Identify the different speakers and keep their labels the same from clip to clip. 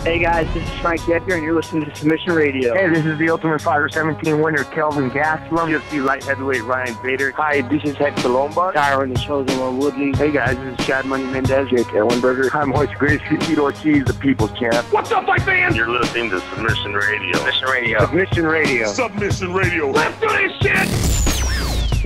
Speaker 1: Hey guys, this is Frank Decker, and you're listening to Submission Radio.
Speaker 2: Hey, this is the Ultimate Fighter 17 winner, Kelvin Gastelum.
Speaker 3: UFC light heavyweight Ryan Bader.
Speaker 2: Hi, this is Hector Lombard.
Speaker 1: Tyron, the Chosen One Woodley.
Speaker 2: Hey guys, this is Chad Money Mendez.
Speaker 1: Jake Ellenberger.
Speaker 2: I'm Hoist Gracie, Tito Ortiz, the People's Champ.
Speaker 3: What's up, my fans? You're listening to Submission Radio.
Speaker 2: Submission Radio. Submission Radio.
Speaker 3: Submission Radio. Let's do this shit!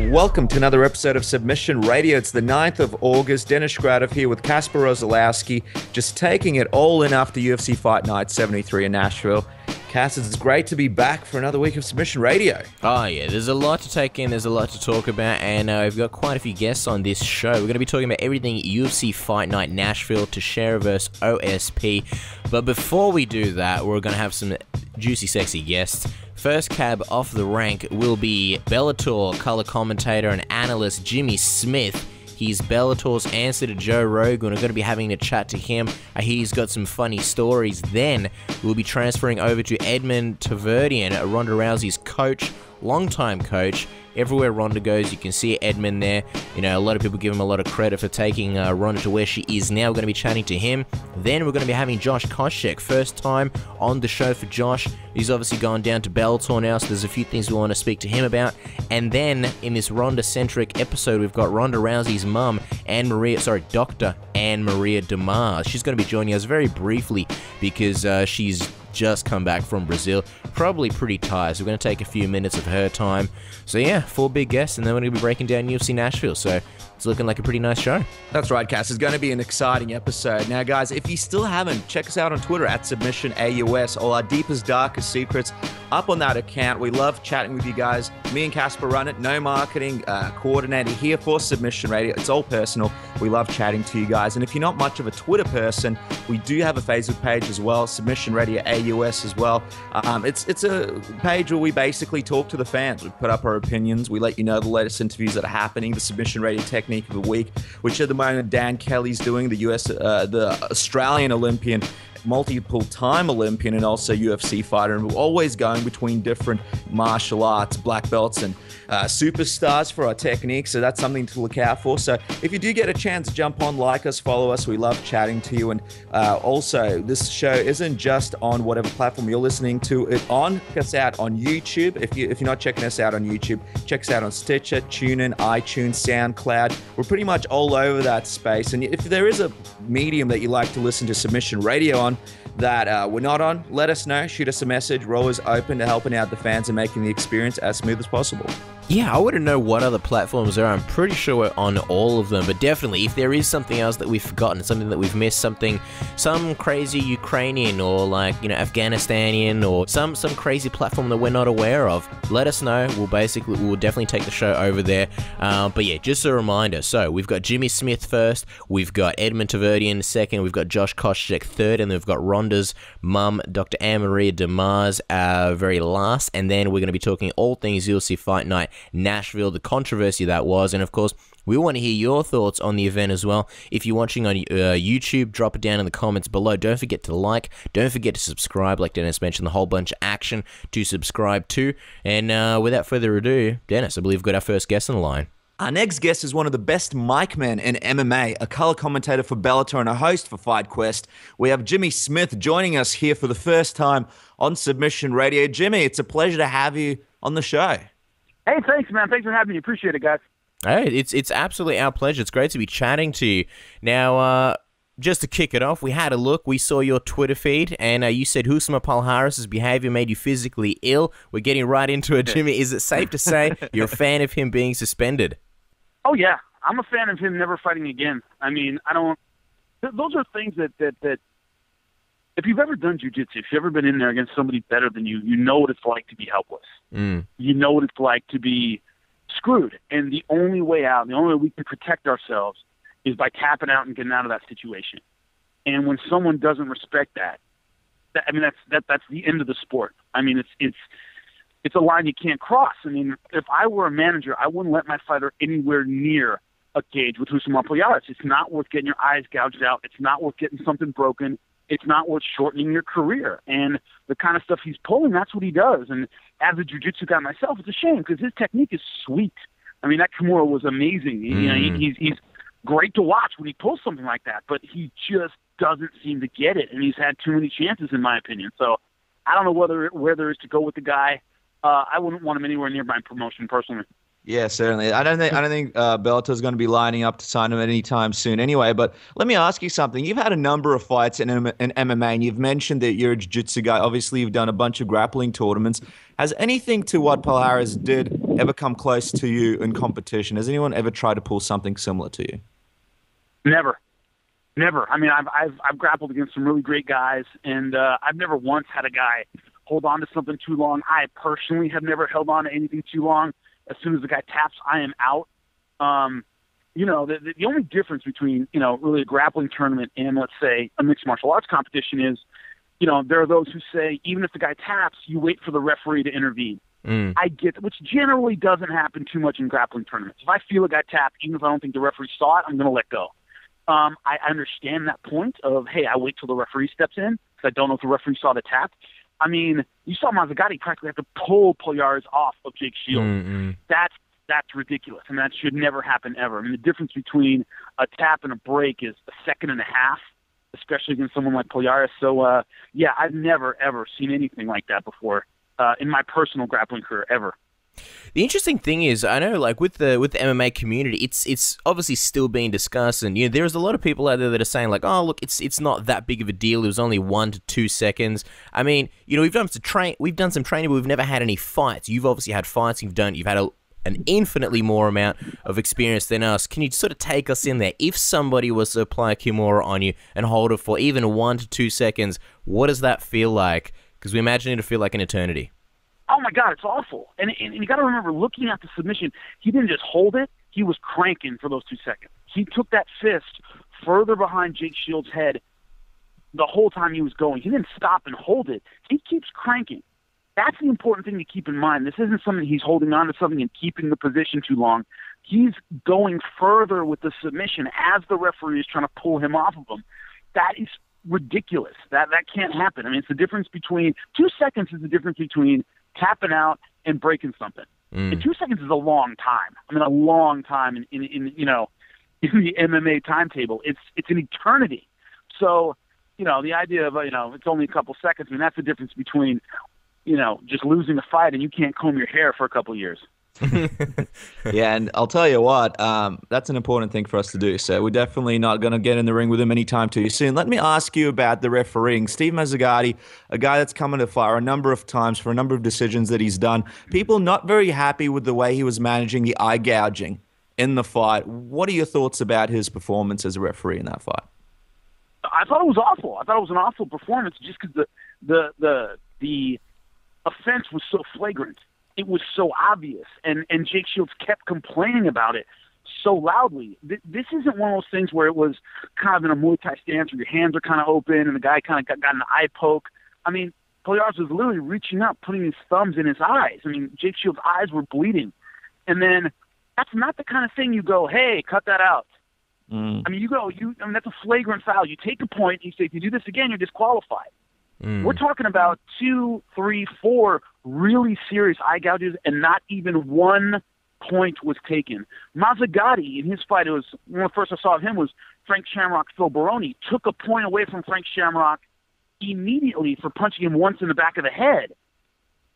Speaker 4: Welcome to another episode of Submission Radio. It's the 9th of August. Dennis Schradov here with Kasper Rosalowski, just taking it all in after UFC Fight Night 73 in Nashville. Cass, it's great to be back for another week of Submission Radio.
Speaker 5: Oh yeah, there's a lot to take in, there's a lot to talk about, and we've got quite a few guests on this show. We're going to be talking about everything UFC Fight Night Nashville, Teixeira vs OSP. But before we do that, we're going to have some juicy, sexy guests. First cab off the rank will be Bellator color commentator and analyst Jimmy Smith. He's Bellator's answer to Joe Rogan. We're going to be having a chat to him. He's got some funny stories. Then we'll be transferring over to Edmond Tarverdyan, Ronda Rousey's coach, longtime coach. Everywhere Ronda goes, you can see Edmond there. You know, a lot of people give him a lot of credit for taking Ronda to where she is now. We're going to be chatting to him. Then we're going to be having Josh Kosheck. First time on the show for Josh. He's obviously gone down to Bellator now, so there's a few things we want to speak to him about. And then in this Ronda-centric episode, we've got Ronda Rousey's mum, Dr. AnnMaria De Mars. She's going to be joining us very briefly because she's just come back from Brazil, probably pretty tired, so we're going to take a few minutes of her time. So yeah, 4 big guests, and then we're going to be breaking down UFC Nashville, so it's looking like a pretty nice show.
Speaker 4: That's right, Cass. It's going to be an exciting episode. Now, guys, if you still haven't, check us out on Twitter at SubmissionAUS. All our deepest, darkest secrets up on that account. We love chatting with you guys. Me and Kasper run it. No marketing coordinator here for Submission Radio. It's all personal. We love chatting to you guys. And if you're not much of a Twitter person, we do have a Facebook page as well, Submission Radio AUS as well. It's a page where we basically talk to the fans. We put up our opinions. We let you know the latest interviews that are happening, the Submission Radio Technique of the Week, which at the moment Dan Kelly's doing, the Australian Olympian, multiple-time Olympian, and also UFC fighter, and we're always going between different martial arts, black belts, and superstars for our technique, so that's something to look out for. So if you do get a chance, jump on, like us, follow us. We love chatting to you, and also, this show isn't just on whatever platform you're listening to it on. Check us out on YouTube. If you're not checking us out on YouTube, check us out on Stitcher, TuneIn, iTunes, SoundCloud. We're pretty much all over that space, and if there is a medium that you like to listen to Submission Radio on that we're not on, let us know. Shoot us a message. We're always open to helping out the fans and making the experience as smooth as possible.
Speaker 5: Yeah, I wouldn't know what other platforms there are. I'm pretty sure we're on all of them, but definitely if there is something else that we've forgotten, something that we've missed, some crazy Ukrainian or Afghanistanian or some crazy platform that we're not aware of, let us know. We'll definitely take the show over there. But yeah, just a reminder. So we've got Jimmy Smith first, we've got Edmond Tarverdyan second, we've got Josh Kosheck third, and then we've got Ronda's mum, Dr. AnnMaria De Mars, very last, and then we're going to be talking all things UFC Fight Night Nashville, the controversy that was, and of course, we want to hear your thoughts on the event as well. If you're watching on YouTube, drop it down in the comments below. Don't forget to like, don't forget to subscribe, like Dennis mentioned, the whole bunch of action to subscribe to. And without further ado, Dennis, I believe we've got our first guest on the line.
Speaker 4: Our next guest is one of the best mic men in MMA, a color commentator for Bellator and a host for Fight Quest. We have Jimmy Smith joining us here for the first time on Submission Radio. Jimmy, it's a pleasure to have you on the show.
Speaker 6: Hey, thanks, man. Thanks for having me. Appreciate it, guys.
Speaker 5: Hey, it's absolutely our pleasure. It's great to be chatting to you. Now, just to kick it off, we had a look. We saw your Twitter feed, and you said Husama Palhares' behavior made you physically ill. We're getting right into it, Jimmy. Is it safe to say you're a fan of him being suspended?
Speaker 6: Oh, yeah. I'm a fan of him never fighting again. I mean, those are things that if you've ever done jiu-jitsu, if you've ever been in there against somebody better than you, you know what it's like to be helpless. You know what it's like to be screwed. And the only way out, the only way we can protect ourselves is by tapping out and getting out of that situation. And when someone doesn't respect that's the end of the sport. I mean, it's a line you can't cross. I mean, if I were a manager, I wouldn't let my fighter anywhere near a cage with Husama Palhares. It's not worth getting your eyes gouged out. It's not worth getting something broken. It's not worth shortening your career. And the kind of stuff he's pulling, that's what he does. And as a jiu-jitsu guy myself, it's a shame because his technique is sweet. I mean, that Kimura was amazing. You know, he's great to watch when he pulls something like that, but he just doesn't seem to get it, and he's had too many chances, in my opinion. So I don't know where there is to go with the guy. I wouldn't want him anywhere near my promotion personally.
Speaker 4: Yeah, certainly. I don't think Bellator's going to be lining up to sign him anytime soon anyway. But let me ask you something. You've had a number of fights in MMA, and you've mentioned that you're a jiu-jitsu guy. Obviously, you've done a bunch of grappling tournaments. Has anything to what Polaris did ever come close to you in competition? Has anyone ever tried to pull something similar to you?
Speaker 6: Never. I mean, I've grappled against some really great guys, and I've never once had a guy hold on to something too long. I personally have never held on to anything too long. As soon as the guy taps, I am out. The only difference between, really a grappling tournament and, let's say, a mixed martial arts competition is, there are those who say, even if the guy taps, you wait for the referee to intervene. I get that, which generally doesn't happen too much in grappling tournaments. If I feel a guy tap, even if I don't think the referee saw it, I'm going to let go. I understand that point of, hey, I wait till the referee steps in because I don't know if the referee saw the tap. I mean, you saw Mazzagatti practically have to pull Polaris off of Jake Shields.
Speaker 5: Mm-hmm.
Speaker 6: That's ridiculous, and that should never happen ever. I mean, the difference between a tap and a break is a second and a half, especially against someone like Polaris. So, I've never, ever seen anything like that before in my personal grappling career, ever.
Speaker 5: The interesting thing is, I know, like with the MMA community, it's obviously still being discussed, and there's a lot of people out there that are saying like, oh, look, it's not that big of a deal. It was only 1 to 2 seconds. I mean, we've done some training, but we've never had any fights. You've obviously had fights. You've had an infinitely more amount of experience than us. Can you sort of take us in there? If somebody was to apply a Kimura on you and hold it for even 1 to 2 seconds, what does that feel like? Because we imagine it to feel like an eternity.
Speaker 6: Oh, my God, it's awful. And you got to remember, looking at the submission, he didn't just hold it. He was cranking for those 2 seconds. He took that fist further behind Jake Shields' head the whole time he was going. He didn't stop and hold it. He keeps cranking. That's the important thing to keep in mind. This isn't something he's holding on to something and keeping the position too long. He's going further with the submission as the referee is trying to pull him off of him. That is ridiculous. That can't happen. I mean, it's the difference between 2 seconds is the difference between tapping out and breaking something. And 2 seconds is a long time. I mean, a long time in the MMA timetable. It's an eternity. So, the idea of, it's only a couple seconds, I mean, that's the difference between, just losing a fight and you can't comb your hair for a couple of years.
Speaker 4: Yeah, and I'll tell you what, that's an important thing for us to do. So we're definitely not going to get in the ring with him anytime too soon. Let me ask you about the refereeing. Steve Mazzagatti, a guy that's come into fire a number of times for a number of decisions that he's done. People not very happy with the way he was managing the eye gouging in the fight. What are your thoughts about his performance as a referee in that fight?
Speaker 6: I thought it was awful. I thought it was an awful performance just because the offense was so flagrant. It was so obvious, and Jake Shields kept complaining about it so loudly. This isn't one of those things where it was kind of in a Muay Thai stance where your hands are kind of open and the guy kind of got an eye poke. I mean, Polaris was literally reaching up, putting his thumbs in his eyes. I mean, Jake Shields' eyes were bleeding. And then that's not the kind of thing you go, hey, cut that out. I mean, that's a flagrant foul. You take a point, and you say, if you do this again, you're disqualified. We're talking about 2, 3, 4 really serious eye gouges, and not even 1 point was taken. Mazzagatti, in his fight, one of the first I saw of him was Frank Shamrock, Phil Baroni, took a point away from Frank Shamrock immediately for punching him once in the back of the head.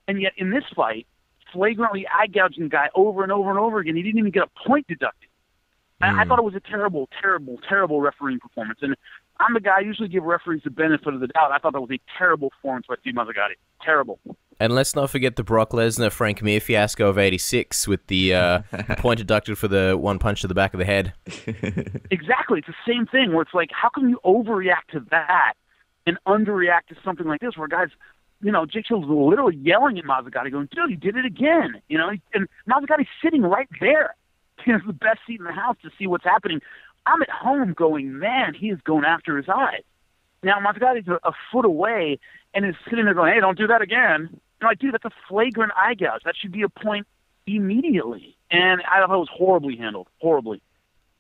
Speaker 6: And yet in this fight, flagrantly eye gouging the guy over and over and over again, he didn't even get a point deducted. I thought it was a terrible, terrible, terrible refereeing performance. And I'm the guy I usually give referees the benefit of the doubt. I thought that was a terrible performance by Steve Mazzagatti. Terrible.
Speaker 5: And let's not forget the Brock Lesnar Frank Mir fiasco of '86 with the point deducted for the one punch to the back of the head.
Speaker 6: Exactly. It's the same thing where it's like, how can you overreact to that and underreact to something like this where guys, Jake Shields was literally yelling at Mazzagatti going, dude, he did it again. And Mazzagatti's sitting right there. It's the best seat in the house to see what's happening. I'm at home going, man, he is going after his eyes. Now, Mazzagatti's a foot away and is sitting there going, hey, don't do that again. Dude, that's a flagrant eye gouge. That should be a point immediately. And I thought it was horribly handled, horribly.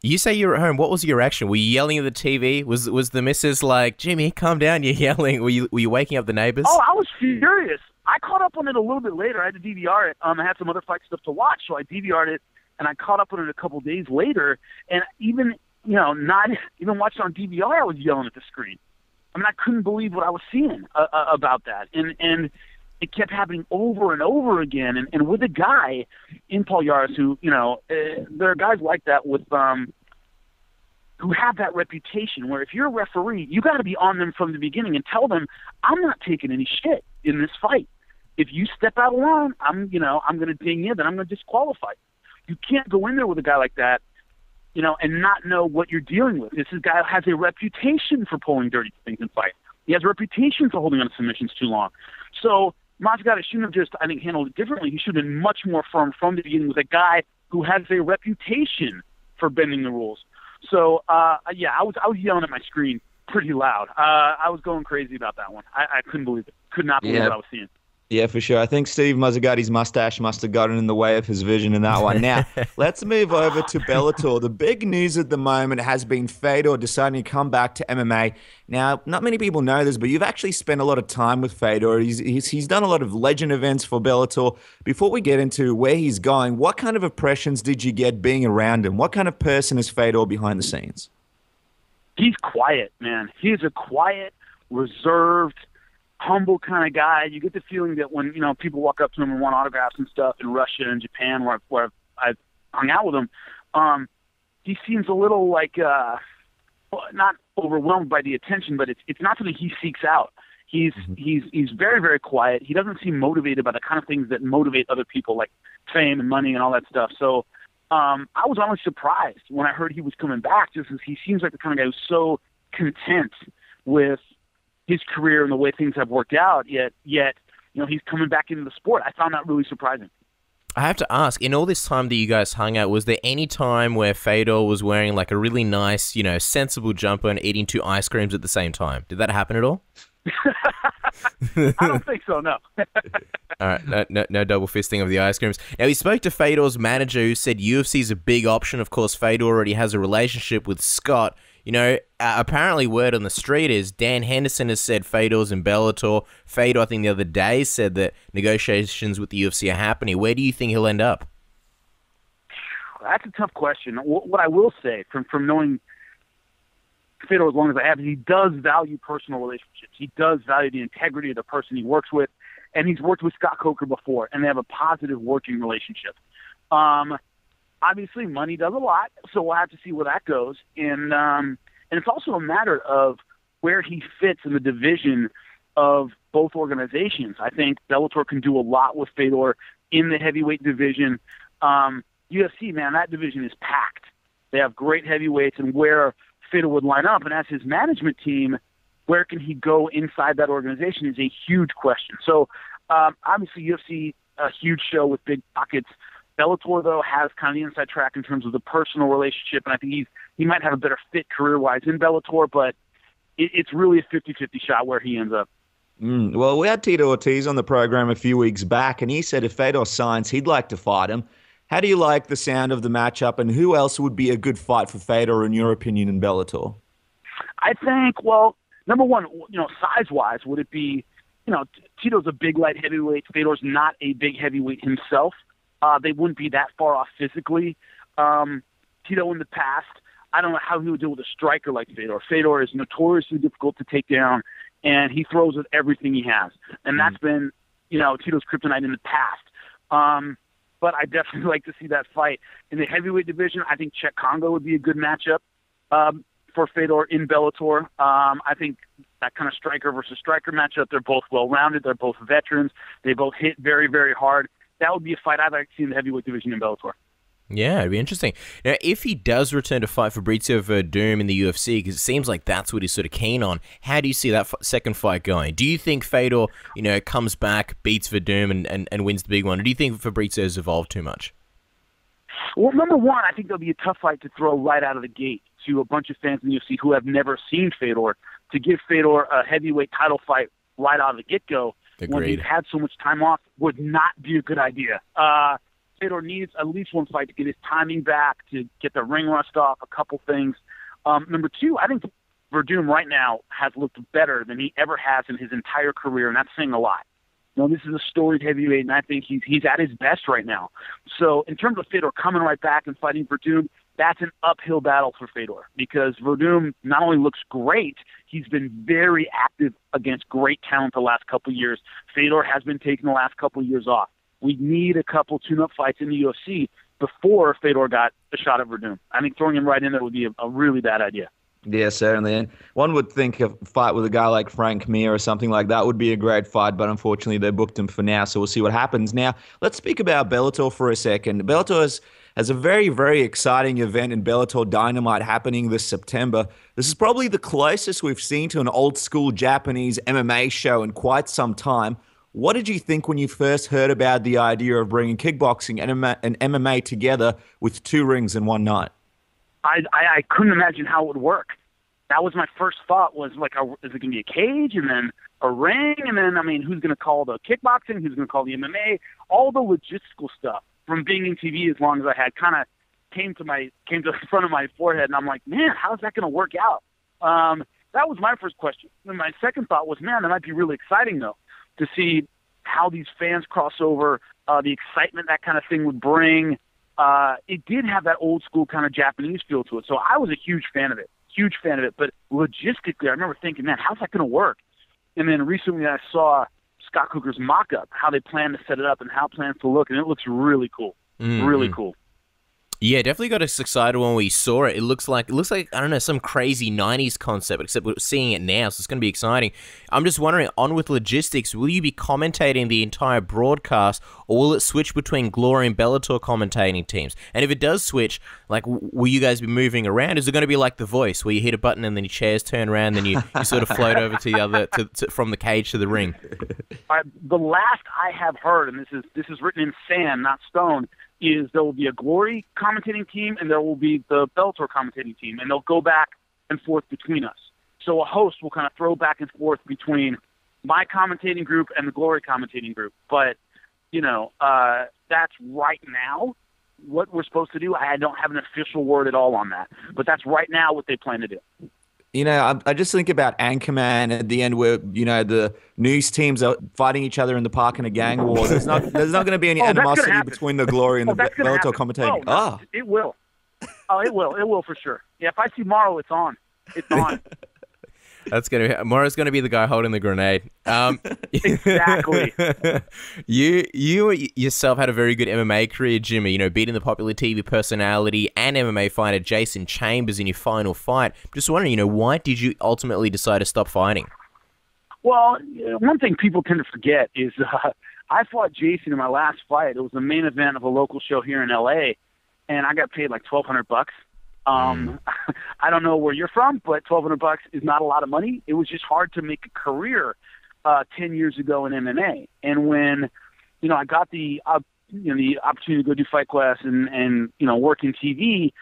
Speaker 5: You say you were at home. What was your reaction? Were you yelling at the TV? Was the missus like, Jimmy, calm down, you're yelling? Were you waking up the neighbors?
Speaker 6: Oh, I was furious. I caught up on it a little bit later. I had to DVR it. I had some other fight stuff to watch, so I DVR'd it. And I caught up on it a couple days later, and even not even watching on DVR, I was yelling at the screen. I mean, I couldn't believe what I was seeing about that. And it kept happening over and over again. And with a guy in Paul Yaris who, there are guys like that with who have that reputation where if you're a referee, you got to be on them from the beginning and tell them, I'm not taking any shit in this fight. If you step out of line, I'm going to ding you, then I'm going to disqualify you. You can't go in there with a guy like that, and not know what you're dealing with. This guy has a reputation for pulling dirty things in fights. He has a reputation for holding on to submissions too long. So Masvidal shouldn't have just, I think, handled it differently. He should have been much more firm from the beginning with a guy who has a reputation for bending the rules. So, I was yelling at my screen pretty loud. I was going crazy about that one. I couldn't believe it. Could not believe what I was seeing.
Speaker 4: Yeah, for sure. I think Steve Mazzagati's mustache must have gotten in the way of his vision in that one. Now, let's move over to Bellator. The big news at the moment has been Fedor deciding to come back to MMA. Now, not many people know this, but you've actually spent a lot of time with Fedor. He's done a lot of legend events for Bellator. Before we get into where he's going, what kind of impressions did you get being around him? What kind of person is Fedor behind the scenes?
Speaker 6: He's quiet, man. He's a quiet, reserved, humble kind of guy. You get the feeling that when people walk up to him and want autographs and stuff in Russia and Japan, where I've hung out with him, he seems a little like not overwhelmed by the attention, but it's not something he seeks out. He's very, very quiet. He doesn't seem motivated by the kind of things that motivate other people, like fame and money and all that stuff. So I was honestly surprised when I heard he was coming back, just as he seems like the kind of guy who's so content with his career and the way things have worked out, yet he's coming back into the sport. I found that really surprising.
Speaker 5: I have to ask, in all this time that you guys hung out, was there any time where Fedor was wearing like a really nice, sensible jumper and eating 2 ice creams at the same time? Did that happen at all?
Speaker 6: I don't think so, no.
Speaker 5: All right, no double fisting of the ice creams. Now, we spoke to Fedor's manager who said UFC is a big option. Of course, Fedor already has a relationship with Scott. Apparently word on the street is Dan Henderson has said Fedor's in Bellator. Fedor, I think the other day, said that negotiations with the UFC are happening. Where do you think he'll end up?
Speaker 6: That's a tough question. What I will say, from knowing Fedor as long as I have, is he does value personal relationships. He does value the integrity of the person he works with, and he's worked with Scott Coker before, and they have a positive working relationship. Obviously, money does a lot, so we'll have to see where that goes. And it's also a matter of where he fits in the division of both organizations. I think Bellator can do a lot with Fedor in the heavyweight division. UFC, man, that division is packed. They have great heavyweights, and where Fedor would line up, and as his management team, where can he go inside that organization is a huge question. So, obviously, UFC, a huge show with big pockets. Bellator, though, has kind of the inside track in terms of the personal relationship, and I think he might have a better fit career-wise in Bellator, but it's really a 50-50 shot where he ends up.
Speaker 4: Well, we had Tito Ortiz on the program a few weeks back, and he said if Fedor signs, he'd like to fight him. How do you like the sound of the matchup, and who else would be a good fight for Fedor, in your opinion, in Bellator?
Speaker 6: I think, well, number one, size-wise, would it be, Tito's a big light heavyweight. Fedor's not a big heavyweight himself. They wouldn't be that far off physically. Tito in the past, I don't know how he would deal with a striker like Fedor. Fedor is notoriously difficult to take down, and he throws with everything he has. And that's been, Tito's kryptonite in the past. But I definitely like to see that fight. In the heavyweight division, I think Czech Congo would be a good matchup for Fedor in Bellator. I think that kind of striker versus striker matchup, they're both well-rounded. They're both veterans. They both hit very, very hard. That would be a fight I'd like to see in the heavyweight division in Bellator.
Speaker 5: Yeah, it'd be interesting. Now, if he does return to fight Fabrizio Verdum in the UFC, because it seems like that's what he's sort of keen on, how do you see that second fight going? Do you think Fedor, comes back, beats Verdum, and wins the big one? Or do you think Fabrizio's evolved too much?
Speaker 6: Well, number one, I think there'll be a tough fight to throw right out of the gate to a bunch of fans in the UFC who have never seen Fedor. To give Fedor a heavyweight title fight right out of the get-go, when he's had so much time off, would not be a good idea. Fedor needs at least one fight to get his timing back, to get the ring rust off, a couple things. Number two, I think Verdum right now has looked better than he ever has in his entire career, and that's saying a lot. This is a storied heavyweight, and I think he's at his best right now. So in terms of Fedor coming right back and fighting Verdum, that's an uphill battle for Fedor because Verdum not only looks great, he's been very active against great talent the last couple of years. Fedor has been taking the last couple of years off. We need a couple tune-up fights in the UFC before Fedor got a shot at Verdum. I think throwing him right in there would be a really bad idea.
Speaker 4: Yeah, certainly. And one would think a fight with a guy like Frank Mir or something like that would be a great fight, but unfortunately they booked him for now, so we'll see what happens. Now, let's speak about Bellator for a second. Bellator has a very, very exciting event in Bellator Dynamite happening this September. This is probably the closest we've seen to an old-school Japanese MMA show in quite some time. What did you think when you first heard about the idea of bringing kickboxing and MMA together with 2 rings in one night?
Speaker 6: I couldn't imagine how it would work. That was my first thought was like, is it going to be a cage and then a ring? And then, I mean, who's going to call the kickboxing? Who's going to call the MMA? All the logistical stuff from being in TV as long as I had kind of came to the front of my forehead. And I'm like, man, how's that going to work out? That was my first question. And my second thought was, man, that might be really exciting though, to see how these fans cross over, the excitement that kind of thing would bring. It did have that old school kind of Japanese feel to it. So I was a huge fan of it. But logistically, I remember thinking, man, how's that going to work? And then recently I saw Scott Coker's mock-up, how they plan to set it up and how it plans to look, and it looks really cool. Really cool.
Speaker 5: Yeah, definitely got us excited when we saw it. It looks like I don't know, some crazy 90s concept, except we're seeing it now, so it's going to be exciting. I'm just wondering, on with logistics, will you be commentating the entire broadcast, or will it switch between Glory and Bellator commentating teams? And if it does switch, like, will you guys be moving around? Is it going to be like The Voice, where you hit a button and then your chairs turn around, then you sort of float over to the other, from the cage to the ring?
Speaker 6: The last I have heard, and this is written in sand, not stone, is there will be a Glory commentating team and there will be the Bellator commentating team, and they'll go back and forth between us. So a host will kind of throw back and forth between my commentating group and the Glory commentating group. But, that's right now what we're supposed to do. I don't have an official word at all on that, but that's right now what they plan to do.
Speaker 4: I just think about Anchorman at the end where, the news teams are fighting each other in the park in a gang war. There's not going to be any animosity between the Glory and the Bellator commentating.
Speaker 6: It will. It will. It will for sure. Yeah, if I see Morrow, it's on. It's on.
Speaker 5: Morrow's gonna be the guy holding the grenade.
Speaker 6: Exactly.
Speaker 5: You yourself had a very good MMA career, Jimmy. Beating the popular TV personality and MMA fighter Jason Chambers in your final fight. Just wondering, why did you ultimately decide to stop fighting?
Speaker 6: Well, one thing people tend to forget is I fought Jason in my last fight. It was the main event of a local show here in LA, and I got paid like $1,200. I don't know where you're from, but $1,200 is not a lot of money. It was just hard to make a career 10 years ago in MMA. And when, I got the opportunity to go do Fight Quest and work in TV,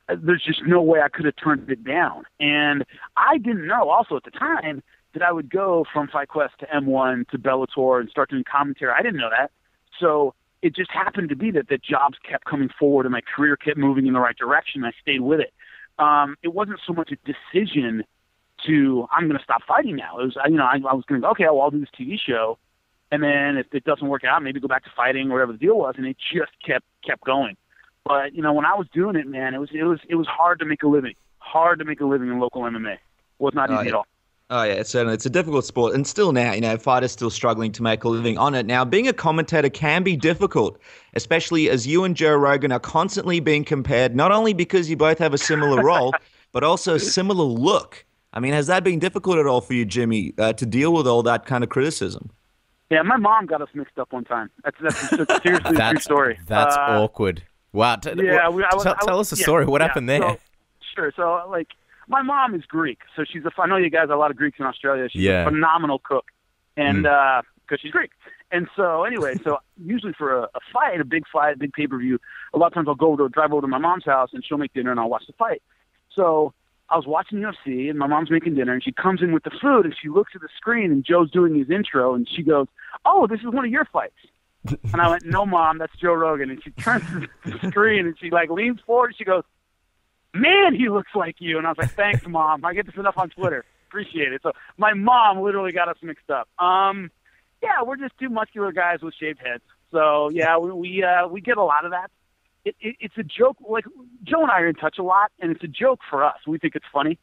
Speaker 6: there's just no way I could have turned it down. And I didn't know also at the time that I would go from Fight Quest to M1 to Bellator and start doing commentary. I didn't know that. So it just happened to be that jobs kept coming forward and my career kept moving in the right direction. I stayed with it. It wasn't so much a decision to, I'm going to stop fighting now. It was, I was going to go, okay, well, I'll do this TV show. And then if it doesn't work out, maybe go back to fighting or whatever the deal was. And it just kept going. But, when I was doing it, man, it was hard to make a living. Hard to make a living in local MMA. It was not easy at all.
Speaker 4: Oh, yeah, certainly. It's a difficult sport. And still now, fighters still struggling to make a living on it. Now, being a commentator can be difficult, especially as you and Joe Rogan are constantly being compared, not only because you both have a similar role, but also a similar look. I mean, has that been difficult at all for you, Jimmy, to deal with all that kind of criticism?
Speaker 6: Yeah, my mom got us mixed up one time. That's seriously a true story.
Speaker 5: That's awkward. Wow. Tell us a story. What happened there?
Speaker 6: Sure. So, my mom is Greek, so I know you guys have a lot of Greeks in Australia. She's a phenomenal cook, and because she's Greek. And so anyway, usually for a fight, a big pay-per-view, a lot of times I'll drive over to my mom's house, and she'll make dinner, and I'll watch the fight. So I was watching UFC, and my mom's making dinner, and she comes in with the food, and she looks at the screen, and Joe's doing his intro, and she goes, "Oh, this is one of your fights." And I went, "No, Mom, that's Joe Rogan." And she turns to the screen, and she leans forward, and she goes, "Man, he looks like you." And I was like, "Thanks, Mom. I get this enough on Twitter. Appreciate it." So my mom literally got us mixed up. Yeah, we're just two muscular guys with shaved heads. So yeah, we get a lot of that. it's a joke. Like, Joe and I are in touch a lot, and it's a joke for us. We think it's funny.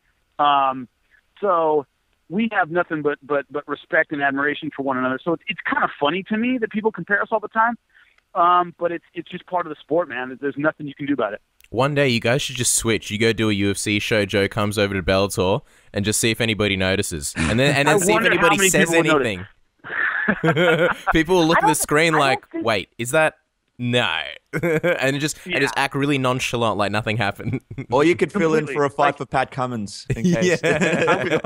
Speaker 6: So we have nothing but respect and admiration for one another. So it's kind of funny to me that people compare us all the time. But it's just part of the sport, man. There's nothing you can do about it.
Speaker 5: One day, you guys should just switch. You go do a UFC show, Joe comes over to Bellator, and just see if anybody notices. And then see if anybody says anything. People will look at the screen like, wait, is that... No. and just act really nonchalant like nothing happened.
Speaker 4: Or you could fill in for a fight for Pat Cummins in case.
Speaker 6: Yeah.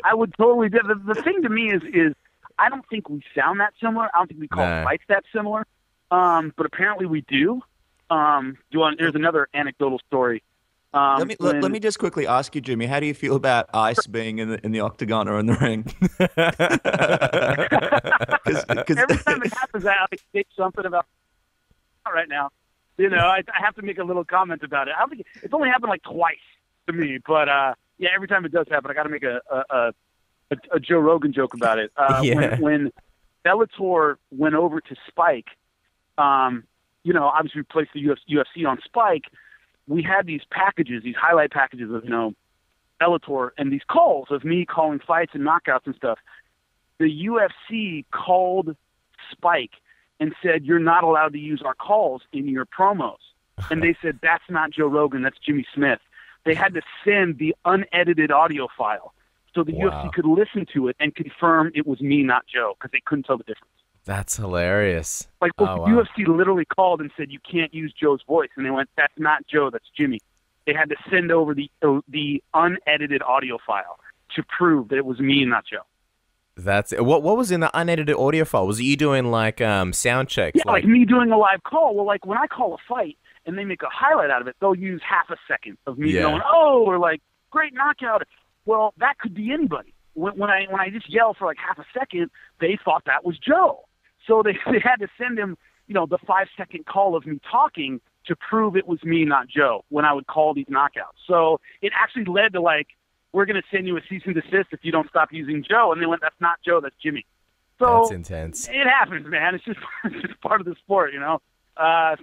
Speaker 6: I would totally do. The thing to me is I don't think we sound that similar. I don't think we call fights that similar. But apparently we do. There's another anecdotal story.
Speaker 4: Let me just quickly ask you, Jimmy, how do you feel about Ice being in the octagon or in the ring?
Speaker 6: Every time it happens, I say something about right now. You know, I have to make a little comment about it. I don't think it's only happened like twice to me, but yeah, every time it does happen, I got to make a Joe Rogan joke about it. When Bellator went over to Spike, you know, obviously we placed the UFC on Spike. We had these packages, these highlight packages of, you know, Bellator and these calls of me calling fights and knockouts and stuff. The UFC called Spike and said, you're not allowed to use our calls in your promos. And they said, that's not Joe Rogan, that's Jimmy Smith. They had to send the unedited audio file so the UFC could listen to it and confirm it was me, not Joe, because they couldn't tell the difference.
Speaker 5: That's hilarious.
Speaker 6: Like, the UFC literally called and said, you can't use Joe's voice. And they went, that's not Joe, that's Jimmy. They had to send over the unedited audio file to prove that it was me, not Joe.
Speaker 5: That's what was in the unedited audio file? Was it you doing like sound checks?
Speaker 6: Yeah, like me doing a live call. Well, like when I call a fight and they make a highlight out of it, they'll use half a second of me going, oh, or like, great knockout. Well, that could be anybody. When I just yell for like half a second, they thought that was Joe. So they had to send him, you know, the 5-second call of me talking to prove it was me, not Joe, when I would call these knockouts. So it actually led to like, we're going to send you a cease and desist if you don't stop using Joe. And they went, that's not Joe, that's Jimmy. So
Speaker 5: that's intense.
Speaker 6: It happens, man. It's just part of the sport, you know.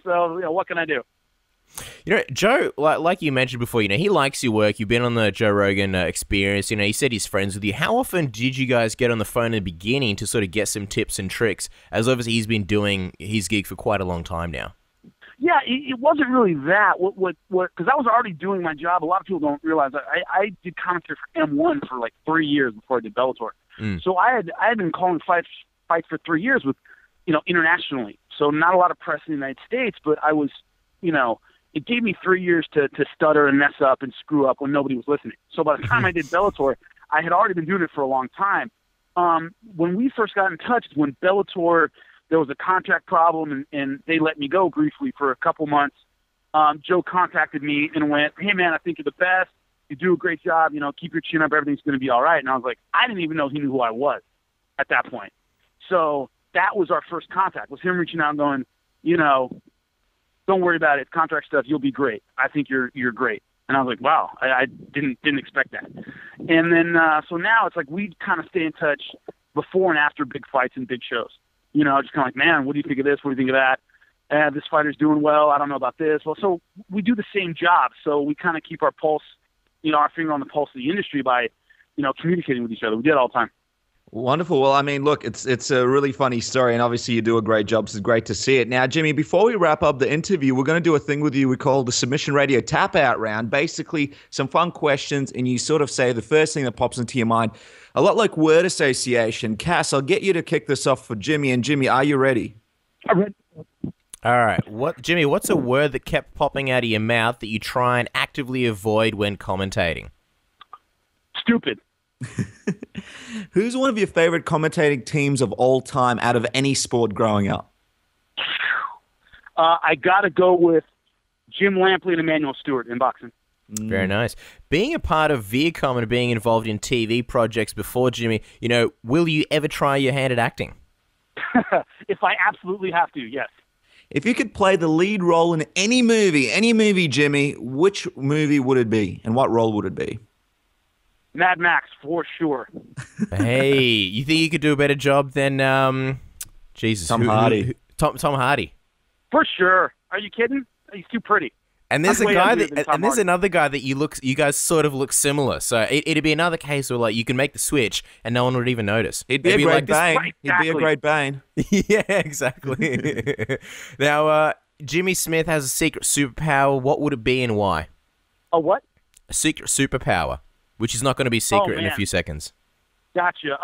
Speaker 6: So, you know, what can I do?
Speaker 5: You know, Joe, like you mentioned before, you know, he likes your work. You've been on the Joe Rogan experience. You know, he said he's friends with you. How often did you guys get on the phone in the beginning to sort of get some tips and tricks? As obviously he's been doing his gig for quite a long time now.
Speaker 6: Yeah, it wasn't really that. Because I was already doing my job. A lot of people don't realize I did commentary for M1 for like 3 years before I did Bellator. So I had been calling fights for 3 years with, you know, internationally. So not a lot of press in the United States, but I was, you know, it gave me 3 years to stutter and mess up and screw up when nobody was listening. So by the time I did Bellator, I had already been doing it for a long time. When we first got in touch, when Bellator, there was a contract problem and they let me go briefly for a couple months. Joe contacted me and went, hey man, I think you're the best. You do a great job. You know, keep your chin up. Everything's going to be all right. And I was like, I didn't even know he knew who I was at that point. So that was our first contact, was him reaching out and going, you know, don't worry about it. Contract stuff, you'll be great. I think you're great. And I was like, wow, I didn't expect that. And then, so now it's like we kind of stay in touch before and after big fights and big shows. You know, just kind of like, man, what do you think of this? What do you think of that? This fighter's doing well. I don't know about this. Well, so we do the same job. So we kind of keep our pulse, you know, our finger on the pulse of the industry by, you know, communicating with each other. We do it all the time.
Speaker 4: Wonderful. Well, I mean, look, it's a really funny story, and obviously you do a great job, so it's great to see it. Now, Jimmy, before we wrap up the interview, we're going to do a thing with you we call the Submission Radio Tap-Out Round. Basically, some fun questions, and you sort of say the first thing that pops into your mind. A lot like word association. Cass, I'll get you to kick this off for Jimmy. And Jimmy, are you ready?
Speaker 6: I'm ready.
Speaker 5: All right. Jimmy, what's a word that kept popping out of your mouth that you try and actively avoid when commentating?
Speaker 6: Stupid.
Speaker 4: Who's one of your favorite commentating teams of all time out of any sport growing up?
Speaker 6: I got to go with Jim Lampley and Emmanuel Stewart in boxing.
Speaker 5: Very nice. Being a part of Viacom and being involved in TV projects before, Jimmy, you know, will you ever try your hand at acting?
Speaker 6: If I absolutely have to, yes.
Speaker 4: If you could play the lead role in any movie, Jimmy, which movie would it be, and what role would it be?
Speaker 6: Mad Max, for sure.
Speaker 5: Hey, you think you could do a better job than, Jesus,
Speaker 4: Tom Hardy.
Speaker 5: Tom Hardy.
Speaker 6: For sure. Are you kidding? He's too pretty.
Speaker 5: And there's
Speaker 6: I'm
Speaker 5: a
Speaker 6: way
Speaker 5: guy
Speaker 6: uglier
Speaker 5: that,
Speaker 6: than Tom
Speaker 5: and there's
Speaker 6: Hardy.
Speaker 5: another guy that you guys sort of look similar. So it'd be another case where like you can make the switch and no one would even notice.
Speaker 4: He'd be a
Speaker 5: They'd
Speaker 4: great
Speaker 5: like, this-
Speaker 4: Bane.
Speaker 6: Right,
Speaker 4: He'd be a
Speaker 6: exactly.
Speaker 4: great Bane.
Speaker 5: Yeah, exactly. Now, Jimmy Smith has a secret superpower. What would it be and why?
Speaker 6: A what?
Speaker 5: A secret superpower, which is not going to be secret in a
Speaker 6: man.
Speaker 5: few seconds.
Speaker 6: Gotcha.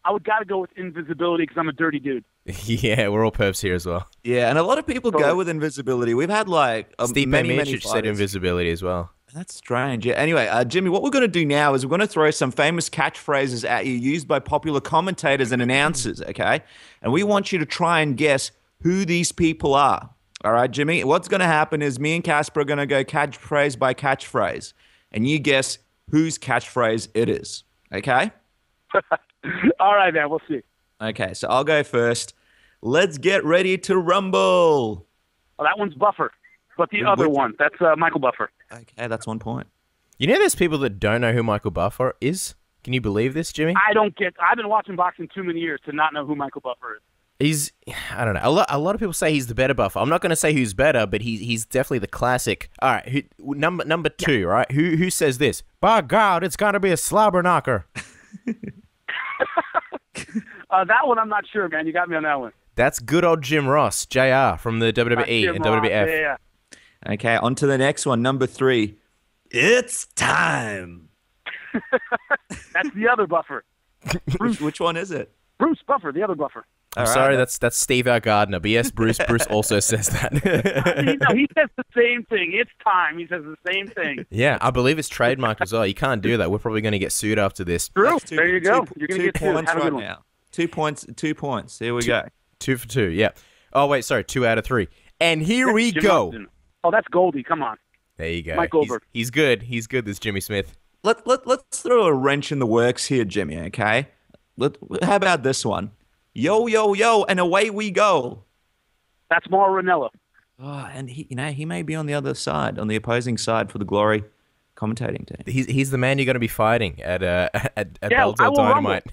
Speaker 6: I would gotta go with invisibility because I'm a dirty dude.
Speaker 5: Yeah, we're all perps here as well.
Speaker 4: Yeah, and a lot of people go
Speaker 6: Totally.
Speaker 4: with invisibility. We've had like
Speaker 5: Stipe
Speaker 4: many
Speaker 5: Miocic said
Speaker 4: fighters.
Speaker 5: invisibility as well.
Speaker 4: That's strange. Yeah. Anyway, Jimmy, what we're going to do now is we're going to throw some famous catchphrases at you used by popular commentators and announcers, okay? And we want you to try and guess who these people are. All right, Jimmy? What's going to happen is me and Casper are going to go catchphrase by catchphrase, and you guess whose catchphrase it is, okay?
Speaker 6: All right, man. We'll see.
Speaker 4: Okay, so I'll go first. Let's get ready to rumble.
Speaker 6: Well, that one's Buffer, but the other one, that's Michael Buffer.
Speaker 4: Okay, that's 1 point.
Speaker 5: You know there's people that don't know who Michael Buffer is? Can you believe this, Jimmy?
Speaker 6: I've been watching boxing too many years to not know who Michael Buffer is.
Speaker 5: I don't know. A lot of people say he's the better Buffer. I'm not going to say who's better, but he's definitely the classic. All right, number two, right? Who says this? By God, it's got to be a slobber knocker.
Speaker 6: That one I'm not sure, man. You got me on that one.
Speaker 5: That's good old Jim Ross, JR, from the WWE
Speaker 6: Jim
Speaker 5: and
Speaker 6: Ross,
Speaker 5: WWF.
Speaker 6: Yeah.
Speaker 4: Okay, on to the next one, number 3. It's time.
Speaker 6: That's the other Buffer.
Speaker 4: Which one is it?
Speaker 6: Bruce Buffer, the other Buffer.
Speaker 5: I'm
Speaker 4: All right,
Speaker 5: sorry, that's Steve R. Gardner, but yes, Bruce also says that.
Speaker 6: He says the same thing. It's time. He says the same thing.
Speaker 5: Yeah, I believe it's trademark as well. You can't do that. We're probably going to get sued after this.
Speaker 6: True.
Speaker 4: That's
Speaker 6: There you go. You're going to get
Speaker 4: 2
Speaker 6: two.
Speaker 4: points
Speaker 6: Have a
Speaker 4: right
Speaker 6: good one.
Speaker 4: now. 2 points. 2 points. Here we go.
Speaker 5: 2 for 2, yeah. Oh, wait, sorry, 2 out of 3. And here we
Speaker 6: Jim
Speaker 5: go.
Speaker 6: Ross. Oh, that's Goldie. Come on.
Speaker 5: There you go.
Speaker 6: Mike Goldberg.
Speaker 5: He's good. He's good, this Jimmy Smith.
Speaker 4: Let's throw a wrench in the works here, Jimmy, okay? How about this one? Yo, yo, yo, and away we go.
Speaker 6: That's Mauro Ranallo.
Speaker 4: Oh, and he may be on the other side, on the opposing side for the Glory commentating team.
Speaker 5: He's the man you're going to be fighting at
Speaker 6: Yeah,
Speaker 5: Bellator
Speaker 6: I will
Speaker 5: Dynamite.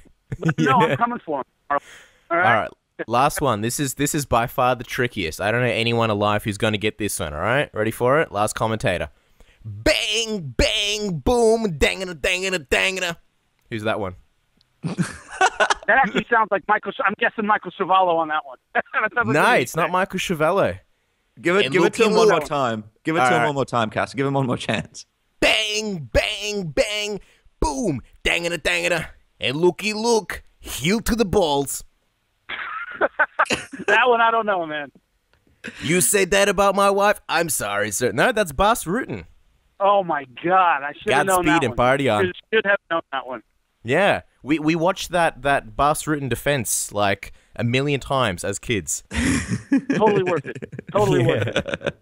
Speaker 6: No, I'm coming for him. All
Speaker 5: All right, last one. This is by far the trickiest. I don't know anyone alive who's going to get this one, all right? Ready for it? Last commentator. Bang, bang, boom, dangana, dangana, dangana. Who's that one?
Speaker 6: That actually sounds like Michael. I'm guessing Michael Cervallo on that one. That sounds like
Speaker 5: No,
Speaker 6: what he
Speaker 5: it's not
Speaker 6: said.
Speaker 5: Michael Chevello.
Speaker 4: Give it to him
Speaker 5: looking
Speaker 4: one more
Speaker 5: low.
Speaker 4: time. Give it
Speaker 5: All
Speaker 4: to him
Speaker 5: right.
Speaker 4: one more time, Cass. Give him one more chance.
Speaker 5: Bang, bang, bang, boom, dangana, dangana. And looky look, heel to the balls.
Speaker 6: That one I don't know, man.
Speaker 5: You say that about my wife? I'm sorry, sir. No, that's Bas Rutten.
Speaker 6: Oh my God, I should have known
Speaker 5: Godspeed
Speaker 6: that
Speaker 5: and
Speaker 6: one.
Speaker 5: party on.
Speaker 6: Should have known that one.
Speaker 5: Yeah, we watched that Bas Rutten defense like a million times as kids.
Speaker 6: Totally worth it. Totally worth it.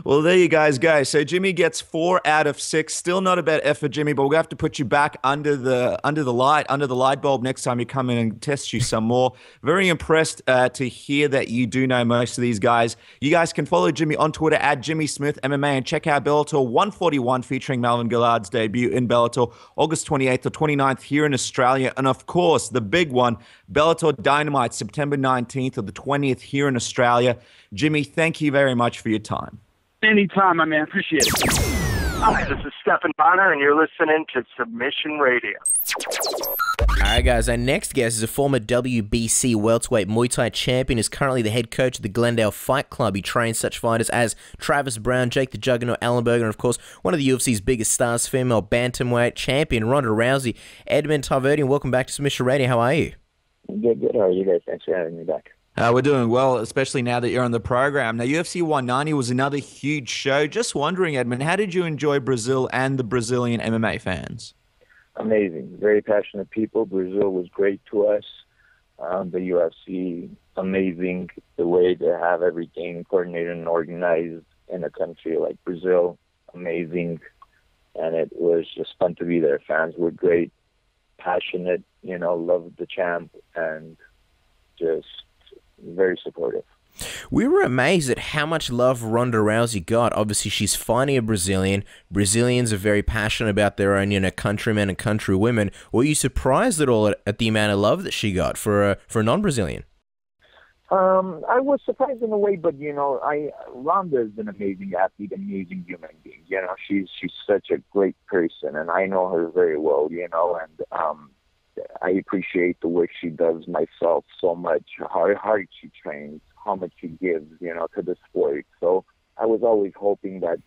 Speaker 4: Well, there you guys go. So Jimmy gets 4 out of 6. Still not a bad effort, Jimmy, but we're gonna have to put you back under the light bulb next time you come in and test you some more. Very impressed to hear that you do know most of these guys. You guys can follow Jimmy on Twitter at Jimmy Smith MMA and check out Bellator 141 featuring Melvin Gillard's debut in Bellator August 28th to 29th here in Australia. And of course, the big one, Bellator Dynamite September 19th or the 20th here in Australia. Jimmy, thank you very much for your time.
Speaker 6: Anytime, my man. Appreciate it.
Speaker 2: Hi, this is Stephen Bonner, and you're listening to Submission Radio.
Speaker 5: Alright guys, our next guest is a former WBC welterweight Muay Thai champion, is currently the head coach of the Glendale Fight Club. He trains such fighters as Travis Brown, Jake the Juggernaut Allenberger, and of course, one of the UFC's biggest stars, female Bantamweight champion Ronda Rousey. Edmond Tarverdyan, welcome back to Submission Radio. How are you?
Speaker 1: Good. How are you guys? Thanks for having me back.
Speaker 4: We're doing well, especially now that you're on the program. Now, UFC 190 was another huge show. Just wondering, Edmund, how did you enjoy Brazil and the Brazilian MMA fans?
Speaker 1: Amazing. Very passionate people. Brazil was great to us. The UFC, amazing. The way to have everything coordinated and organized in a country like Brazil, amazing. And it was just fun to be there. Fans were great, passionate, loved the champ, and just very supportive.
Speaker 5: We were amazed at how much love Ronda Rousey got. Obviously, she's fighting a Brazilian. Brazilians are very passionate about their own, countrymen and countrywomen. Were you surprised at all at the amount of love that she got for a non-Brazilian?
Speaker 1: I was surprised in a way, but Ronda is an amazing athlete, amazing human being. She's such a great person, and I know her very well. And I appreciate the way she does myself so much, how hard she trains, how much she gives, to the sport. So I was always hoping that,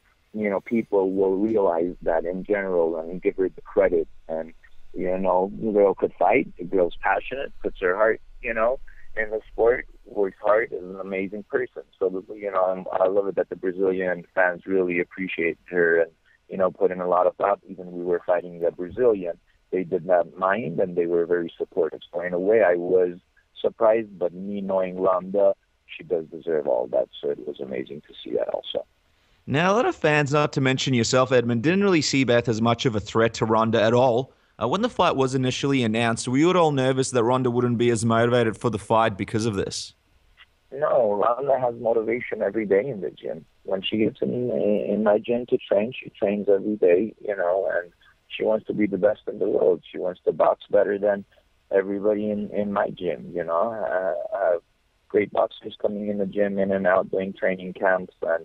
Speaker 1: people will realize that in general and give her the credit. And, the girl could fight, the girl's passionate, puts her heart, in the sport, works hard, is an amazing person. So, I love it that the Brazilian fans really appreciate her and, put in a lot of thought. Even we were fighting the Brazilian, they did not mind, and they were very supportive. So in a way, I was surprised, but me knowing Ronda, she does deserve all that. So it was amazing to see that also.
Speaker 4: Now, a lot of fans, not to mention yourself, Edmond, didn't really see Bethe as much of a threat to Ronda at all. When the fight was initially announced, were you at all nervous that Ronda wouldn't be as motivated for the fight because of this?
Speaker 1: No, Ronda has motivation every day in the gym. When she gets in my gym to train, she trains every day, and she wants to be the best in the world. She wants to box better than everybody in my gym, I have great boxers coming in the gym, in and out, doing training camps, and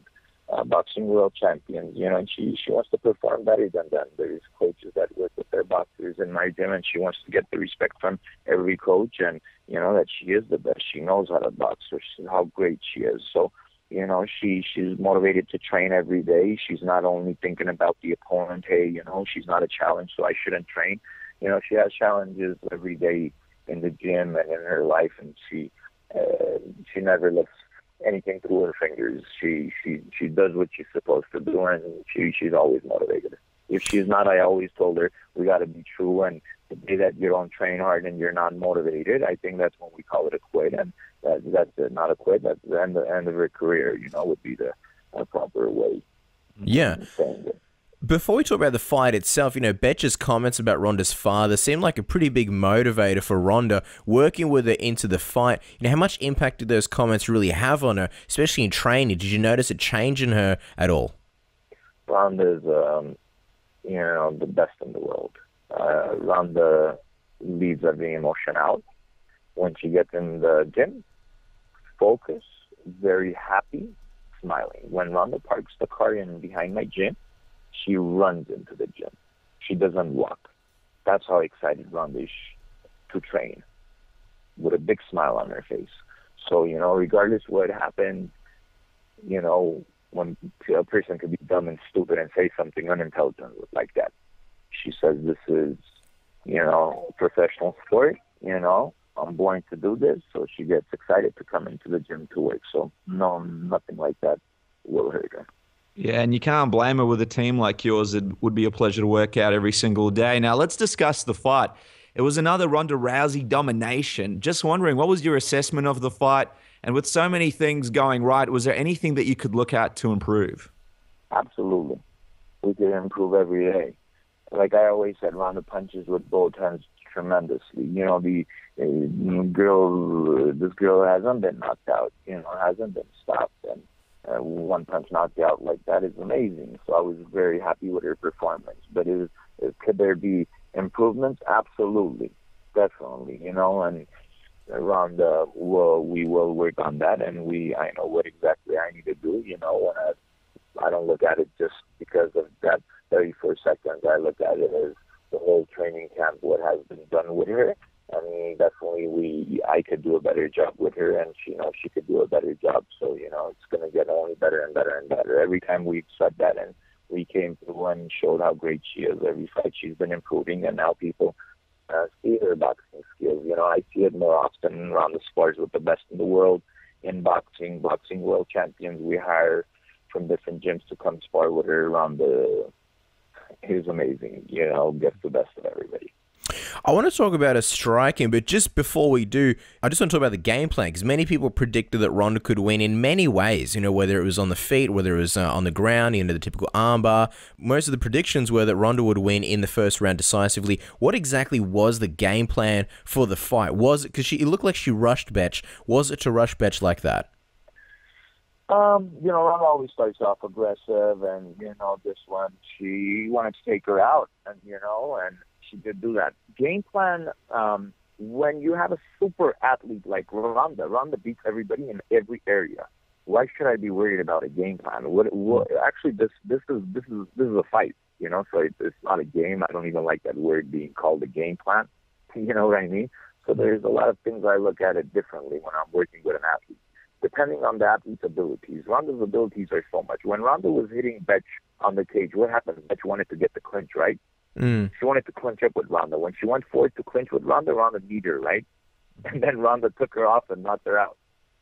Speaker 1: boxing world champions, and she wants to perform better than them. There's coaches that work with their boxers in my gym, and she wants to get the respect from every coach, and, that she is the best. She knows how to box, or how great she is. So, she's motivated to train every day. She's not only thinking about the opponent, hey, she's not a challenge, so I shouldn't train. She has challenges every day in the gym and in her life, and she never lets anything through her fingers. She does what she's supposed to do, and she's always motivated. If she's not, I always told her, we got to be true, and the day that you don't train hard and you're not motivated, I think that's when we call it a quit, and that's not a quit, that's the end of her career, would be the proper way.
Speaker 5: Yeah. Before we talk about the fight itself, Betche's comments about Ronda's father seemed like a pretty big motivator for Ronda, working with her into the fight. How much impact did those comments really have on her, especially in training? Did you notice a change in her at all?
Speaker 1: Ronda's, the best in the world. Ronda leaves every emotion out. When she gets in the gym, focus, very happy, smiling. When Ronda parks the car in behind my gym, she runs into the gym. She doesn't walk. That's how excited Ronda is to train, with a big smile on her face. So, regardless what happened, when a person could be dumb and stupid and say something unintelligent like that, she says, this is, professional sport, I'm born to do this. So she gets excited to come into the gym to work. So, no, nothing like that will hurt her.
Speaker 4: Yeah, and you can't blame her with a team like yours. It would be a pleasure to work out every single day. Now, let's discuss the fight. It was another Ronda Rousey domination. Just wondering, what was your assessment of the fight? And with so many things going right, was there anything that you could look at to improve?
Speaker 1: Absolutely. We could improve every day. Like I always said, Ronda punches with both hands tremendously. This girl hasn't been knocked out, hasn't been stopped. And one punch knocked out like that is amazing. So I was very happy with her performance. But could there be improvements? Absolutely, definitely. And Ronda, we will work on that, and I know what exactly I need to do. I don't look at it just because of that 34 seconds. I look at it as the whole training camp, what has been done with her. I mean, definitely I could do a better job with her, and she could do a better job. So, it's going to get only better and better and better. Every time we've said that and we came through and showed how great she is, every fight she's been improving, and now people see her boxing skills. I see it more often around the spars with the best in the world in boxing world champions. We hire from different gyms to come spar with her around He's amazing, gets the best of everybody.
Speaker 5: I want to talk about her striking, but just before we do, I just want to talk about the game plan, because many people predicted that Ronda could win in many ways, whether it was on the feet, whether it was on the ground, the typical armbar. Most of the predictions were that Ronda would win in the first round decisively. What exactly was the game plan for the fight? Was it, because it looked like she rushed Bethe, was it to rush Bethe like that?
Speaker 1: Ronda always starts off aggressive, and, this one, she wanted to take her out, and, and she did do that. Game plan, when you have a super athlete like Ronda beats everybody in every area. Why should I be worried about a game plan? What actually, this is a fight, you know. So it's not a game. I don't even like that word being called a game plan. You know what I mean? So there's a lot of things I look at it differently when I'm working with an athlete, depending on the athlete's abilities. Ronda's abilities are so much. When Ronda was hitting Bethe on the cage, what happened? Bethe wanted to get the clinch, right? She wanted to clinch up with Ronda. When she went forward to clinch with Ronda beat her, right? And then Ronda took her off and knocked her out.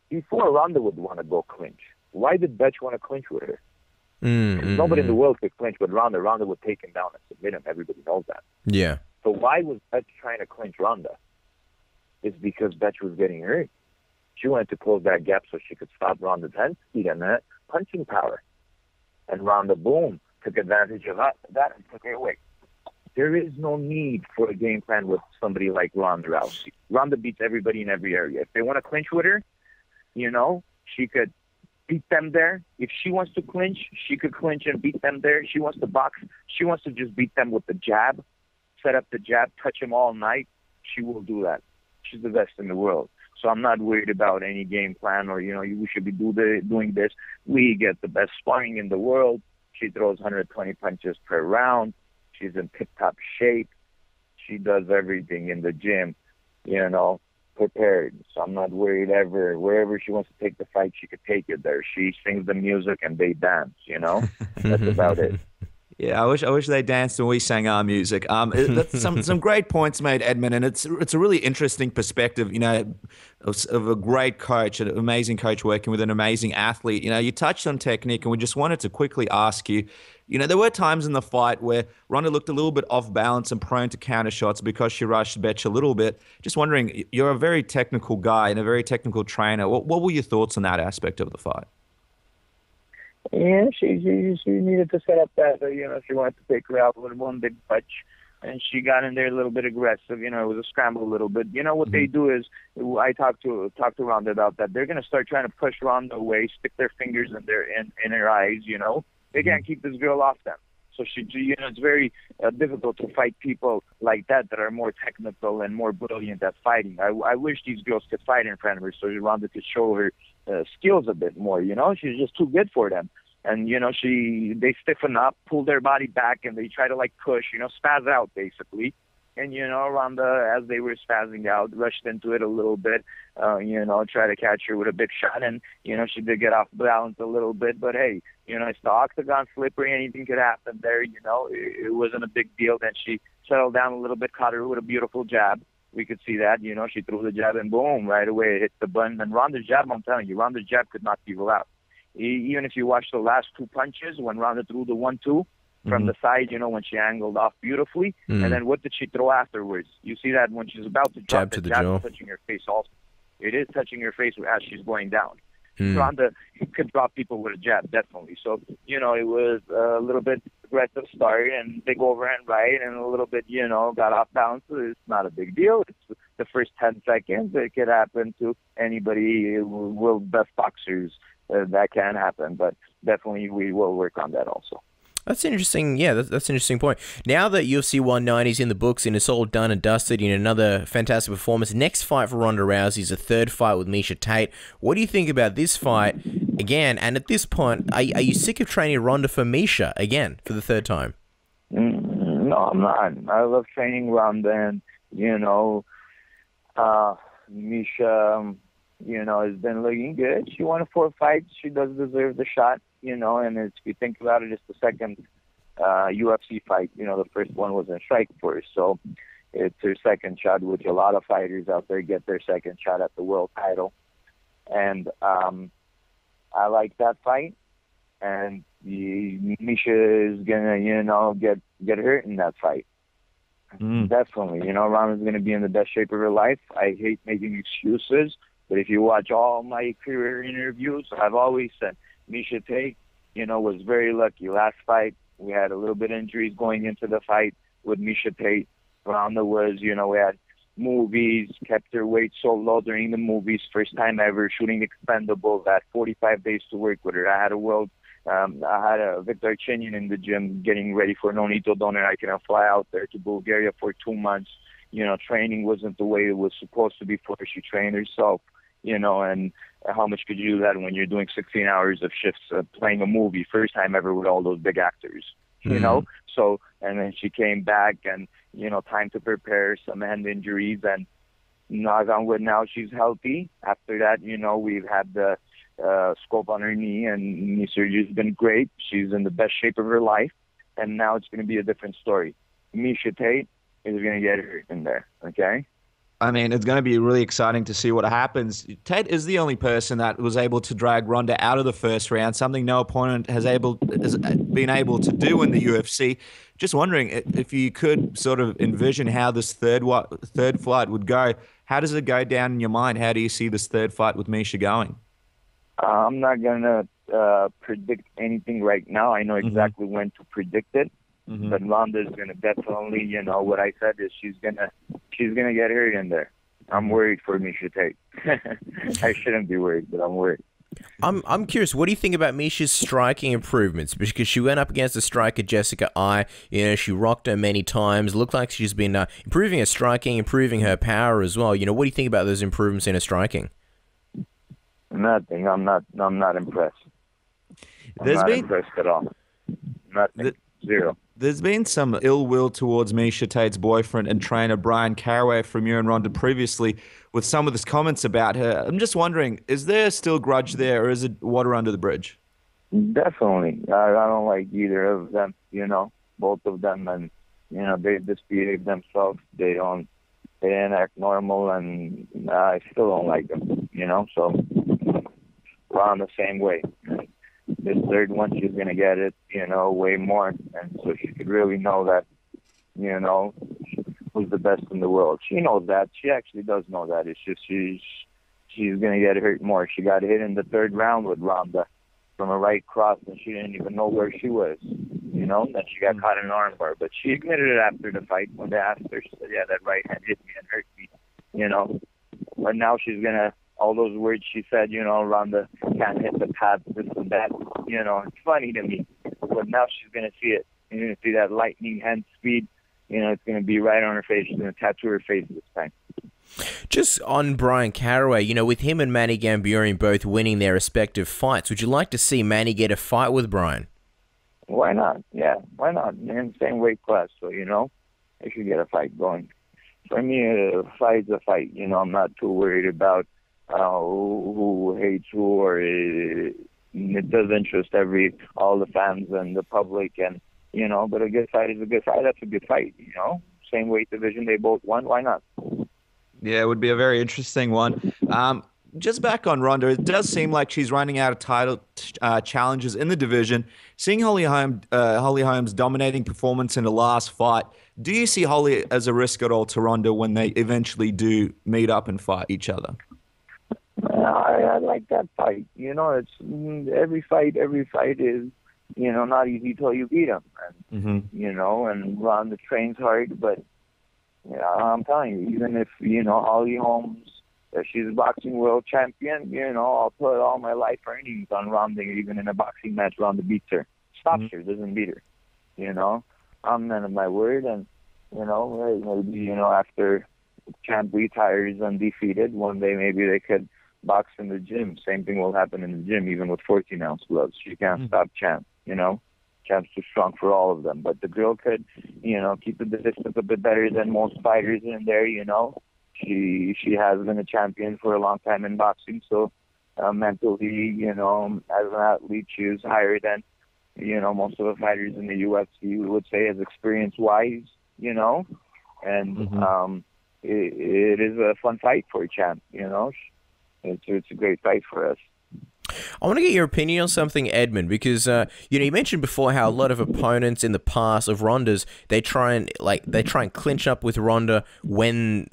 Speaker 1: Before Ronda would want to go clinch. Why did Bethe want to clinch with her? Because nobody in the world could clinch with Ronda. Ronda would take him down and submit him. Everybody knows that.
Speaker 5: Yeah.
Speaker 1: So why was Bethe trying to clinch Ronda? It's because Bethe was getting hurt. She wanted to close that gap so she could stop Ronda's hand speed and that punching power. And Ronda, boom, took advantage of that and took her away. There is no need for a game plan with somebody like Ronda Rousey. Ronda beats everybody in every area. If they want to clinch with her, you know, she could beat them there. If she wants to clinch, she could clinch and beat them there. If she wants to box, she wants to just beat them with the jab, set up the jab, touch them all night. She will do that. She's the best in the world. So I'm not worried about any game plan or, you know, we should be doing this. We get the best sparring in the world. She throws 120 punches per round. She's in tip-top shape. She does everything in the gym, you know, prepared. So I'm not worried ever. Wherever she wants to take the fight, she could take it there. She sings the music and they dance, you know. That's about it.
Speaker 4: Yeah, I wish they danced when we sang our music. That's some great points made, Edmond, and it's a really interesting perspective, you know, of a great coach, an amazing coach working with an amazing athlete. You know, you touched on technique, and we just wanted to quickly ask you, you know, there were times in the fight where Ronda looked a little bit off balance and prone to counter shots because she rushed Bethe a little bit. Just wondering, you're a very technical guy and a very technical trainer. What were your thoughts on that aspect of the fight?
Speaker 1: Yeah, she needed to set up that, you know, she wanted to take her out with one big punch, and she got in there a little bit aggressive. You know, it was a scramble a little bit. You know, what they do is, I talked to Ronda about that. They're going to start trying to push Ronda away, stick their fingers in her eyes, you know. They can't keep this girl off them. So you know, it's very difficult to fight people like that are more technical and more brilliant at fighting. I wish these girls could fight in front of her so Ronda could show her skills a bit more. You know, she's just too good for them. And you know, they stiffen up, pull their body back, and they try to like push, you know, spaz out basically. And you know, Ronda, as they were spazzing out, rushed into it a little bit. You know, try to catch her with a big shot, and you know, she did get off balance a little bit. But hey, you know, it's the octagon, slippery. Anything could happen there. You know, it wasn't a big deal. Then she settled down a little bit, caught her with a beautiful jab. We could see that. You know, she threw the jab, and boom, right away it hit the button. And Ronda's jab, I'm telling you, Ronda's jab could knock people out. Even if you watch the last two punches, when Ronda threw the 1-2 from the side, you know, when she angled off beautifully, and then what did she throw afterwards? You see that when she's about to drop the jab is touching her face also. It is touching her face as she's going down. Ronda could drop people with a jab, definitely. So, you know, it was a little bit aggressive start and big overhand right and a little bit, you know, got off balance. It's not a big deal. It's the first 10 seconds. It could happen to anybody, world best boxers. That can happen, but definitely we will work on that also.
Speaker 5: That's interesting. Yeah, that's an interesting point. Now that UFC 190 is in the books and it's all done and dusted in another fantastic performance, next fight for Ronda Rousey is a third fight with Miesha Tate. What do you think about this fight again? And at this point, are you sick of training Ronda for Miesha again for the third time?
Speaker 1: No, I'm not. I love training Ronda, and you know, Miesha, you know, has been looking good. She won 4 fights. She does deserve the shot, you know, and if you think about it, it's the second UFC fight. You know, the first one was in Strikeforce, so it's her second shot, which a lot of fighters out there get their second shot at the world title. And I like that fight. And Miesha is going to, you know, get hurt in that fight. Definitely. You know, Ronda's going to be in the best shape of her life. I hate making excuses. But if you watch all my career interviews, I've always said Miesha Tate, you know, was very lucky. Last fight, we had a little bit of injuries going into the fight with Miesha Tate. Ronda was, you know, we had movies, kept her weight so low during the movies, first time ever shooting Expendables. I had 45 days to work with her. I had a Victor Chinian in the gym getting ready for Nonito Donor. I can fly out there to Bulgaria for 2 months. training wasn't the way it was supposed to be for her. She trained herself, and how much could you do that when you're doing 16 hours of shifts playing a movie, first time ever with all those big actors, So, and then she came back and, time to prepare, some hand injuries, and knock on wood, now she's healthy. After that, we've had the scope on her knee, and knee surgery's been great. She's in the best shape of her life, and now it's going to be a different story. Miesha Tate is going to get hurt in there, okay?
Speaker 4: I mean, it's going to be really exciting to see what happens. Tate is the only person that was able to drag Ronda out of the first round, something no opponent has been able to do in the UFC. Just wondering if you could sort of envision how this third fight would go. How does it go down in your mind? How do you see this third fight with Miesha going?
Speaker 1: I'm not going to predict anything right now. I know exactly when to predict it. But Ronda is going to definitely, what I said is she's gonna get hurt in there. I'm worried for Miesha Tate. I shouldn't be worried, but I'm worried.
Speaker 5: I'm curious. What do you think about Miesha's striking improvements? Because she went up against the striker Jessica Ai. She rocked her many times. Looked like she's been improving her striking, improving her power as well. What do you think about those improvements in her striking?
Speaker 1: Nothing. I'm not impressed. I'm not impressed at all. Nothing. Zero.
Speaker 4: There's been some ill will towards Miesha Tate's boyfriend and trainer Bethe Correia from you and Ronda previously with some of his comments about her. I'm just wondering, is there still grudge there, or is it water under the bridge?
Speaker 1: Definitely. I don't like either of them, both of them, and, they misbehave themselves. They didn't act normal, and I still don't like them, so we're on the same way. This third one, she's going to get it, way more. And so she could really know that, who's the best in the world. She knows that. She actually does know that. It's just she's going to get hurt more. She got hit in the third round with Ronda from a right cross, and she didn't even know where she was, Then she got caught in an armbar. But she admitted it after the fight. When they asked her, she said, yeah, that right hand hit me and hurt me, But now she's going to, all those words she said, Ronda can't hit the pads, this and that. It's funny to me. But now she's going to see it. You're going to see that lightning hand speed. It's going to be right on her face. She's going to tattoo her face this time.
Speaker 5: Just on Bethe Correia, with him and Manny Gambierian both winning their respective fights, would you like to see Manny get a fight with Brian?
Speaker 1: Why not? Yeah, why not? They're in the same weight class, so, they should get a fight going. For me, a fight's a fight. I'm not too worried about who hates who, or it does interest all the fans and the public, and but a good fight is a good fight. That's a good fight. Same weight division, they both won. Why not?
Speaker 4: Yeah, it would be a very interesting one. Just back on Ronda, it does seem like she's running out of title challenges in the division. Seeing Holly Holm's dominating performance in the last fight, do you see Holly as a risk at all to Ronda when they eventually do meet up and fight each other?
Speaker 1: I like that fight. It's every fight is, not easy till you beat them. And, and Ronda trains hard, but, I'm telling you, even if, Holly Holmes, if she's a boxing world champion, I'll put all my life earnings on Ronda. Even in a boxing match, Ronda beats her. Stops her, doesn't beat her. I'm man of my word, and, maybe, after champ retires undefeated, one day maybe they could box in the gym. Same thing will happen in the gym, even with 14-ounce gloves. She can't stop champ, Champ's too strong for all of them. But the girl could, keep the distance a bit better than most fighters in there, She has been a champion for a long time in boxing, so mentally, as an athlete, she is higher than, most of the fighters in the UFC, we would say, as experience-wise, and it is a fun fight for a champ, It's a great fight for us.
Speaker 5: I want to get your opinion on something, Edmond, because you mentioned before how a lot of opponents in the past of Ronda's, they try and clinch up with Ronda when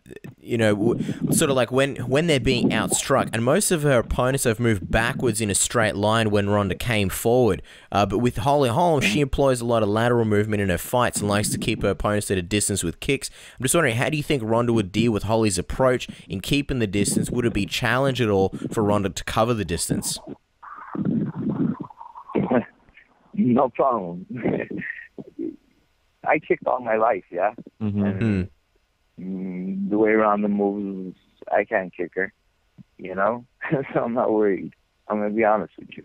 Speaker 5: sort of like when they're being outstruck, and most of her opponents have moved backwards in a straight line when Ronda came forward. But with Holly Holm, she employs a lot of lateral movement in her fights and likes to keep her opponents at a distance with kicks. I'm just wondering, how do you think Ronda would deal with Holly's approach in keeping the distance? Would it be a challenge at all for Ronda to cover the distance?
Speaker 1: No problem. I kicked all my life, yeah. And The way Ronda moves, I can't kick her, you know? So I'm not worried. I'm going to be honest with you.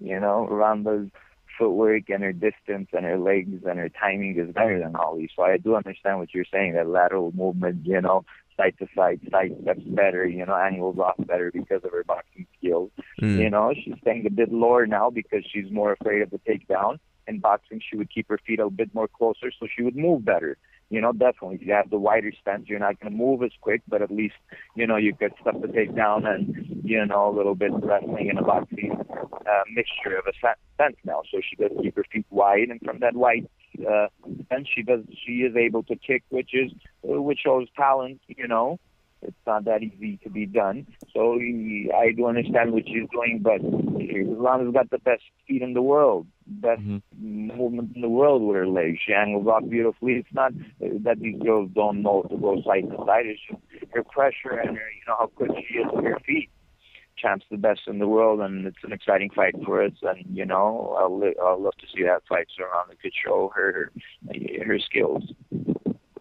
Speaker 1: You know, Ronda's footwork and her distance and her legs and her timing is better than Holly. So I do understand what you're saying, that lateral movement, you know, side to side steps better, you know, angles off better because of her boxing skills. You know, she's staying a bit lower now because she's more afraid of the takedown. In boxing, she would keep her feet a bit more closer, so she would move better. You know, definitely. If you have the wider stance, you're not going to move as quick, but at least, you know, you could stuff the takedown and, you know, a little bit wrestling and a boxing mixture of a stance now. So she does keep her feet wide, and from that wide stance, she is able to kick, which shows talent, you know. It's not that easy to be done. So I do understand what she's doing, but Ronda's got the best feet in the world, best movement in the world with her legs. She angles off beautifully. It's not that these girls don't know to go side to side. It's just her pressure and her, you know, how quick she is with her feet. Champ's the best in the world, and it's an exciting fight for us. And, you know, I'll love to see that fight so Ronda could show her skills.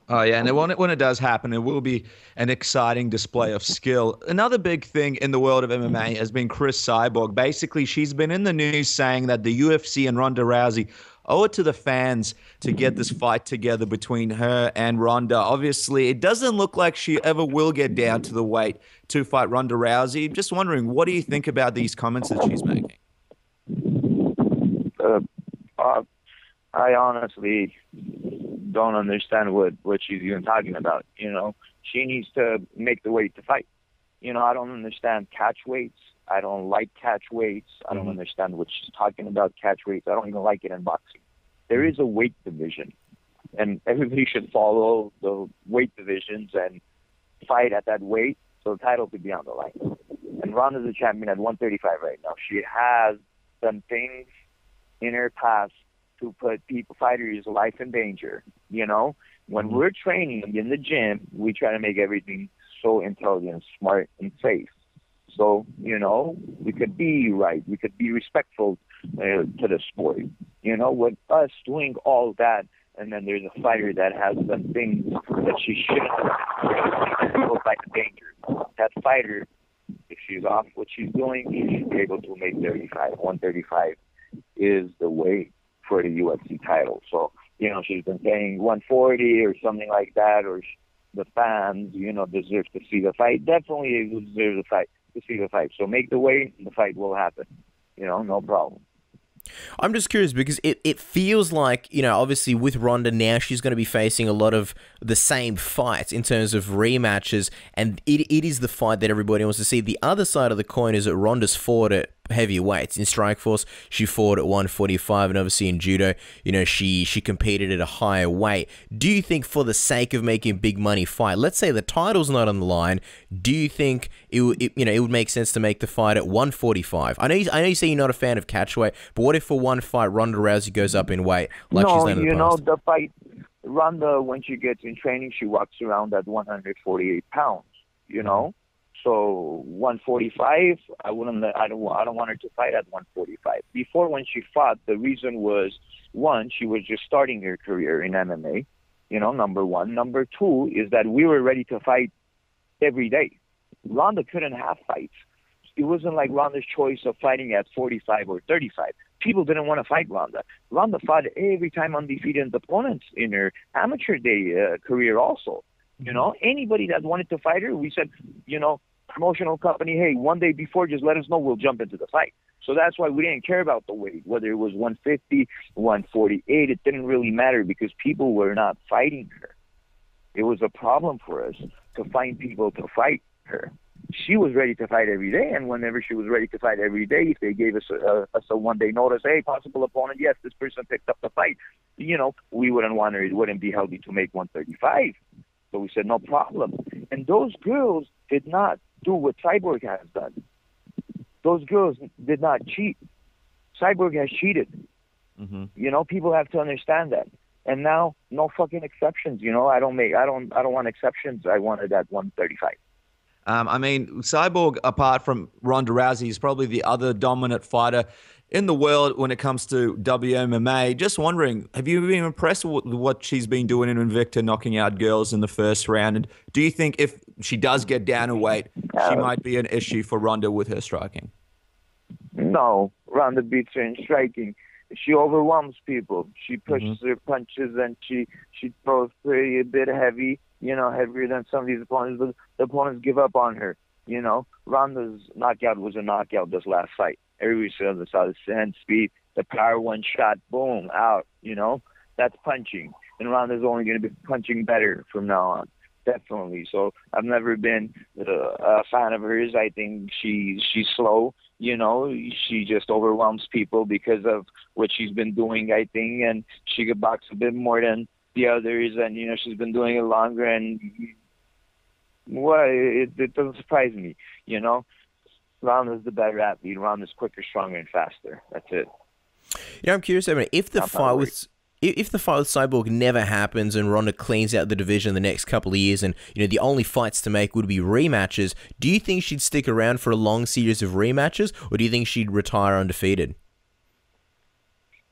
Speaker 4: Oh, yeah, and when it does happen, it will be an exciting display of skill. Another big thing in the world of MMA has been Cris Cyborg. Basically, she's been in the news saying that the UFC and Ronda Rousey owe it to the fans to get this fight together between her and Ronda. Obviously, it doesn't look like she ever will get down to the weight to fight Ronda Rousey. Just wondering, what do you think about these comments that she's making?
Speaker 1: I honestly don't understand what she's even talking about. You know, she needs to make the weight to fight. You know, I don't understand catch weights. I don't like catch weights. I don't understand what she's talking about catch weights. I don't even like it in boxing. There is a weight division, and everybody should follow the weight divisions and fight at that weight so the title could be on the line. And Ronda's the champion at 135 right now. She has done things in her past to put fighters' life in danger. You know, when we're training in the gym, we try to make everything so intelligent, smart, and safe. So, you know, we could be right. We could be respectful to the sport. You know, with us doing all that, and then there's a fighter that has done things that she shouldn't have done, goes like a danger. That fighter, if she's off what she's doing, she should be able to make 35. 135 is the weight for the UFC title. So, you know, she's been saying 140 or something like that, or the fans, you know, deserve to see the fight. Definitely deserve the fight to see the fight. So make the weight, and the fight will happen. You know, no problem.
Speaker 5: I'm just curious because it feels like, you know, obviously with Ronda now, she's going to be facing a lot of the same fights in terms of rematches, and it is the fight that everybody wants to see. The other side of the coin is that Ronda's fought at heavier weights. In Strikeforce, she fought at 145, and obviously in Judo, you know, she competed at a higher weight. Do you think for the sake of making a big money fight, let's say the title's not on the line, do you think it would make sense to make the fight at 145? I know you say you're not a fan of catchweight, but what if for one fight Ronda Rousey goes up in weight like she's done in the past?
Speaker 1: You know, the fight, Ronda, when she gets in training, she walks around at 148 pounds, you know? So 145, I don't want her to fight at 145. Before, when she fought, the reason was, one, she was just starting her career in MMA, you know, number one. Number two is that we were ready to fight every day. Ronda couldn't have fights. It wasn't like Ronda's choice of fighting at 45 or 35. People didn't want to fight Ronda. Ronda fought every time undefeated opponents in her amateur day career also. You know, anybody that wanted to fight her, we said, you know, promotional company, hey, one day before, just let us know, we'll jump into the fight. So that's why we didn't care about the weight, whether it was 150, 148, it didn't really matter because people were not fighting her. It was a problem for us to find people to fight her. She was ready to fight every day, and whenever she was ready to fight every day, if they gave us a one-day notice, hey, possible opponent, yes, this person picked up the fight, you know, we wouldn't want her, it wouldn't be healthy to make 135. So we said, no problem. And those girls did not do what Cyborg has done. Those girls did not cheat. Cyborg has cheated. You know, people have to understand that. And now, no fucking exceptions. You know, I don't want exceptions. I want it at 135.
Speaker 4: I mean, Cyborg, apart from Ronda Rousey, is probably the other dominant fighter in the world when it comes to WMMA. Just wondering, have you been impressed with what she's been doing in Invicta, knocking out girls in the first round? And do you think if she does get down a weight, she might be an issue for Ronda with her striking?
Speaker 1: No, Ronda beats her in striking. She overwhelms people. She pushes her punches, and she throws pretty a bit heavy, heavier than some of these opponents. But the opponents give up on her. Ronda's knockout was a knockout this last fight. Everybody saw the hand speed, the power, one shot, boom, out. That's punching. And Ronda's only going to be punching better from now on. Definitely. So I've never been a fan of hers. I think she's slow. She just overwhelms people because of what she's been doing, I think, and she could box a bit more than the others, and she's been doing it longer, and it doesn't surprise me. Ronda's the better athlete. Ronda's quicker, stronger, and faster. That's it.
Speaker 5: I'm curious, if the fight with Cyborg never happens and Ronda cleans out the division the next couple of years and, the only fights to make would be rematches, do you think she'd stick around for a long series of rematches, or do you think she'd retire undefeated?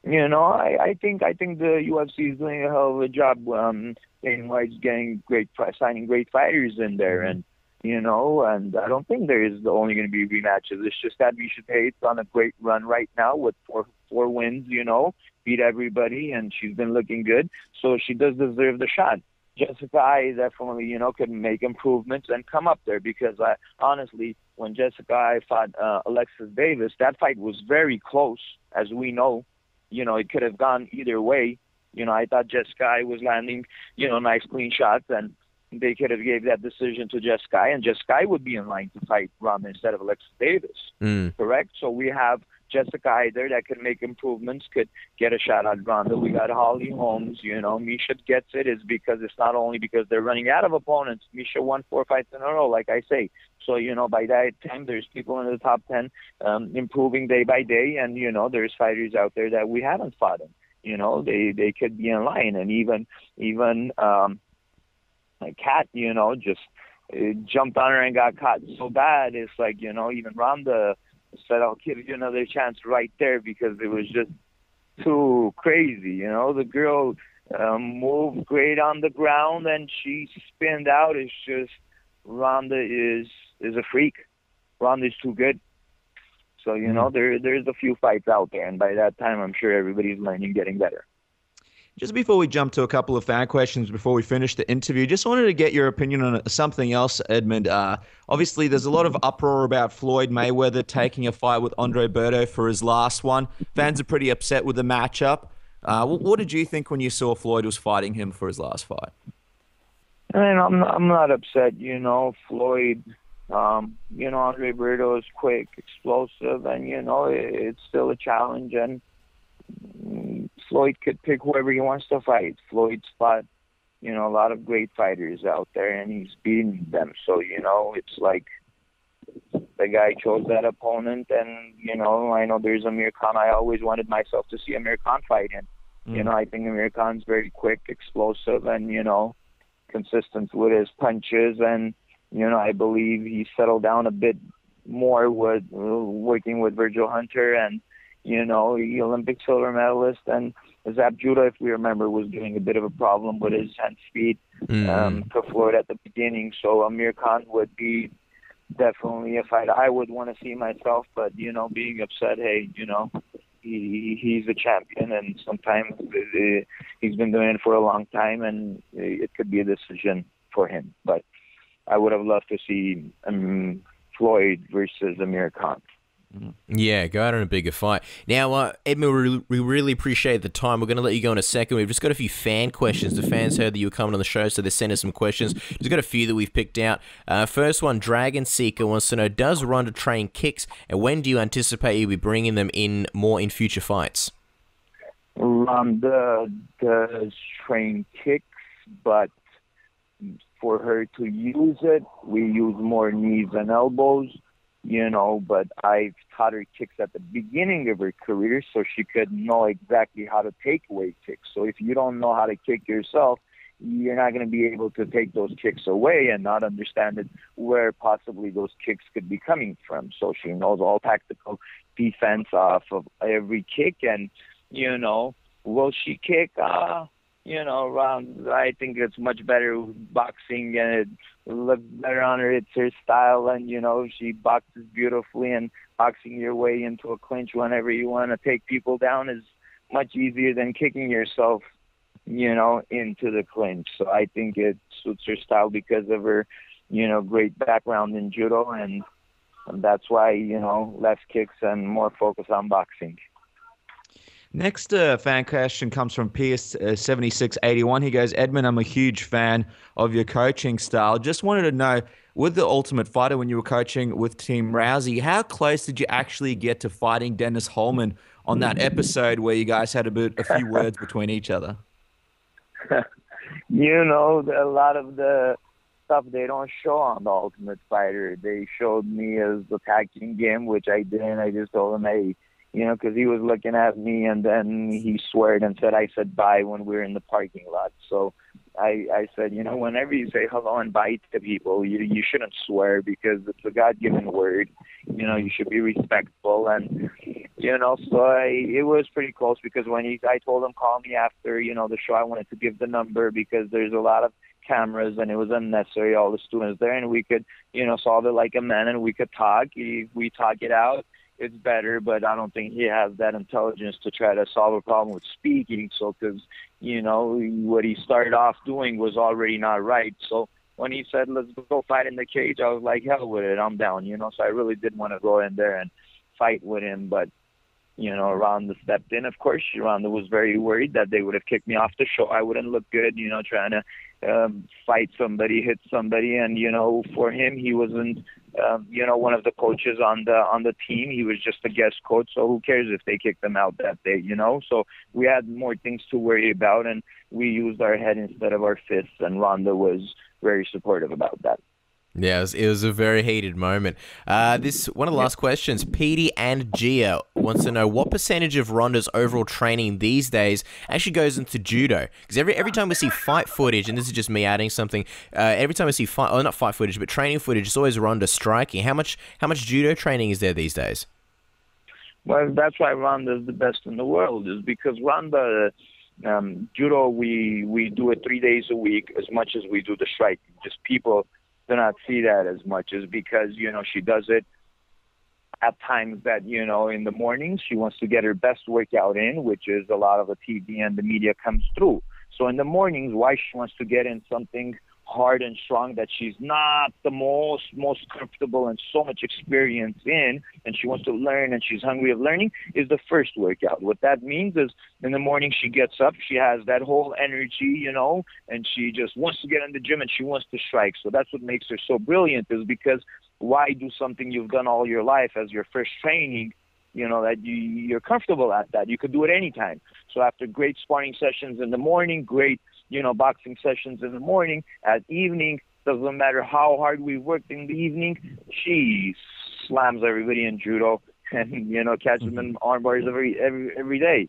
Speaker 1: I think the UFC is doing a hell of a job. Dana White's signing great fighters in there, and and I don't think there is only going to be rematches. It's just that Miesha Tate's on a great run right now with four wins, beat everybody, and she's been looking good. So she does deserve the shot. Jessica Ai definitely, could make improvements and come up there, because honestly, when Jessica Ai fought Alexis Davis, that fight was very close, as we know. It could have gone either way. I thought Jessica Ai was landing, nice clean shots, and they could have gave that decision to Jessica Ai, and Jessica Ai would be in line to fight Ronda instead of Alexis Davis. Correct? So we have Jessica Ai there that could make improvements, could get a shot at Ronda. We got Holly Holmes. Miesha gets it is because it's not only because they're running out of opponents. Miesha won 4 fights in a row, like I say. So, by that time, there's people in the top 10 improving day by day, and, there's fighters out there that we haven't fought in. They could be in line, and even Kat, just jumped on her and got caught so bad. It's like, even Ronda said, I'll give you another chance right there, because it was just too crazy. The girl moved great on the ground, and she spinned out. It's just Ronda is a freak. Ronda is too good. So, there's a few fights out there, and by that time, I'm sure everybody's learning, getting better.
Speaker 4: Just before we jump to a couple of fan questions before we finish the interview, just wanted to get your opinion on something else, Edmond. Obviously, there's a lot of uproar about Floyd Mayweather taking a fight with Andre Berto for his last one. Fans are pretty upset with the matchup. What did you think when you saw Floyd was fighting him for his last fight?
Speaker 1: I'm not upset. Floyd, Andre Berto is quick, explosive, and, it's still a challenge, and Floyd could pick whoever he wants to fight. Floyd's fought, a lot of great fighters out there, and he's beaten them. So, it's like the guy chose that opponent, and, I know there's Amir Khan. I always wanted myself to see Amir Khan fight him. I think Amir Khan's very quick, explosive, and, consistent with his punches, and, I believe he settled down a bit more with working with Virgil Hunter, and, the Olympic silver medalist, and Zab Judah, if we remember, was doing a bit of a problem with his hand speed to Floyd at the beginning. So Amir Khan would be definitely a fight I would want to see myself, but, being upset, hey, he's a champion, and sometimes he's been doing it for a long time, and it could be a decision for him. But I would have loved to see Floyd versus Amir Khan.
Speaker 5: Yeah, go out on a bigger fight. Now, Edmond, we really appreciate the time. We're going to let you go in a second. We've just got a few fan questions. The fans heard that you were coming on the show, so they sent us some questions. Just got a few that we've picked out. First one, Dragon Seeker wants to know, does Ronda train kicks, and when do you anticipate you'll be bringing them in more in future fights?
Speaker 1: Ronda does train kicks, but for her to use it, we use more knees and elbows. But I've taught her kicks at the beginning of her career so she could know exactly how to take away kicks. So if you don't know how to kick yourself, you're not going to be able to take those kicks away and not understand where possibly those kicks could be coming from. So she knows all tactical defense off of every kick. And, you know, will she kick? You know, around, I think it's much better boxing, and it looks better on her. It's her style, and, you know, she boxes beautifully, and boxing your way into a clinch whenever you want to take people down is much easier than kicking yourself, you know, into the clinch. So I think it suits her style because of her, you know, great background in judo, and that's why, you know, less kicks and more focus on boxing.
Speaker 4: Next fan question comes from Pierce7681. He goes, Edmond, I'm a huge fan of your coaching style. Just wanted to know, with the Ultimate Fighter, when you were coaching with Team Rousey, how close did you actually get to fighting Dennis Holman on that episode where you guys had a few words between each other?
Speaker 1: You know, a lot of the stuff they don't show on the Ultimate Fighter. They showed me as the tag team game, which I didn't. I just told him, hey, you know, because he was looking at me, and then he sweared and said I said bye when we were in the parking lot. So I said, you know, whenever you say hello and bye to people, you shouldn't swear because it's a God-given word. You know, you should be respectful. And, you know, so it was pretty close because when I told him call me after, you know, the show, I wanted to give the number because there's a lot of cameras and it was unnecessary, all the students there, and we could, you know, solve it like a man and we could talk. If we talk it out, it's better, but I don't think he has that intelligence to try to solve a problem with speaking. So, because, you know, what he started off doing was already not right. So when he said, let's go fight in the cage, I was like, hell with it, I'm down, you know. So I really did want to go in there and fight with him, but, you know, Ronda stepped in. Of course, Ronda was very worried that they would have kicked me off the show. I wouldn't look good, you know, trying to fight somebody, hit somebody. And, you know, for him, he wasn't, you know, one of the coaches on the team. He was just a guest coach. So who cares if they kicked him out that day, you know? So we had more things to worry about, and we used our head instead of our fists. And Ronda was very supportive about that.
Speaker 5: Yeah, it was a very heated moment. This one of the last questions. Petey and Gia wants to know what percentage of Ronda's overall training these days actually goes into judo. Because every time we see fight footage, and this is just me adding something, every time we see not fight footage, but training footage, it's always Ronda striking. How much judo training is there these days?
Speaker 1: Well, that's why Ronda is the best in the world, is because Ronda, judo, we do it 3 days a week as much as we do the striking. Just people do not see that as much, is because, you know, she does it at times that, you know, in the mornings she wants to get her best workout in, which is a lot of the TV and the media comes through. So in the mornings, why she wants to get in something hard and strong that she's not the most comfortable and so much experience in, and she wants to learn and she's hungry of learning, is the first workout. What that means is in the morning she gets up, she has that whole energy, you know, and she just wants to get in the gym and she wants to strike. So that's what makes her so brilliant, is because why do something you've done all your life as your first training, you know, that you're comfortable at that. You could do it anytime. So after great sparring sessions in the morning, great, you know, boxing sessions in the morning, at evening, doesn't matter how hard we worked in the evening, she slams everybody in judo and, you know, catches them in arm bars every day.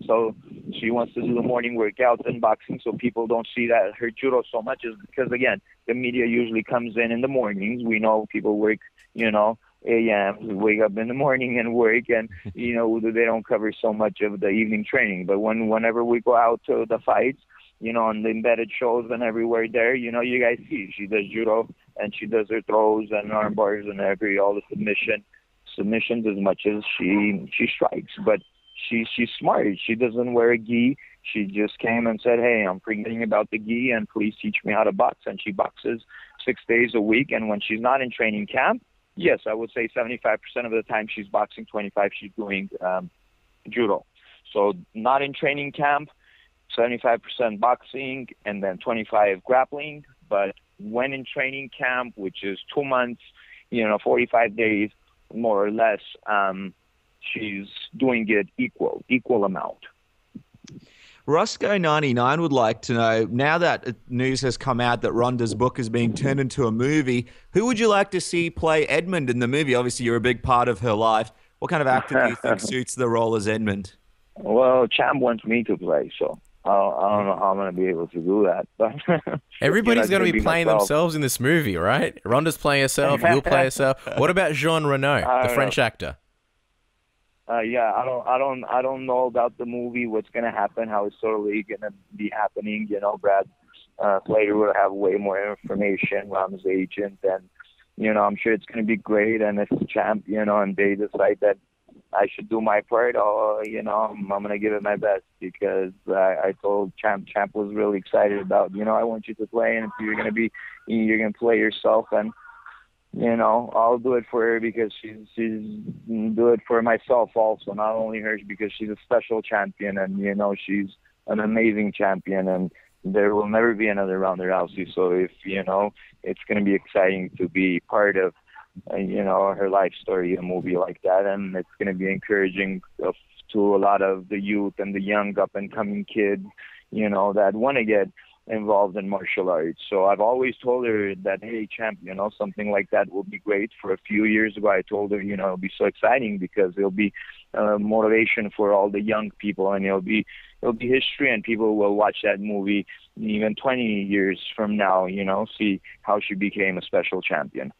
Speaker 1: So she wants to do the morning workouts in boxing, so people don't see that her judo so much, is because, again, the media usually comes in the mornings. We know people work, you know, a.m., we wake up in the morning and work, and, you know, they don't cover so much of the evening training. But whenever we go out to the fights, you know, on the embedded shows and everywhere there, you know, you guys see she does judo and she does her throws and arm bars and all the submissions as much as she strikes. But she's smart. She doesn't wear a gi. She just came and said, hey, I'm forgetting about the gi and please teach me how to box. And she boxes 6 days a week. And when she's not in training camp, yes, I would say 75% of the time she's boxing, 25% she's doing judo. So not in training camp, 75% boxing, and then 25% grappling. But when in training camp, which is 2 months, you know, 45 days, more or less, she's doing it equal amount.
Speaker 4: Roscoe99 would like to know, now that news has come out that Ronda's book is being turned into a movie, who would you like to see play Edmond in the movie? Obviously, you're a big part of her life. What kind of actor do you think suits the role as Edmond?
Speaker 1: Well, Champ wants me to play, so I don't know how I'm going to be able to do that. But
Speaker 5: everybody's going to be playing themselves in this movie, right? Ronda's playing herself, you'll play herself. What about Jean Reno, the French actor?
Speaker 1: Yeah, I don't know about the movie, what's gonna happen, how it's totally gonna be happening. You know, Brad Slater will have way more information around his agent, and you know, I'm sure it's gonna be great. And if champ, you know, and they decide that I should do my part, you know, I'm gonna give it my best, because I told Champ was really excited about, you know, I want you to play, and if you're gonna play yourself, and you know, I'll do it for her, because she's do it for myself also, not only her, because she's a special champion, and you know, she's an amazing champion, and there will never be another Ronda Rousey. So if, you know, it's going to be exciting to be part of, you know, her life story, a movie like that, and it's going to be encouraging to a lot of the youth and the young up and coming kids, you know, that want to get involved in martial arts. So I've always told her that, hey, champ, you know, something like that will be great. For a few years ago, I told her, you know, it'll be so exciting, because it'll be motivation for all the young people, and it'll be history, and people will watch that movie even 20 years from now, you know, see how she became a special champion.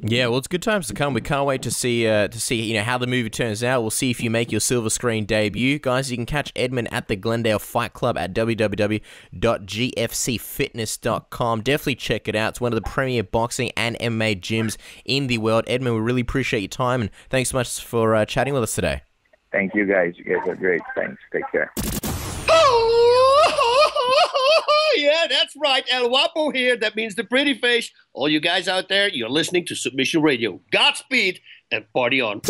Speaker 5: Yeah, well, it's good times to come. We can't wait to see you know, how the movie turns out. We'll see if you make your silver screen debut. Guys, you can catch Edmond at the Glendale Fight Club at www.gfcfitness.com. Definitely check it out. It's one of the premier boxing and MMA gyms in the world. Edmond, we really appreciate your time, and thanks so much for chatting with us today.
Speaker 1: Thank you, guys. You guys are great. Thanks. Take care.
Speaker 7: Yeah, that's right. El Guapo here. That means the pretty face. All you guys out there, you're listening to Submission Radio. Godspeed and party on.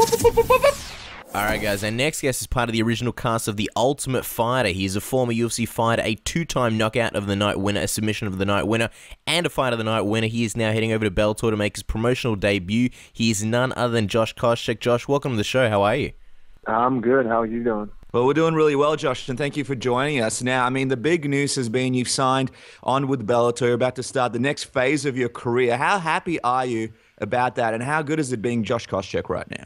Speaker 5: Alright guys, our next guest is part of the original cast of The Ultimate Fighter. He's a former UFC fighter, a two-time knockout of the night winner, a submission of the night winner, and a fight of the night winner. He is now heading over to Bellator to make his promotional debut. He is none other than Josh Kosheck. Josh, welcome to the show. How are you?
Speaker 8: I'm good. How are you doing?
Speaker 4: Well, we're doing really well, Josh, and thank you for joining us. Now, I mean, the big news has been you've signed on with Bellator. You're about to start the next phase of your career. How happy are you about that, and how good is it being Josh Kosheck right now?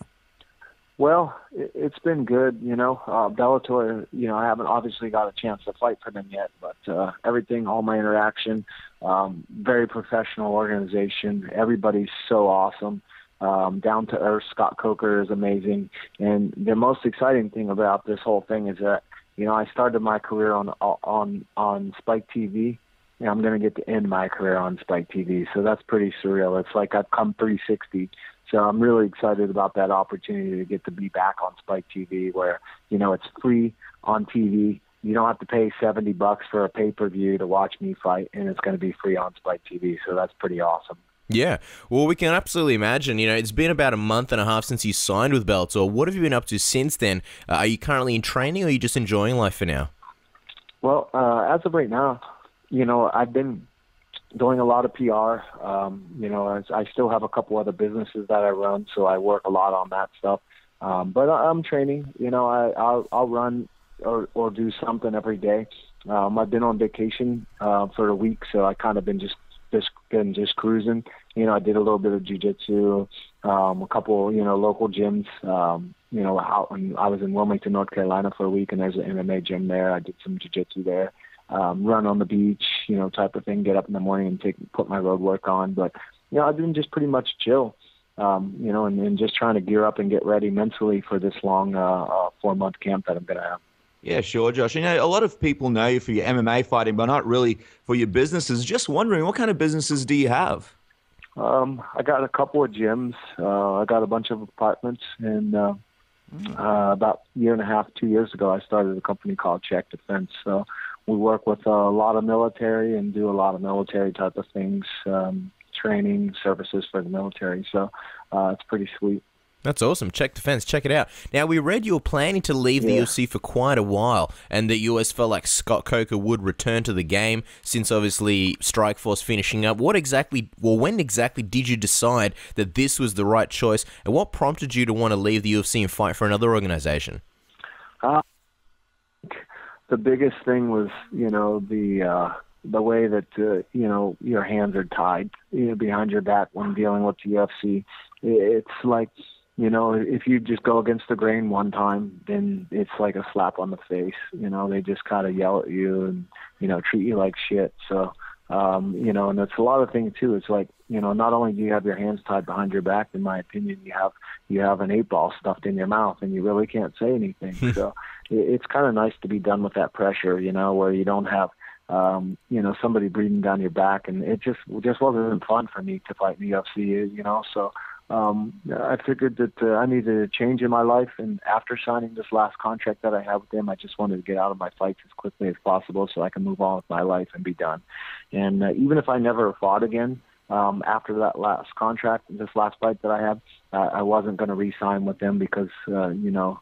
Speaker 8: Well, it's been good, you know. Bellator, you know, I haven't obviously got a chance to fight for them yet, but everything, all my interaction, very professional organization. Everybody's so awesome. Down to earth. Scott Coker is amazing. And the most exciting thing about this whole thing is that, you know, I started my career on Spike TV, and I'm going to get to end my career on Spike TV. So that's pretty surreal. It's like I've come 360. So I'm really excited about that opportunity to get to be back on Spike TV, where, you know, it's free on TV. You don't have to pay $70 for a pay-per-view to watch me fight, and it's going to be free on Spike TV. So that's pretty awesome.
Speaker 5: Yeah, well, we can absolutely imagine. You know, it's been about a month and a half since you signed with Bellator. What have you been up to since then? Are you currently in training, or are you just enjoying life for now?
Speaker 8: Well, as of right now, you know, I've been doing a lot of PR. You know, I still have a couple other businesses that I run, so I work a lot on that stuff. But I'm training. You know, I'll run or do something every day. I've been on vacation for a week, so I kind of been just cruising. You know, I did a little bit of jiu-jitsu, a couple, you know, local gyms. You know, I was in Wilmington, North Carolina for a week, and there's an MMA gym there. I did some jiu-jitsu there. Run on the beach, you know, type of thing. Get up in the morning and put my road work on. But, you know, I've been just pretty much chill, you know, and just trying to gear up and get ready mentally for this long 4-month camp that I'm going to have.
Speaker 4: Yeah, sure, Josh. You know, a lot of people know you for your MMA fighting, but not really for your businesses. Just wondering, what kind of businesses do you have?
Speaker 8: I got a couple of gyms. I got a bunch of apartments, and about a year and a half, 2 years ago, I started a company called Check Defense. So we work with a lot of military and do a lot of military type of things, training services for the military. So it's pretty sweet.
Speaker 5: That's awesome. Check Defense. Check it out. Now, we read you were planning to leave the UFC for quite a while, and that you always felt like Scott Coker would return to the game since, obviously, Strikeforce finishing up. When exactly did you decide that this was the right choice, and what prompted you to want to leave the UFC and fight for another organization?
Speaker 8: The biggest thing was, you know, the way that, you know, your hands are tied, you know, behind your back when dealing with the UFC. It's like, you know, if you just go against the grain one time, then it's like a slap on the face. You know, they just kind of yell at you and, you know, treat you like shit. So You know, and it's a lot of things too. It's like, you know, not only do you have your hands tied behind your back, in my opinion, you have an 8-ball stuffed in your mouth, and you really can't say anything. So it's kind of nice to be done with that pressure, you know, where you don't have, you know, somebody breathing down your back, and it just wasn't fun for me to fight in the UFC, you know. So I figured that I needed a change in my life, and after signing this last contract that I have with them, I just wanted to get out of my fights as quickly as possible so I can move on with my life and be done. And even if I never fought again after that last contract, this last fight that I had, I wasn't going to re-sign with them because, you know,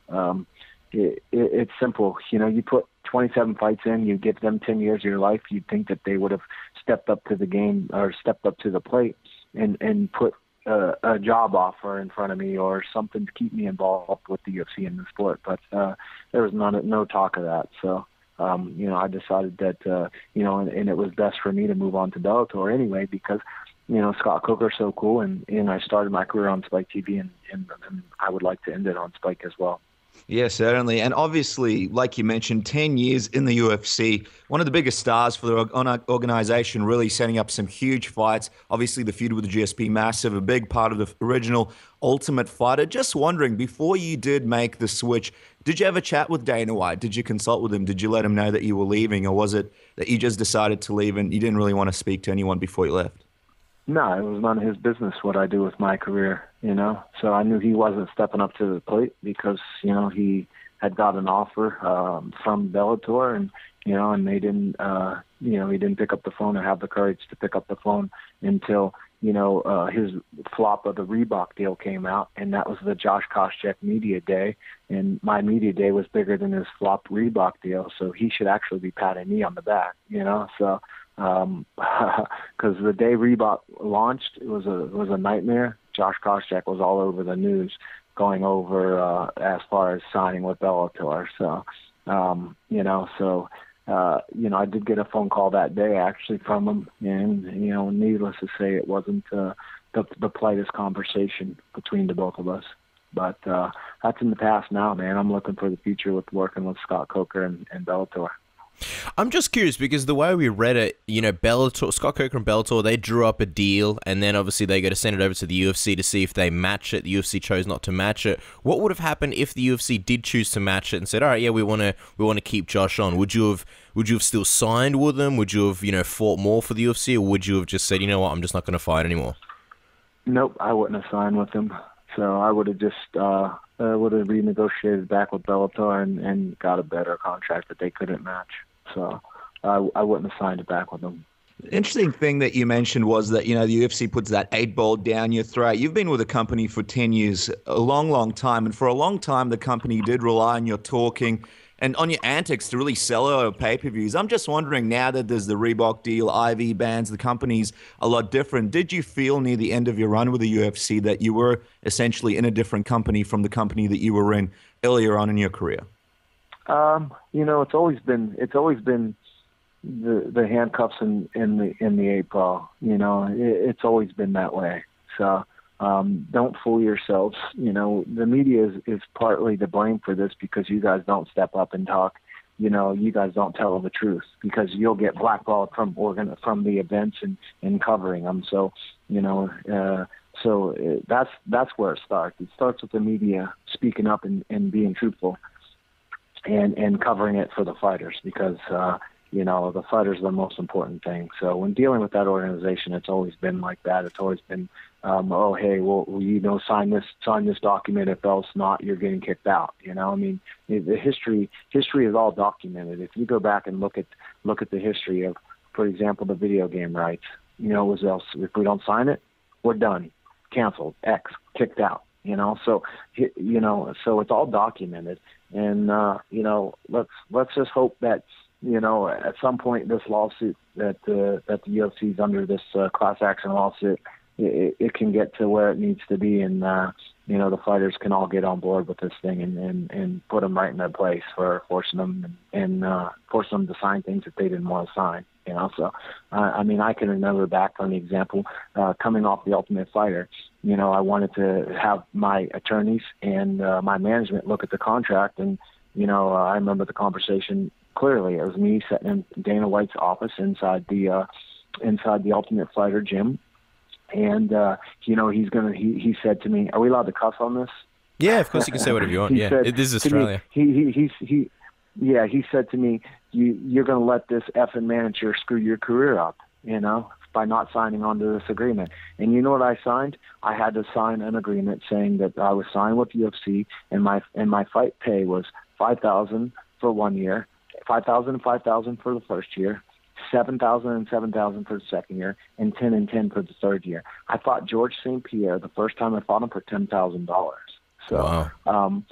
Speaker 8: it's simple. You know, you put 27 fights in, you give them 10 years of your life, you'd think that they would have stepped up to the game or stepped up to the plate and put a job offer in front of me or something to keep me involved with the UFC and the sport. But there was no talk of that. So, you know, I decided that, you know, and it was best for me to move on to Bellator anyway because, you know, Scott Coker's so cool, and I started my career on Spike TV, and I would like to end it on Spike as well.
Speaker 4: Yeah, certainly. And obviously, like you mentioned, 10 years in the UFC, one of the biggest stars for the organization, really setting up some huge fights. Obviously, the feud with the GSP, massive, a big part of the original Ultimate Fighter. Just wondering, before you did make the switch, did you ever chat with Dana White? Did you consult with him? Did you let him know that you were leaving? Or was it that you just decided to leave and you didn't really want to speak to anyone before you left?
Speaker 8: No, it was none of his business what I do with my career, you know. So I knew he wasn't stepping up to the plate because, you know, he had got an offer from Bellator, and, you know, and they didn't, you know, he didn't pick up the phone or have the courage to pick up the phone until, you know, his flop of the Reebok deal came out, and that was the Josh Kosheck media day, and my media day was bigger than his flopped Reebok deal, so he should actually be patting me on the back, you know. So because the day Reebok launched, it was a nightmare. Josh Kosheck was all over the news, going over as far as signing with Bellator. So, you know, you know, I did get a phone call that day actually from him, and, you know, needless to say, it wasn't the politest conversation between the both of us. But that's in the past now, man. I'm looking for the future with working with Scott Coker and Bellator.
Speaker 5: I'm just curious because the way we read it, you know, Bellator, Scott Coker and Bellator, they drew up a deal, and then obviously they got to send it over to the UFC to see if they match it. The UFC chose not to match it. What would have happened if the UFC did choose to match it and said, "All right, yeah, we want to keep Josh on"? Would you have still signed with them? Would you have, you know, fought more for the UFC, or would you have just said, "You know what, I'm just not going to fight anymore"?
Speaker 8: Nope, I wouldn't have signed with them. So I would have just would have renegotiated back with Bellator and got a better contract that they couldn't match. So I wouldn't have signed it back with them.
Speaker 4: The interesting thing that you mentioned was that, you know, the UFC puts that 8-ball down your throat. You've been with the company for 10 years, a long, long time. And for a long time, the company did rely on your talking and on your antics to really sell out pay-per-views. I'm just wondering, now that there's the Reebok deal, IV bans, the company's a lot different. Did you feel near the end of your run with the UFC that you were essentially in a different company from the company that you were in earlier on in your career?
Speaker 8: You know, it's always been the handcuffs in the 8-ball. You know, it's always been that way. So don't fool yourselves. You know, the media is partly to blame for this because you guys don't step up and talk. You know, you guys don't tell the truth because you'll get blackballed from the events and covering them. So, you know, that's where it starts. It starts with the media speaking up and being truthful. And covering it for the fighters because, you know, the fighters are the most important thing. So when dealing with that organization, it's always been like that. It's always been, oh, hey, well, you know, sign this document. If else not, you're getting kicked out. You know, I mean, the history is all documented. If you go back and look at the history of, for example, the video game rights, you know, what else? If we don't sign it, we're done, canceled, X, kicked out. You know, so it's all documented, and you know, let's just hope that, you know, at some point this lawsuit that the UFC's under, this class action lawsuit, it can get to where it needs to be, and you know, the fighters can all get on board with this thing and put them right in their place for forcing them to sign things that they didn't want to sign. You know, so I mean, I can remember back on the example coming off the Ultimate Fighter. You know, I wanted to have my attorneys and my management look at the contract, and you know, I remember the conversation clearly. It was me sitting in Dana White's office inside the inside the Ultimate Fighter gym. And, he said to me, are we allowed to cuss on this?
Speaker 5: Yeah, of course you can say whatever you want. This is Australia.
Speaker 8: He said to me, you're going to let this effing manager screw your career up, by not signing on to this agreement. And you know what I signed? I had to sign an agreement saying that I was signed with UFC, and my fight pay was $5,000 for 1 year, $5,000 and $5,000 for the first year, $7,000 and $7,000 for the second year, and $10,000 and $10,000 for the third year. I fought George St. Pierre the first time I fought him for $10,000. So,
Speaker 5: wow.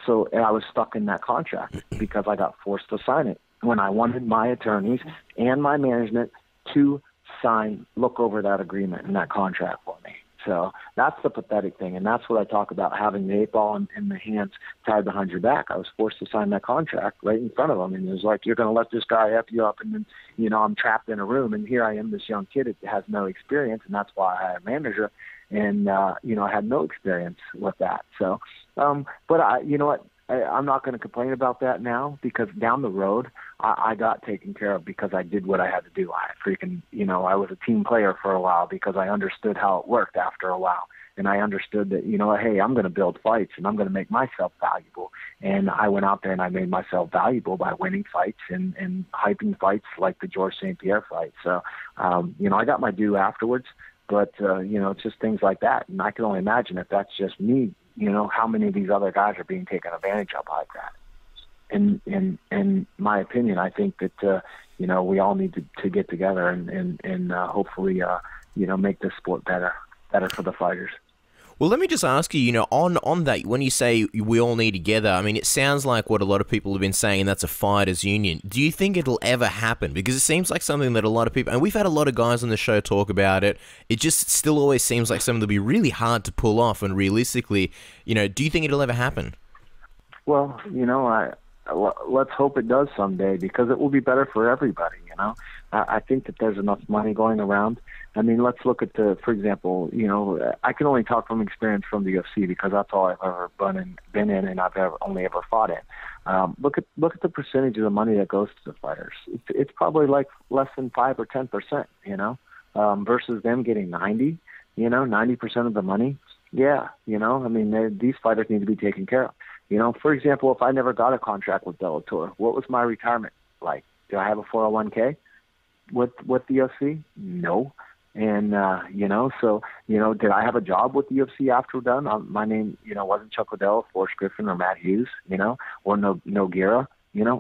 Speaker 8: So I was stuck in that contract because I got forced to sign it when I wanted my attorneys and my management to look over that agreement and that contract for me. So that's the pathetic thing, and that's what I talk about, having the 8-ball in the hands tied behind your back. I was forced to sign that contract right in front of them, and it was like, you're going to let this guy F you up, and then, I'm trapped in a room, and here I am, this young kid that has no experience, and that's why I had a manager, and, I had no experience with that. So, but I'm not going to complain about that now, because down the road, I got taken care of because I did what I had to do. I was a team player for a while because I understood how it worked after a while. And I understood that, hey, I'm going to build fights and I'm going to make myself valuable. And I went out there and I made myself valuable by winning fights and hyping fights like the George St. Pierre fight. So, I got my due afterwards, but, it's just things like that. And I can only imagine if that's just me, how many of these other guys are being taken advantage of like that. In my opinion, I think that, we all need to get together and hopefully, make this sport better for the fighters.
Speaker 5: Well, let me just ask you, on that, when you say we all need together, I mean, it sounds like what a lot of people have been saying, and that's a fighters union. Do you think it'll ever happen? Because it seems like something that a lot of people, and we've had a lot of guys on the show talk about it, it just still always seems like something that'll be really hard to pull off, and realistically, do you think it'll ever happen?
Speaker 8: Well, let's hope it does someday, because it will be better for everybody, I think that there's enough money going around. I mean, let's look at for example, I can only talk from experience from the UFC because that's all I've ever been in and I've only ever fought in. Look at the percentage of the money that goes to the fighters. It's probably like less than 5 or 10%, versus them getting 90% of the money. Yeah, I mean, these fighters need to be taken care of. For example, if I never got a contract with Bellator, what was my retirement like? Do I have a 401k with the UFC? No. And, did I have a job with the UFC after done? My name, wasn't Chuck Liddell, Forrest Griffin, or Matt Hughes, or Nogueira.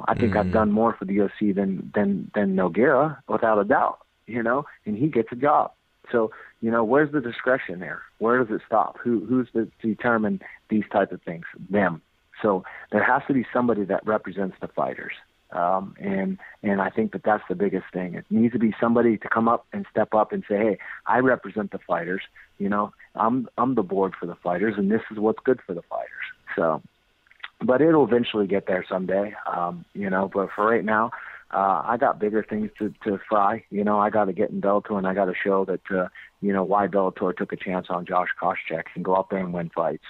Speaker 8: I think I've done more for the UFC than Nogueira, without a doubt, and he gets a job. So, where's the discretion there? Where does it stop? Who's to determine these type of things? Them. So there has to be somebody that represents the fighters. And I think that that's the biggest thing. It needs to be somebody to come up and step up and say, hey, I represent the fighters. I'm the board for the fighters, and this is what's good for the fighters. So, but it'll eventually get there someday. But for right now, I got bigger things to fry. I got to get in Bellator, and I got to show that, why Bellator took a chance on Josh Kosheck and go out there and win fights.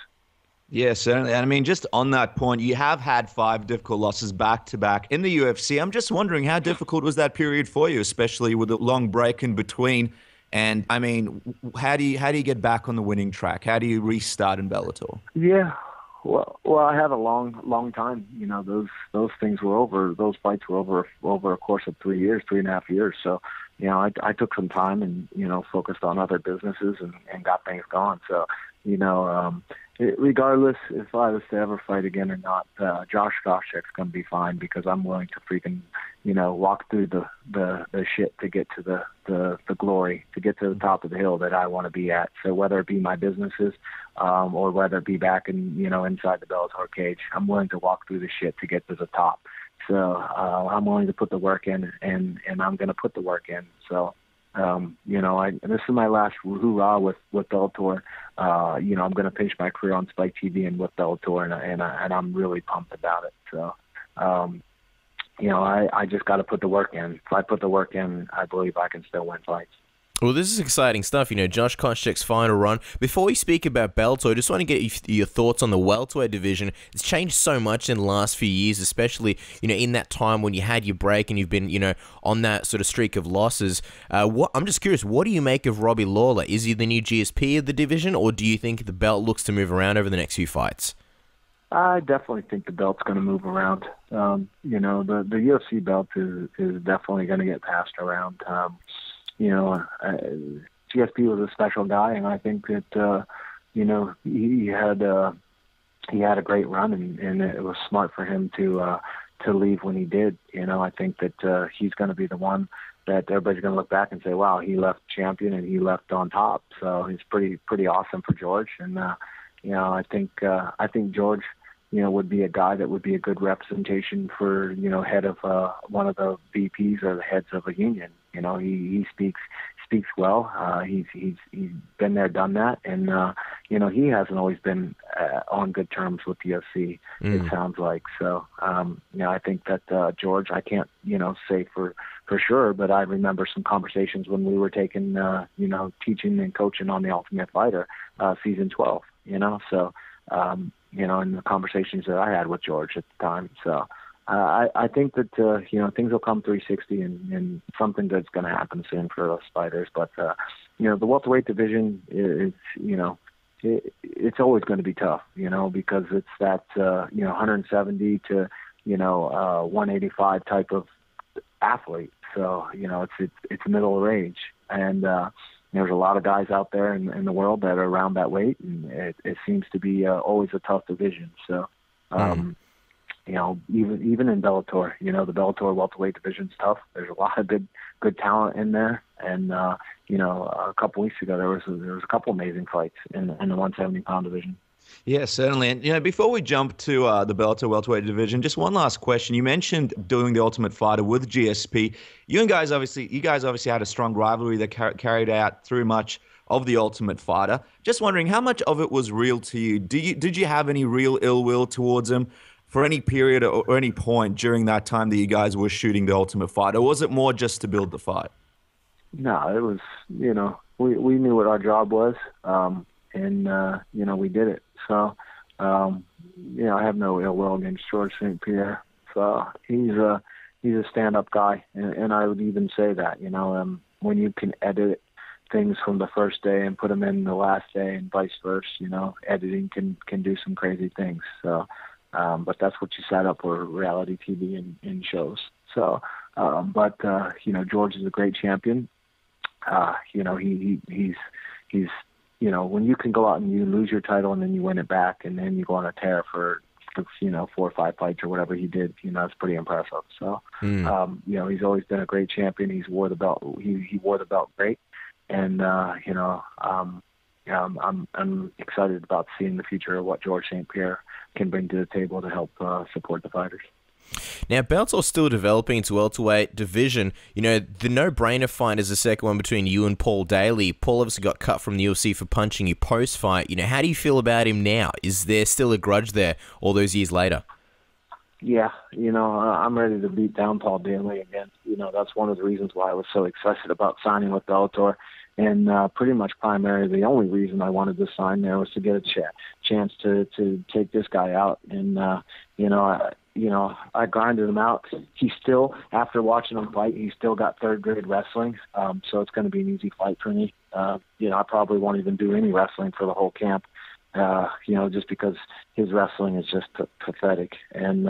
Speaker 4: Yeah, certainly. And I mean, just on that point, you have had 5 difficult losses back-to-back in the UFC. I'm just wondering, how difficult was that period for you, especially with a long break in between? And, I mean, how do you get back on the winning track? How do you restart in Bellator?
Speaker 8: Yeah, well, I had a long time. Those things were over. Those fights were over a course of 3.5 years. So, I took some time and, focused on other businesses and got things going. So, regardless if I was to ever fight again or not, Josh Kosheck's going to be fine, because I'm willing to freaking, walk through the shit to get to the glory, to get to the top of the hill that I want to be at. So whether it be my businesses, or whether it be back in, inside the Bellator cage, I'm willing to walk through the shit to get to the top. So, I'm willing to put the work in, and I'm going to put the work in. So, this is my last hoorah with Bellator. I'm going to finish my career on Spike TV and with Bellator, and I'm really pumped about it. So, I just got to put the work in. If I put the work in, I believe I can still win fights.
Speaker 5: Well, this is exciting stuff, Josh Kosheck's final run. Before we speak about Bellator, I just want to get your thoughts on the welterweight division. It's changed so much in the last few years, especially, in that time when you had your break and you've been, on that sort of streak of losses. I'm just curious, what do you make of Robbie Lawler? Is he the new GSP of the division, or do you think the belt looks to move around over the next few fights?
Speaker 8: I definitely think the belt's going to move around. The UFC belt is definitely going to get passed around. GSP was a special guy, and I think that he had a great run, and it was smart for him to leave when he did. I think that he's going to be the one that everybody's going to look back and say, "Wow, he left champion and he left on top." So he's pretty awesome for George, and I think George, would be a guy that would be a good representation for head of one of the VPs or the heads of a union. He speaks well. He's been there, done that, and he hasn't always been on good terms with the UFC. It sounds like so. I think that George, I can't say for sure, but I remember some conversations when we were taking teaching and coaching on the Ultimate Fighter season 12. So and the conversations that I had with George at the time. So. I think that things will come 360 and something good's going to happen soon for those fighters. But the welterweight division is it's always going to be tough, because it's that 170 to 185 type of athlete. So it's middle range, and there's a lot of guys out there in the world that are around that weight, and it seems to be always a tough division. So. Even in Bellator, the Bellator welterweight division's tough. There's a lot of good talent in there, and a couple weeks ago there was a couple amazing fights in the 170-pound division.
Speaker 4: Yeah, certainly. And before we jump to the Bellator welterweight division, just one last question. You mentioned doing the Ultimate Fighter with GSP. You guys obviously had a strong rivalry that carried out through much of the Ultimate Fighter. Just wondering, how much of it was real to you? Did you have any real ill will towards him for any period or any point during that time that you guys were shooting the Ultimate Fighter? Or was it more just to build the fight?
Speaker 8: No, it was, we knew what our job was, and we did it. So, I have no ill will against George St. Pierre. So he's a stand-up guy, and I would even say that, when you can edit things from the first day and put them in the last day and vice versa, editing can do some crazy things. So, but that's what you set up for reality TV and shows. So, George is a great champion. He's when you can go out and you lose your title and then you win it back and then you go on a tear for 4 or 5 fights or whatever he did, that's pretty impressive. So, he's always been a great champion. He's wore the belt. He wore the belt great. And, I'm excited about seeing the future of what George St. Pierre can bring to the table to help support the fighters.
Speaker 5: Now, Bellator's still developing its welterweight division. The no-brainer fight is the second one between you and Paul Daly. Paul obviously got cut from the UFC for punching you post-fight. How do you feel about him now? Is there still a grudge there all those years later?
Speaker 8: Yeah, I'm ready to beat down Paul Daly again. That's one of the reasons why I was so excited about signing with Bellator. And pretty much primarily the only reason I wanted to sign there was to get a chance to take this guy out. And, I grinded him out. He still, after watching him fight, he still got third-grade wrestling. So it's going to be an easy fight for me. I probably won't even do any wrestling for the whole camp, just because his wrestling is just pathetic. And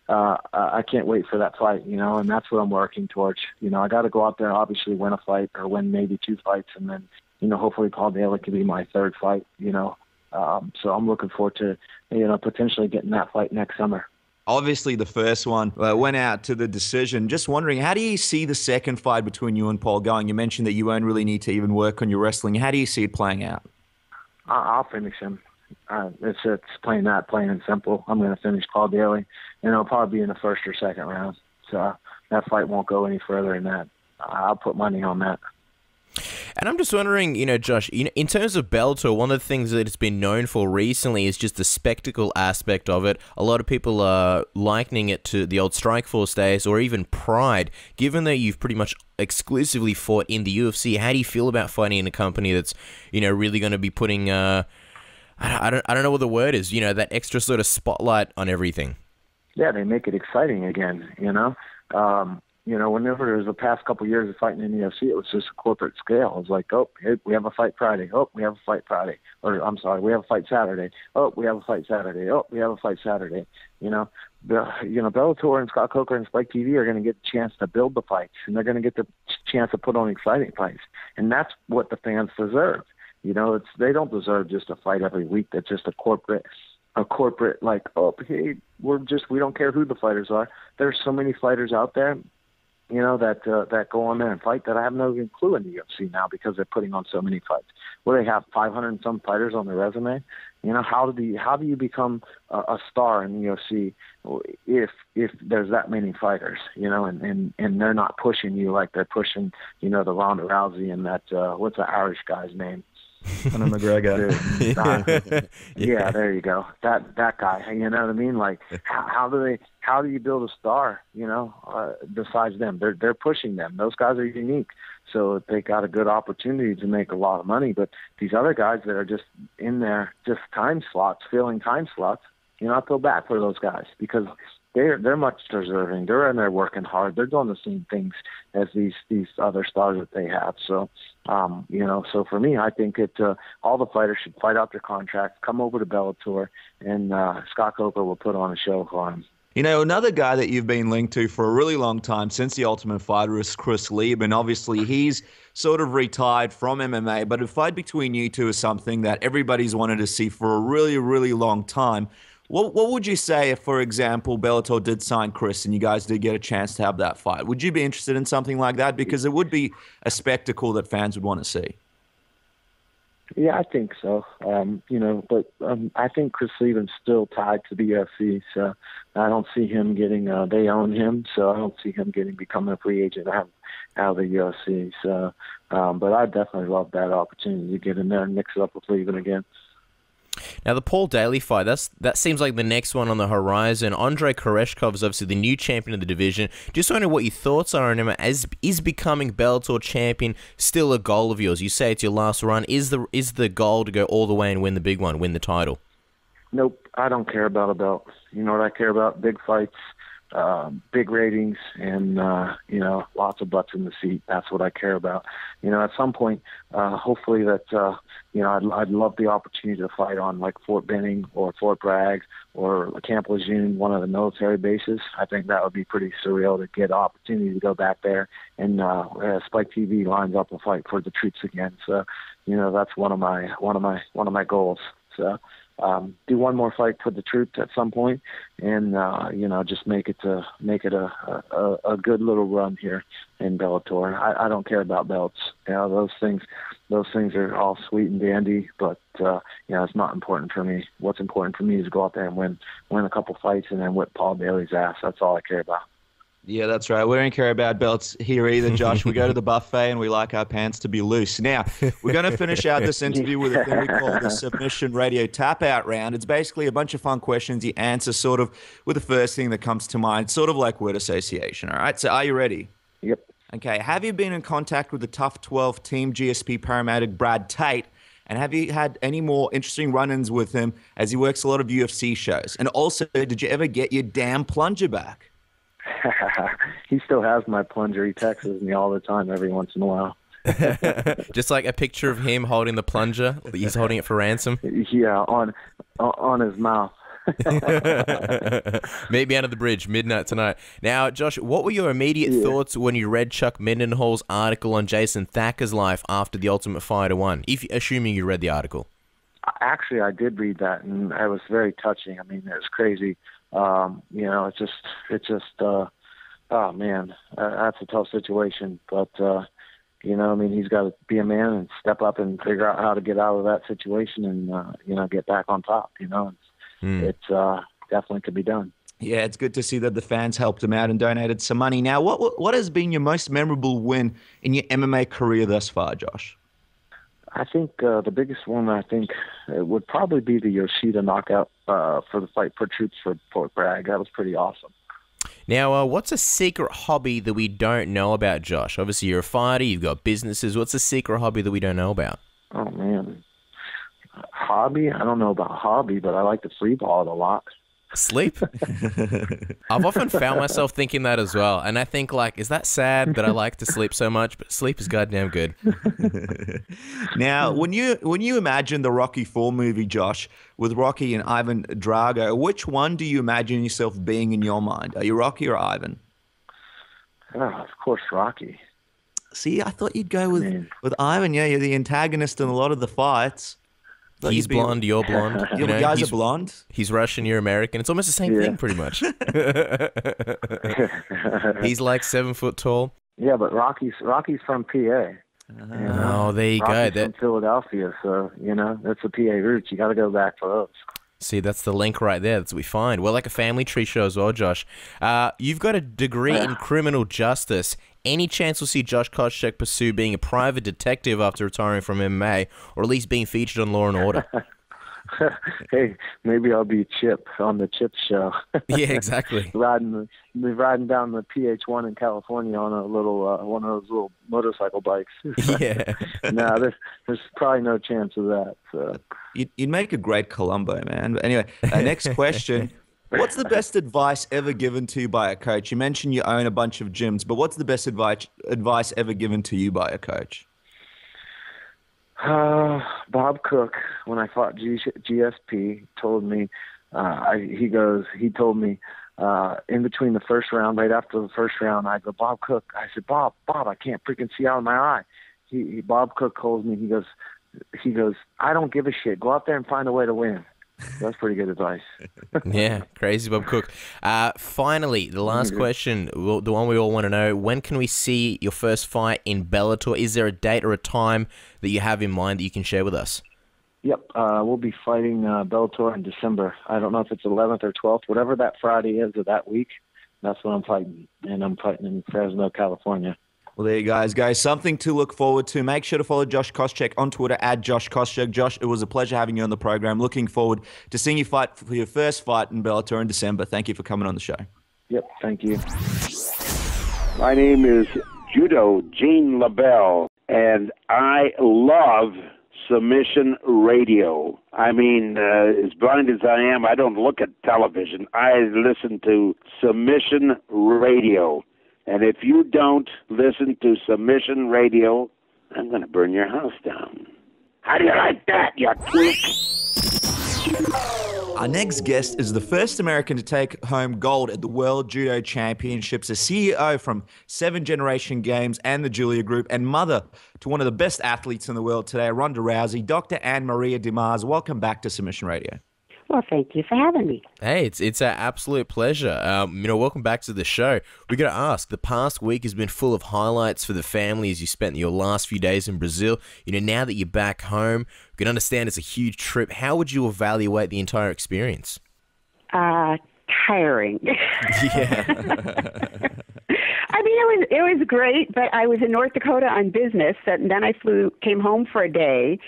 Speaker 8: I can't wait for that fight, and that's what I'm working towards. I got to go out there, obviously win a fight or win maybe 2 fights, and then, hopefully Paul Daly can be my 3rd fight, So I'm looking forward to, potentially getting that fight next summer.
Speaker 4: Obviously, the first one went out to the decision. Just wondering, how do you see the second fight between you and Paul going? You mentioned that you won't really need to even work on your wrestling. How do you see it playing out?
Speaker 8: I'll finish him. It's plain and simple. I'm going to finish Paul Daly, and it'll probably be in the 1st or 2nd round. So that fight won't go any further than that. I'll put money on that.
Speaker 5: And I'm just wondering, Josh, in terms of Bellator, one of the things that it's been known for recently is just the spectacle aspect of it. A lot of people are likening it to the old Strikeforce days or even Pride. Given that you've pretty much exclusively fought in the UFC, how do you feel about fighting in a company that's, really going to be putting, I don't know what the word is, that extra sort of spotlight on everything?
Speaker 8: Yeah, they make it exciting again, whenever there was the past couple of years of fighting in the UFC, it was just a corporate scale. It was like, oh, hey, we have a fight Friday. Oh, we have a fight Friday. Or, I'm sorry, we have a fight Saturday. Oh, we have a fight Saturday. Oh, we have a fight Saturday. Bellator and Scott Coker and Spike TV are going to get the chance to build the fights, and they're going to get the chance to put on exciting fights. And that's what the fans deserve. They don't deserve just a fight every week that's just a corporate like, oh, hey, we don't care who the fighters are. There's so many fighters out there, that go on there and fight that I have no even clue in the UFC now because they're putting on so many fights. They have 500 and some fighters on their resume. How do you become a star in the UFC if there's that many fighters, and they're not pushing you like they're pushing, the Ronda Rousey and that, what's the Irish guy's name?
Speaker 4: Conor McGregor.
Speaker 8: Yeah, there you go. That guy. You know what I mean? Like, how do you build a star? Besides them, they're pushing them. Those guys are unique, so they got a good opportunity to make a lot of money. But these other guys that are just in there, just time slots, filling time slots. I feel bad for those guys because they're much deserving. They're in there working hard. They're doing the same things as these other stars that they have. So, so for me, I think all the fighters should fight out their contracts, come over to Bellator, and Scott Coker will put on a show for them.
Speaker 4: Another guy that you've been linked to for a really long time since The Ultimate Fighter is Chris Lieben. Obviously, he's sort of retired from MMA, but a fight between you two is something that everybody's wanted to see for a really, really long time. What would you say if, for example, Bellator did sign Chris and you guys did get a chance to have that fight? Would you be interested in something like that? Because it would be a spectacle that fans would want to see.
Speaker 8: Yeah, I think so. But I think Chris Lieben's still tied to the UFC, so I don't see him getting. They own him, so I don't see him becoming a free agent out of the UFC. So, but I definitely love that opportunity to get in there and mix it up with Lieben again.
Speaker 5: Now, the Paul Daly fight, that seems like the next one on the horizon. Andrei Koreshkov is obviously the new champion of the division. Just wondering what your thoughts are on him. Is becoming Bellator champion still a goal of yours? You say it's your last run. Is the goal to go all the way and win the big one, win the title?
Speaker 8: Nope, I don't care about a belt. You know what I care about? Big fights, big ratings, and lots of butts in the seat. That's what I care about. At some point, hopefully that I'd love the opportunity to fight on like Fort Benning or Fort Bragg or Camp Lejeune, one of the military bases. I think that would be pretty surreal to get an opportunity to go back there and Spike TV lines up a fight for the troops again. So that's one of my goals. So. Do one more fight for the troops at some point, and just make it a good little run here in Bellator. I don't care about belts. Those things are all sweet and dandy, but it's not important for me. What's important for me is to go out there and win a couple fights and then whip Paul Daly's ass. That's all I care about.
Speaker 4: Yeah, that's right. We don't care about belts here either, Josh. We go to the buffet and we like our pants to be loose. Now, we're going to finish out this interview with a thing we call the Submission Radio Tap-Out Round. It's basically a bunch of fun questions you answer sort of with the first thing that comes to mind, sort of like word association, all right? So are you ready?
Speaker 8: Yep.
Speaker 4: Okay. Have you been in contact with the Tough 12 Team GSP paramedic Brad Tate? And have you had any more interesting run-ins with him as he works a lot of UFC shows? And also, did you ever get your damn plunger back?
Speaker 8: He still has my plunger. He texts me all the time every once in a while.
Speaker 5: Just like a picture of him holding the plunger. He's holding it for ransom.
Speaker 8: Yeah, on his mouth.
Speaker 5: Meet me under the bridge, midnight tonight. Now, Josh, what were your immediate thoughts when you read Chuck Mindenhall's article on Jason Thacker's life after The Ultimate Fighter 1? Assuming you read the article.
Speaker 8: Actually, I did read that, and it was very touching. I mean, it was crazy. It's just, oh man, that's a tough situation. But, he's got to be a man and step up and figure out how to get out of that situation and, get back on top. It's definitely could be done.
Speaker 4: Yeah, it's good to see that the fans helped him out and donated some money. Now, what has been your most memorable win in your MMA career thus far, Josh?
Speaker 8: I think the biggest one, would probably be the Yoshida knockout for the Fight for Troops for Fort Bragg. That was pretty awesome.
Speaker 5: Now, what's a secret hobby that we don't know about, Josh? Obviously, you're a fighter, you've got businesses. What's a secret hobby that we don't know about?
Speaker 8: Oh, man. Hobby? I don't know about hobby, but I like to free ball it a lot.
Speaker 5: Sleep? I've often found myself thinking that as well. And I think, like, is that sad that I like to sleep so much? But sleep is goddamn good.
Speaker 4: Now, when you imagine the Rocky IV movie, Josh, with Rocky and Ivan Drago, which one do you imagine yourself being in your mind? Are you Rocky or Ivan?
Speaker 8: Oh, of course, Rocky.
Speaker 4: See, I thought you'd go with Ivan. Yeah, you're the antagonist in a lot of the fights.
Speaker 5: He's blonde, you're blonde.
Speaker 4: You guys are blonde.
Speaker 5: He's Russian, you're American. It's almost the same thing, pretty much. He's like 7 foot tall.
Speaker 8: Yeah, but Rocky's from PA.
Speaker 5: Oh, there you
Speaker 8: Rocky's
Speaker 5: go.
Speaker 8: From Philadelphia, so that's the PA roots. You got to go back for those.
Speaker 5: See, that's the link right there. That's what we find. We're like a family tree show as well, Josh. You've got a degree in criminal justice. Any chance we'll see Josh Kosheck pursue being a private detective after retiring from MMA, or at least being featured on Law and Order?
Speaker 8: Hey, maybe I'll be Chip on the Chip show.
Speaker 5: Yeah, exactly.
Speaker 8: riding down the PH1 in California on a little one of those little motorcycle bikes.
Speaker 5: Yeah.
Speaker 8: No, there's probably no chance of that. So.
Speaker 4: You'd make a great Columbo, man. But anyway, next question. What's the best advice ever given to you by a coach? You mentioned you own a bunch of gyms, but what's the best advice ever given to you by a coach?
Speaker 8: Bob Cook, when I fought GSP, told me, he told me in between the first round, right after the first round, I go, Bob Cook. I said, Bob, I can't freaking see out of my eye. Bob Cook calls me. He goes, I don't give a shit. Go out there and find a way to win. That's pretty good advice.
Speaker 5: Yeah, crazy Bob Cook. Finally, the last question, the one we all want to know, when can we see your first fight in Bellator? Is there a date or a time that you have in mind that you can share with us?
Speaker 8: Yep, we'll be fighting Bellator in December. I don't know if it's 11th or 12th, whatever that Friday is of that week. That's when I'm fighting, and I'm fighting in Fresno, California.
Speaker 4: Well, there you guys. Something to look forward to. Make sure to follow Josh Kosheck on Twitter @Josh Kosheck. Josh, it was a pleasure having you on the program. Looking forward to seeing you fight for your first fight in Bellator in December. Thank you for coming on the show.
Speaker 8: Yep, thank you.
Speaker 9: My name is Judo Gene LaBelle, and I love Submission Radio. I mean, as blind as I am, I don't look at television. I listen to Submission Radio. And if you don't listen to Submission Radio, I'm going to burn your house down. How do you like that, you tweak?
Speaker 4: Our next guest is the first American to take home gold at the World Judo Championships, a CEO from 7 Generation Games and the Julia Group, and mother to one of the best athletes in the world today, Ronda Rousey, Dr. AnnMaria De Mars. Welcome back to Submission Radio.
Speaker 10: Well, thank you for having me.
Speaker 5: Hey, it's an absolute pleasure. Welcome back to the show. We got to ask, the past week has been full of highlights for the family as you spent your last few days in Brazil. Now that you're back home, we can understand it's a huge trip. How would you evaluate the entire experience?
Speaker 10: Tiring.
Speaker 5: Yeah.
Speaker 10: I mean, it was great, but I was in North Dakota on business, and then I came home for a day,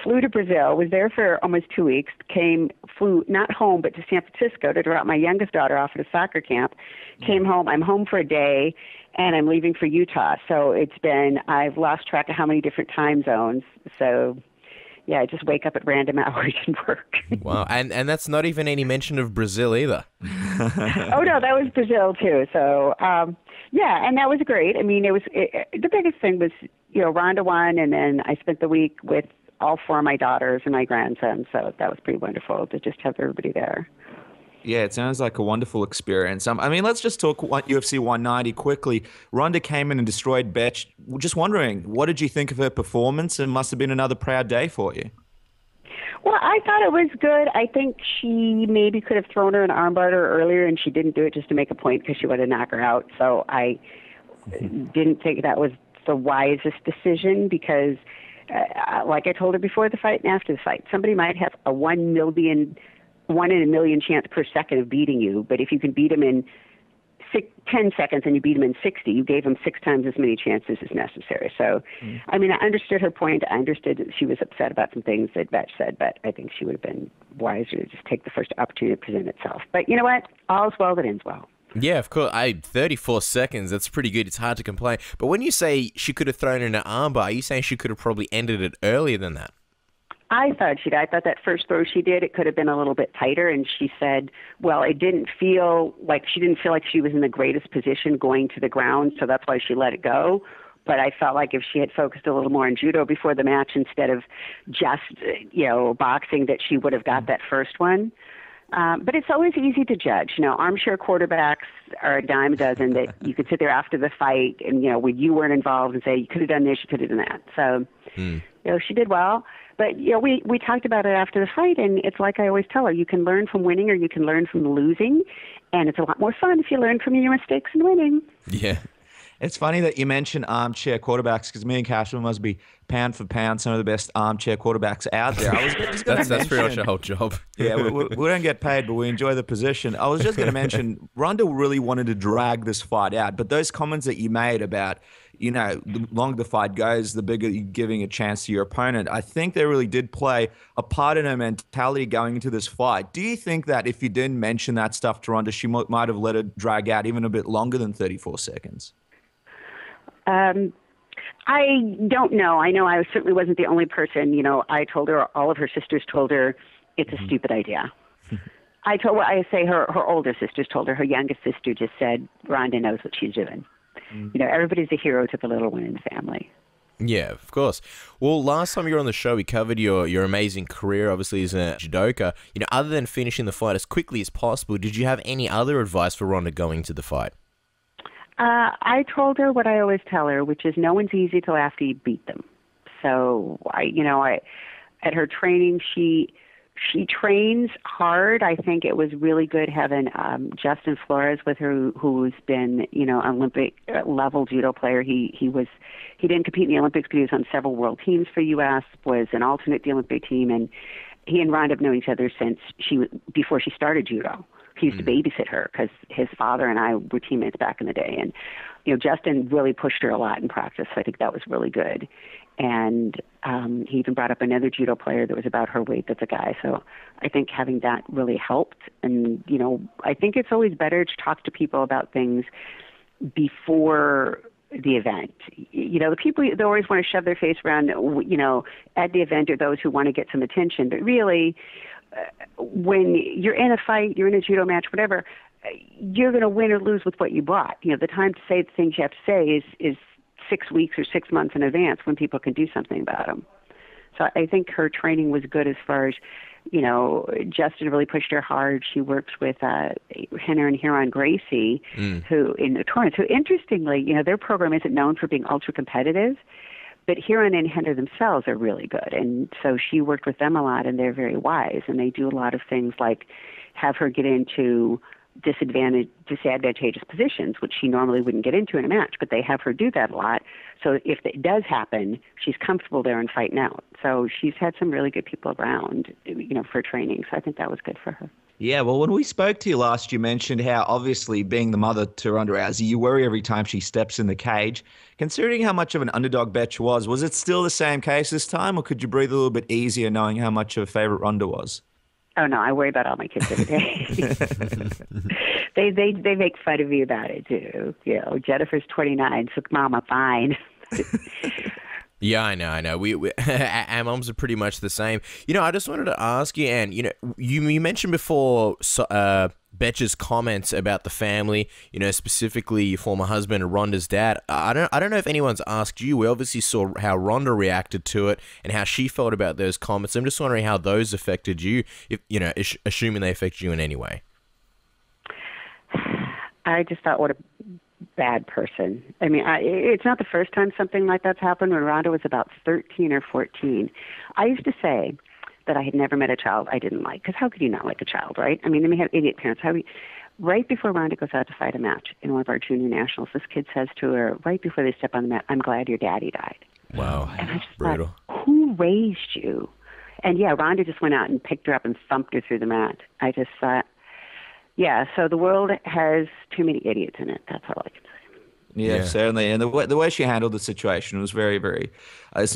Speaker 10: flew to Brazil, was there for almost 2 weeks, flew not home but to San Francisco to drop my youngest daughter off at a soccer camp, came home, I'm home for a day, and I'm leaving for Utah. So I've lost track of how many different time zones. So yeah, I just wake up at random hours and work.
Speaker 5: Wow, and that's not even any mention of Brazil either.
Speaker 10: Oh no, that was Brazil too. So yeah, and that was great. I mean, the biggest thing was Ronda won, and then I spent the week with all 4 of my daughters and my grandson. So that was pretty wonderful to just have everybody there.
Speaker 4: Yeah, it sounds like a wonderful experience. Let's just talk UFC 190 quickly. Ronda came in and destroyed Bethe. Just wondering, what did you think of her performance? It must have been another proud day for you.
Speaker 10: Well, I thought it was good. I think she maybe could have thrown her an armbar earlier, and she didn't do it just to make a point because she wanted to knock her out. So I didn't think that was the wisest decision because, like I told her before the fight and after the fight, somebody might have a 1 in a million chance per second of beating you, but if you can beat them in 10 seconds and you beat him in 60, you gave him 6 times as many chances as necessary. So, I mean, I understood her point. I understood that she was upset about some things that Bethe said, but I think she would have been wiser to just take the first opportunity to present itself. But you know what? All's well that ends well.
Speaker 5: Yeah, of course. 34 seconds, that's pretty good. It's hard to complain. But when you say she could have thrown in an armbar, are you saying she could have probably ended it earlier than that?
Speaker 10: I thought that first throw she did, it could have been a little bit tighter. And she said, well, she didn't feel like she was in the greatest position going to the ground, so that's why she let it go. But I felt like if she had focused a little more on judo before the match instead of just, boxing, that she would have got that first one. But it's always easy to judge. Armchair quarterbacks are a dime a dozen that you could sit there after the fight and, when you weren't involved and say, you could have done this, you could have done that. So, she did well. But, we talked about it after the fight, and it's like I always tell her, you can learn from winning or you can learn from losing. And it's a lot more fun if you learn from your mistakes and winning.
Speaker 5: Yeah.
Speaker 4: It's funny that you mentioned armchair quarterbacks because me and Casper must be pound for pound some of the best armchair quarterbacks out there. I was just
Speaker 5: that's pretty much our whole job.
Speaker 4: Yeah, we don't get paid, but we enjoy the position. I was just going to mention, Ronda really wanted to drag this fight out, but those comments that you made about, the longer the fight goes, the bigger you're giving a chance to your opponent, I think they really did play a part in her mentality going into this fight. Do you think that if you didn't mention that stuff to Ronda, she might have let it drag out even a bit longer than 34 seconds?
Speaker 10: I don't know. I know I certainly wasn't the only person. I told her, all of her sisters told her, it's a stupid idea. Her older sisters told her, her youngest sister just said, Ronda knows what she's doing. Everybody's a hero to the little one in the family.
Speaker 5: Yeah, of course. Well, last time you were on the show, we covered your amazing career, obviously, as a judoka. Other than finishing the fight as quickly as possible, did you have any other advice for Ronda going to the fight?
Speaker 10: I told her what I always tell her, which is no one's easy till after you beat them. So at her training, she trains hard. I think it was really good having Justin Flores with her, who's been Olympic level judo player. He didn't compete in the Olympics, but he was on several world teams for U.S. Was an alternate at the Olympic team, and he and Ronda have known each other since before she started judo. He used to babysit her because his father and I were teammates back in the day. And, Justin really pushed her a lot in practice. So I think that was really good. And he even brought up another judo player that was about her weight that's a guy. So I think having that really helped. And, I think it's always better to talk to people about things before the event. The people that always want to shove their face around, at the event are those who want to get some attention. But really, when you're in a fight, you're in a judo match, whatever, you're going to win or lose with what you brought. The time to say the things you have to say is 6 weeks or 6 months in advance when people can do something about them. So I think her training was good as far as, Justin really pushed her hard. She works with Henner and Huron Gracie, who in the tournament. So interestingly, their program isn't known for being ultra competitive, but Huron and Henner themselves are really good. And so she worked with them a lot, and they're very wise. And they do a lot of things like have her get into disadvantageous positions, which she normally wouldn't get into in a match, but they have her do that a lot. So if it does happen, she's comfortable there and fighting out. So she's had some really good people around, for training. So I think that was good for her.
Speaker 4: Yeah, well, when we spoke to you last, you mentioned how obviously being the mother to Ronda Rousey, you worry every time she steps in the cage. Considering how much of an underdog Bethe was it still the same case this time, or could you breathe a little bit easier knowing how much of a favorite Ronda was?
Speaker 10: Oh, no, I worry about all my kids every day. They make fun of me about it, too. Jennifer's 29, so Mama, fine.
Speaker 5: Yeah, I know. Our moms are pretty much the same. I just wanted to ask you, and you mentioned before Betch's comments about the family, specifically your former husband and Ronda's dad. I don't know if anyone's asked you. We obviously saw how Ronda reacted to it and how she felt about those comments. I'm just wondering how those affected you, if assuming they affected you in any way.
Speaker 10: I just thought, what a bad person. I mean, it's not the first time something like that's happened. When Ronda was about 13 or 14, I used to say that I had never met a child I didn't like, because how could you not like a child, right? I mean, they may have idiot parents. Right before Ronda goes out to fight a match in one of our junior nationals, this kid says to her, right before they step on the mat, "I'm glad your daddy died."
Speaker 5: Wow.
Speaker 10: And I just
Speaker 5: brutal.
Speaker 10: thought, who raised you? And yeah, Ronda just went out and picked her up and thumped her through the mat. I just thought, Yeah, so the world has too many idiots in it. That's all I can say.
Speaker 4: Yeah, certainly. And the way she handled the situation was very, very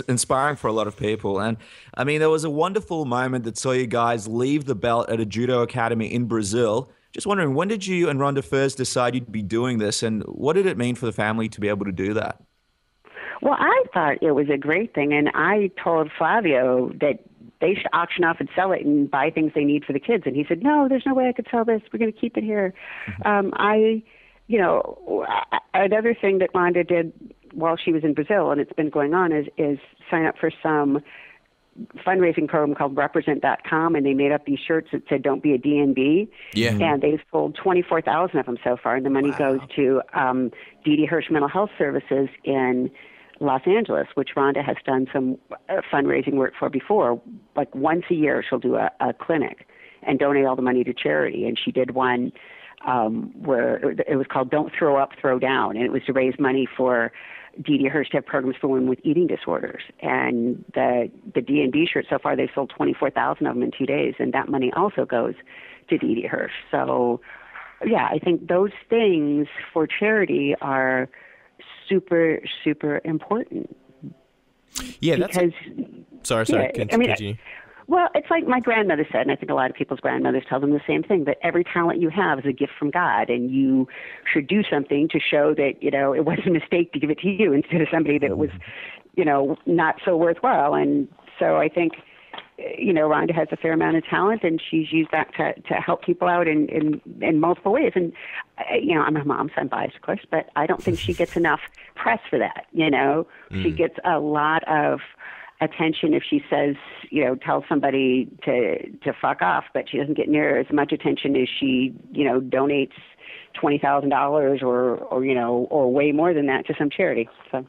Speaker 4: inspiring for a lot of people. And I mean, there was a wonderful moment that saw you guys leave the belt at a judo academy in Brazil. Just wondering, when did you and Ronda first decide you'd be doing this, and what did it mean for the family to be able to do that?
Speaker 10: Well, I thought it was a great thing, and I told Flavio that they should auction off and sell it and buy things they need for the kids. And he said, no, there's no way I could sell this. We're going to keep it here. Another thing that Ronda did while she was in Brazil, and it's been going on, is sign up for some fundraising program called Represent.com, and they made up these shirts that said "Don't be a DNB."
Speaker 5: Yeah.
Speaker 10: And they've sold 24,000 of them so far, and the money goes to Didi Hirsch Mental Health Services in Los Angeles, which Ronda has done some fundraising work for before. Like once a year, she'll do a clinic and donate all the money to charity. And she did one where it was called "Don't Throw Up, Throw Down," and it was to raise money for Didi Hirsch to have programs for women with eating disorders. And the D&B shirt, so far they've sold 24,000 of them in 2 days, and that money also goes to Didi Hirsch. So, yeah, I think those things for charity are super, super important.
Speaker 5: Yeah,
Speaker 10: because,
Speaker 5: Sorry, continue.
Speaker 10: Well, it's like my grandmother said, and I think a lot of people's grandmothers tell them the same thing, that every talent you have is a gift from God, and you should do something to show that, it wasn't a mistake to give it to you instead of somebody that was, not so worthwhile. And so I think, Ronda has a fair amount of talent, and she's used that to help people out in multiple ways. And, I'm her mom, so I'm biased, of course, but I don't think she gets enough press for that, She gets a lot of attention if she says, tell somebody to fuck off, but she doesn't get near as much attention as she, donates $20,000 or way more than that to some charity. So.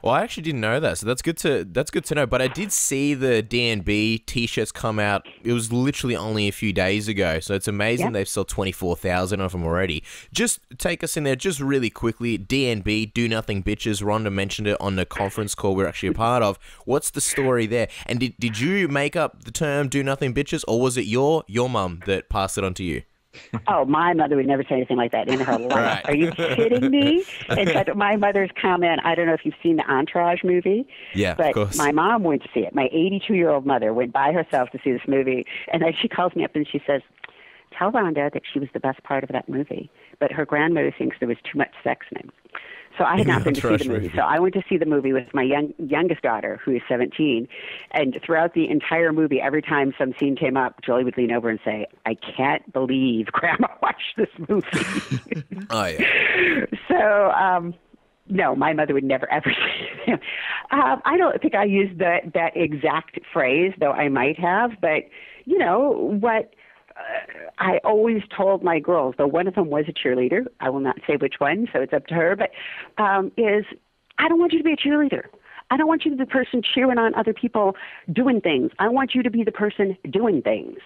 Speaker 5: Well, I actually didn't know that, so that's good to know. But I did see the DNB T-shirts come out. It was literally only a few days ago, so it's amazing they've sold 24,000 of them already. Just take us in there, just really quickly. DNB, Do Nothing Bitches. Ronda mentioned it on the conference call we're actually a part of. What's the story there? And did you make up the term Do Nothing Bitches, or was it your mum that passed it on to you?
Speaker 10: Oh, my mother would never say anything like that in her life.
Speaker 5: Right.
Speaker 10: Are you kidding me? In fact, my mother's comment, I don't know if you've seen the Entourage movie.
Speaker 5: Yeah,
Speaker 10: but
Speaker 5: of course.
Speaker 10: My mom went to see it. My 82-year-old mother went by herself to see this movie. And then she calls me up and she says, tell Ronda that she was the best part of that movie. But her grandmother thinks there was too much sex in it. So I had not been to see the movie. So I went to see the movie with my youngest daughter, who is 17. And throughout the entire movie, every time some scene came up, Jolie would lean over and say, I can't believe Grandma watched this movie.
Speaker 5: Oh, yeah.
Speaker 10: So, no, my mother would never, ever say it. I don't think I used that exact phrase, though I might have. But, what I always told my girls, though one of them was a cheerleader, I will not say which one, so it's up to her, but is I don't want you to be a cheerleader. I don't want you to be the person cheering on other people doing things. I want you to be the person doing things.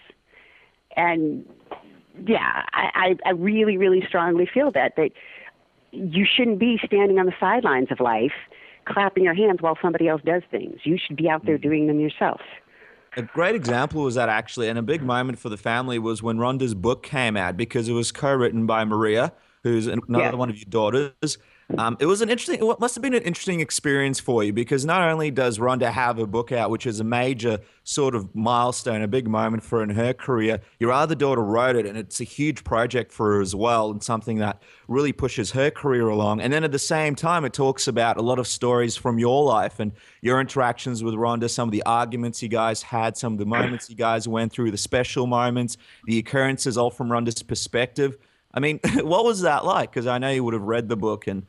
Speaker 10: And, yeah, I really, really strongly feel that you shouldn't be standing on the sidelines of life clapping your hands while somebody else does things. You should be out there doing them yourself.
Speaker 4: A great example was that, actually, and a big moment for the family was when Ronda's book came out, because it was co-written by Maria, who's another one of your daughters. It was it must have been an interesting experience for you, because not only does Ronda have a book out, which is a major sort of milestone, a big moment for her in her career, your other daughter wrote it, and it's a huge project for her as well, and something that really pushes her career along. And then at the same time, it talks about a lot of stories from your life and your interactions with Ronda, some of the arguments you guys had, some of the moments you guys went through, the special moments, the occurrences, all from Ronda's perspective. I mean, what was that like? Because I know you would have read the book, and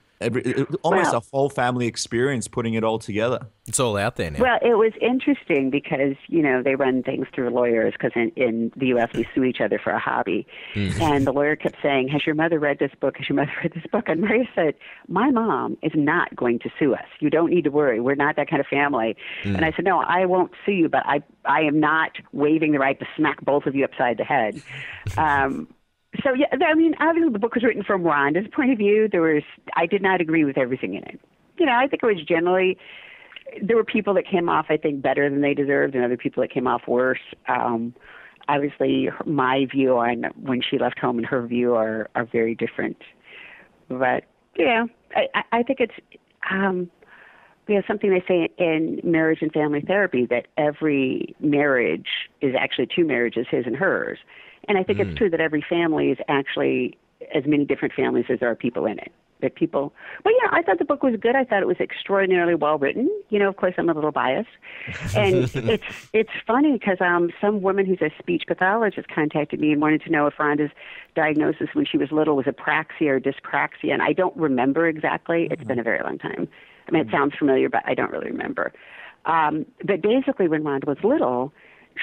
Speaker 4: almost a whole family experience putting it all together.
Speaker 5: It's all out there now.
Speaker 10: Well, it was interesting because, they run things through lawyers, because in the U.S. we sue each other for a hobby. And the lawyer kept saying, has your mother read this book? Has your mother read this book? And Maria said, my mom is not going to sue us. You don't need to worry. We're not that kind of family. And I said, no, I won't sue you, but I am not waiving the right to smack both of you upside the head. So, yeah, I mean, obviously the book was written from Ronda's point of view. I did not agree with everything in it. I think it was generally, there were people that came off, I think, better than they deserved, and other people that came off worse. obviously my view on when she left home and her view are very different. But, I think it's something they say in marriage and family therapy, that every marriage is actually two marriages, his and hers. And I think it's true that every family is actually as many different families as there are people in it. But I thought the book was good. I thought it was extraordinarily well written. Of course, I'm a little biased. And it's funny because some woman who's a speech pathologist contacted me and wanted to know if Ronda's diagnosis when she was little was apraxia or dyspraxia. And I don't remember exactly. It's been a very long time. I mean, it sounds familiar, but I don't really remember. But basically, when Ronda was little,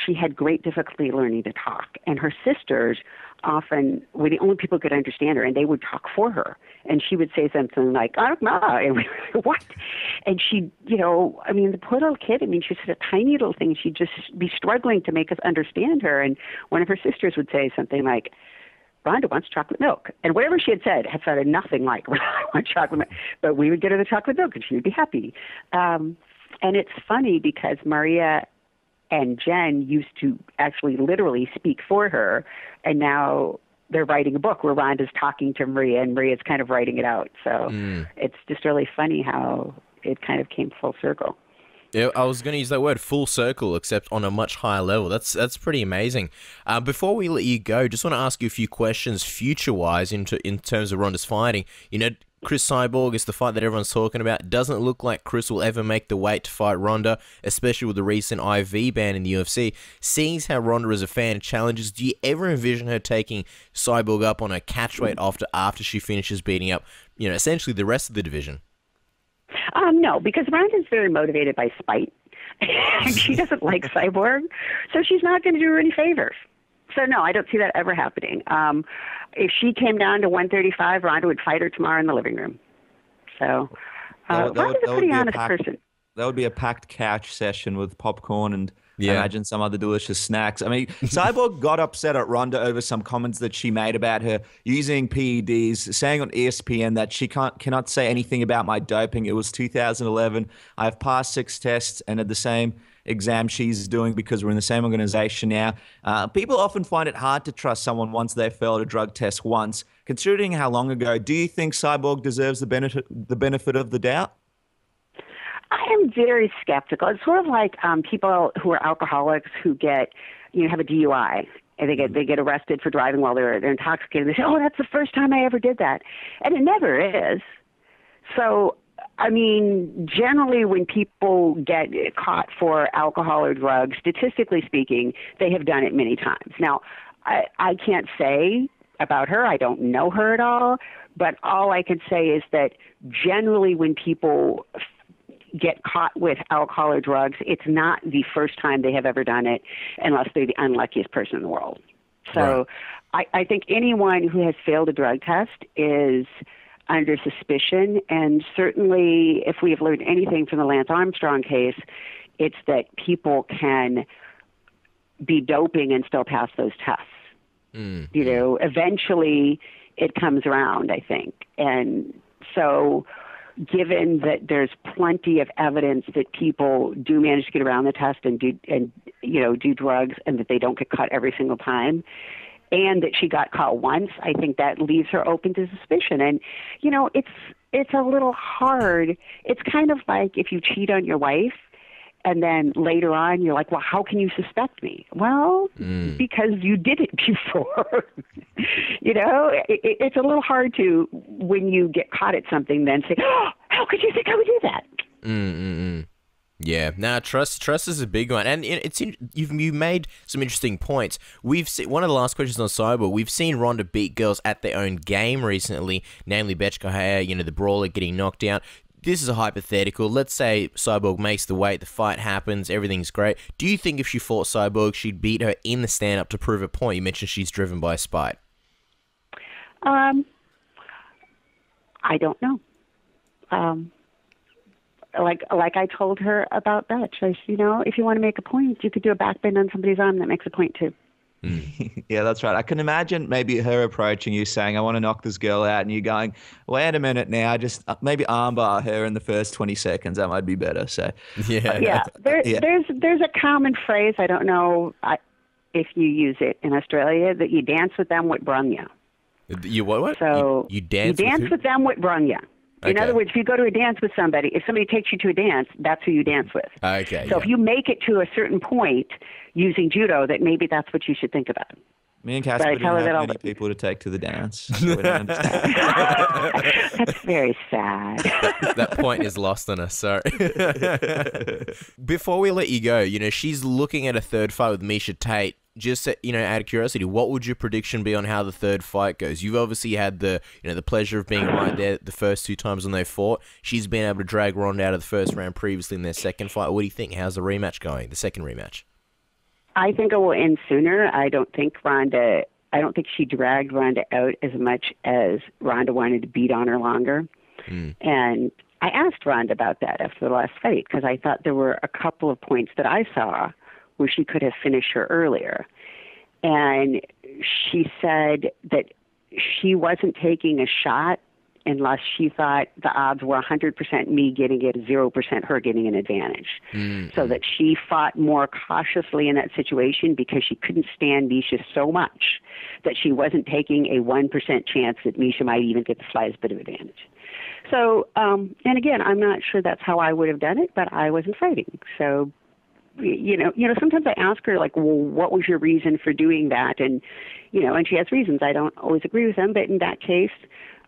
Speaker 10: she had great difficulty learning to talk. And her sisters often were the only people who could understand her, and they would talk for her. And she would say something like, I don't know, and we were like, what? And she, the poor little kid, she was a tiny little thing. She'd just be struggling to make us understand her. And one of her sisters would say something like, Ronda wants chocolate milk. And whatever she had said had sounded nothing like, I want chocolate milk. But we would get her the chocolate milk, and she would be happy. And it's funny because Maria and Jen used to actually literally speak for her, and now they're writing a book where Ronda's talking to Maria, and Maria's kind of writing it out. So it's just really funny how it kind of came full circle.
Speaker 5: Yeah, I was going to use that word, full circle, except on a much higher level. That's pretty amazing. Before we let you go, just want to ask you a few questions future-wise in terms of Ronda's fighting. Cris Cyborg is the fight that everyone's talking about. Doesn't look like Cris will ever make the weight to fight Ronda, especially with the recent IV ban in the UFC. Seeing how Ronda is a fan of challenges, do you ever envision her taking Cyborg up on a catchweight after she finishes beating up, essentially the rest of the division?
Speaker 10: No, because Ronda's very motivated by spite. And she doesn't like Cyborg, so she's not going to do her any favors. So, no, I don't see that ever happening. If she came down to 135, Ronda would fight her tomorrow in the living room. So, Ronda's a pretty honest person.
Speaker 4: That would be a packed couch session with popcorn and I imagine some other delicious snacks. Cyborg got upset at Ronda over some comments that she made about her using PEDs, saying on ESPN that she cannot say anything about my doping. It was 2011. I've passed 6 tests and at the same exam she's doing because we're in the same organization now. People often find it hard to trust someone once they've failed a drug test once. Considering how long ago, do you think Cyborg deserves the benefit of the doubt?
Speaker 10: I am very skeptical. It's sort of like people who are alcoholics who get, have a DUI and they get arrested for driving while they're intoxicated. They say, "Oh, that's the first time I ever did that," and it never is. So, generally, when people get caught for alcohol or drugs, statistically speaking, they have done it many times. Now, I can't say about her. I don't know her at all, but all I can say is that generally, when people get caught with alcohol or drugs, it's not the first time they have ever done it unless they're the unluckiest person in the world. So I think anyone who has failed a drug test is under suspicion, and certainly if we have learned anything from the Lance Armstrong case, it's that people can be doping and still pass those tests. Eventually it comes around, I think. And so given that there's plenty of evidence that people do manage to get around the test and do drugs, and that they don't get caught every single time, and that she got caught once, I think that leaves her open to suspicion. And it's a little hard. It's kind of like if you cheat on your wife and then later on you're like, well, how can you suspect me? Well, because you did it before. It's a little hard to, when you get caught at something, then say, oh, how could you think I would do that?
Speaker 5: Yeah, trust is a big one, and you've made some interesting points. We've seen one of the last questions on Cyborg. We've seen Ronda beat girls at their own game recently, namely Bethe Correia, the brawler getting knocked out. This is a hypothetical. Let's say Cyborg makes the weight, the fight happens, everything's great. Do you think if she fought Cyborg, she'd beat her in the stand-up to prove a point? You mentioned she's driven by spite.
Speaker 10: I don't know. Like I told her about Bethe, I said, if you want to make a point, you could do a backbend on somebody's arm that makes a point too.
Speaker 4: Yeah, that's right. I can imagine maybe her approaching you saying, I want to knock this girl out, and you going, wait a minute now, just maybe armbar her in the first 20 seconds. That might be better. So
Speaker 10: There's a common phrase. I don't know if you use it in Australia, that you dance with them with brung ya.
Speaker 5: You what?
Speaker 10: So
Speaker 5: you dance
Speaker 10: with them with brung ya. In
Speaker 5: Okay.
Speaker 10: other words, if you go to a dance with somebody, if somebody takes you to a dance, that's who you dance with.
Speaker 5: Okay.
Speaker 10: So if you make it to a certain point using judo, that maybe that's what you should think about.
Speaker 4: Me and Casper didn't have many people to take to the dance. So we don't understand.
Speaker 10: That's very sad.
Speaker 5: That point is lost on us, sorry. Before we let you go, she's looking at a third fight with Miesha Tate. Just, out of curiosity, what would your prediction be on how the third fight goes? You've obviously had the pleasure of being right there the first 2 times when they fought. She's been able to drag Ronda out of the first round previously in their second fight. What do you think? How's the rematch going, the second rematch?
Speaker 10: I think it will end sooner. I don't think she dragged Ronda out as much as Ronda wanted to beat on her longer. And I asked Ronda about that after the last fight because I thought there were a couple of points that I saw where she could have finished her earlier. And she said that she wasn't taking a shot unless she thought the odds were 100% me getting it, 0% her getting an advantage. So that she fought more cautiously in that situation because she couldn't stand Miesha so much that she wasn't taking a 1% chance that Miesha might even get the slightest bit of advantage. So, and again, I'm not sure that's how I would have done it, but I wasn't fighting. So, sometimes I ask her, like, well, what was your reason for doing that? And, and she has reasons. I don't always agree with them, but in that case,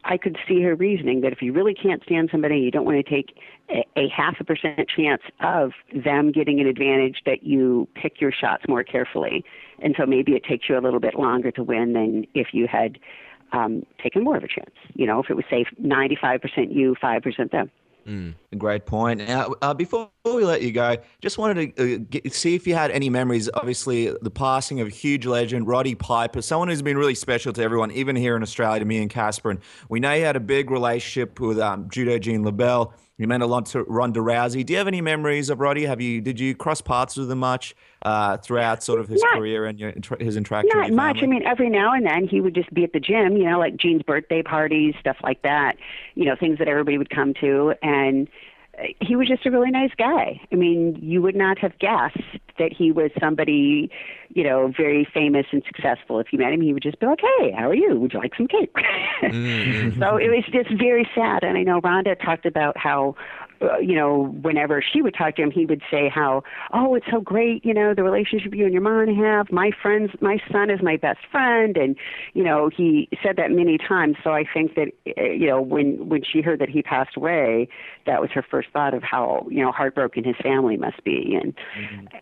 Speaker 10: I could see her reasoning that if you really can't stand somebody, you don't want to take a 0.5% chance of them getting an advantage, that you pick your shots more carefully. And so maybe it takes you a little bit longer to win than if you had taken more of a chance. If it was, say, 95% you, 5% them.
Speaker 4: Great point. Now, before we let you go, just wanted to see if you had any memories. Obviously, the passing of a huge legend, Roddy Piper, someone who's been really special to everyone, even here in Australia, to me and Casper. And we know you had a big relationship with Judo Jean LaBelle. You meant a lot to Ronda Rousey. Do you have any memories of Roddy? Did you cross paths with him much throughout sort of his career and his interaction with your
Speaker 10: Not much.
Speaker 4: family?
Speaker 10: I mean, every now and then he would just be at the gym, like Jean's birthday parties, stuff like that, things that everybody would come to. And he was just a really nice guy. I mean, you would not have guessed that he was somebody, very famous and successful. If you met him, he would just be like, hey, how are you? Would you like some cake? So it was just very sad. And I know Ronda talked about how, whenever she would talk to him, he would say how, oh, it's so great, the relationship you and your mom have. My son is my best friend. And, he said that many times. So I think that, when she heard that he passed away, that was her first thought of how, heartbroken his family must be.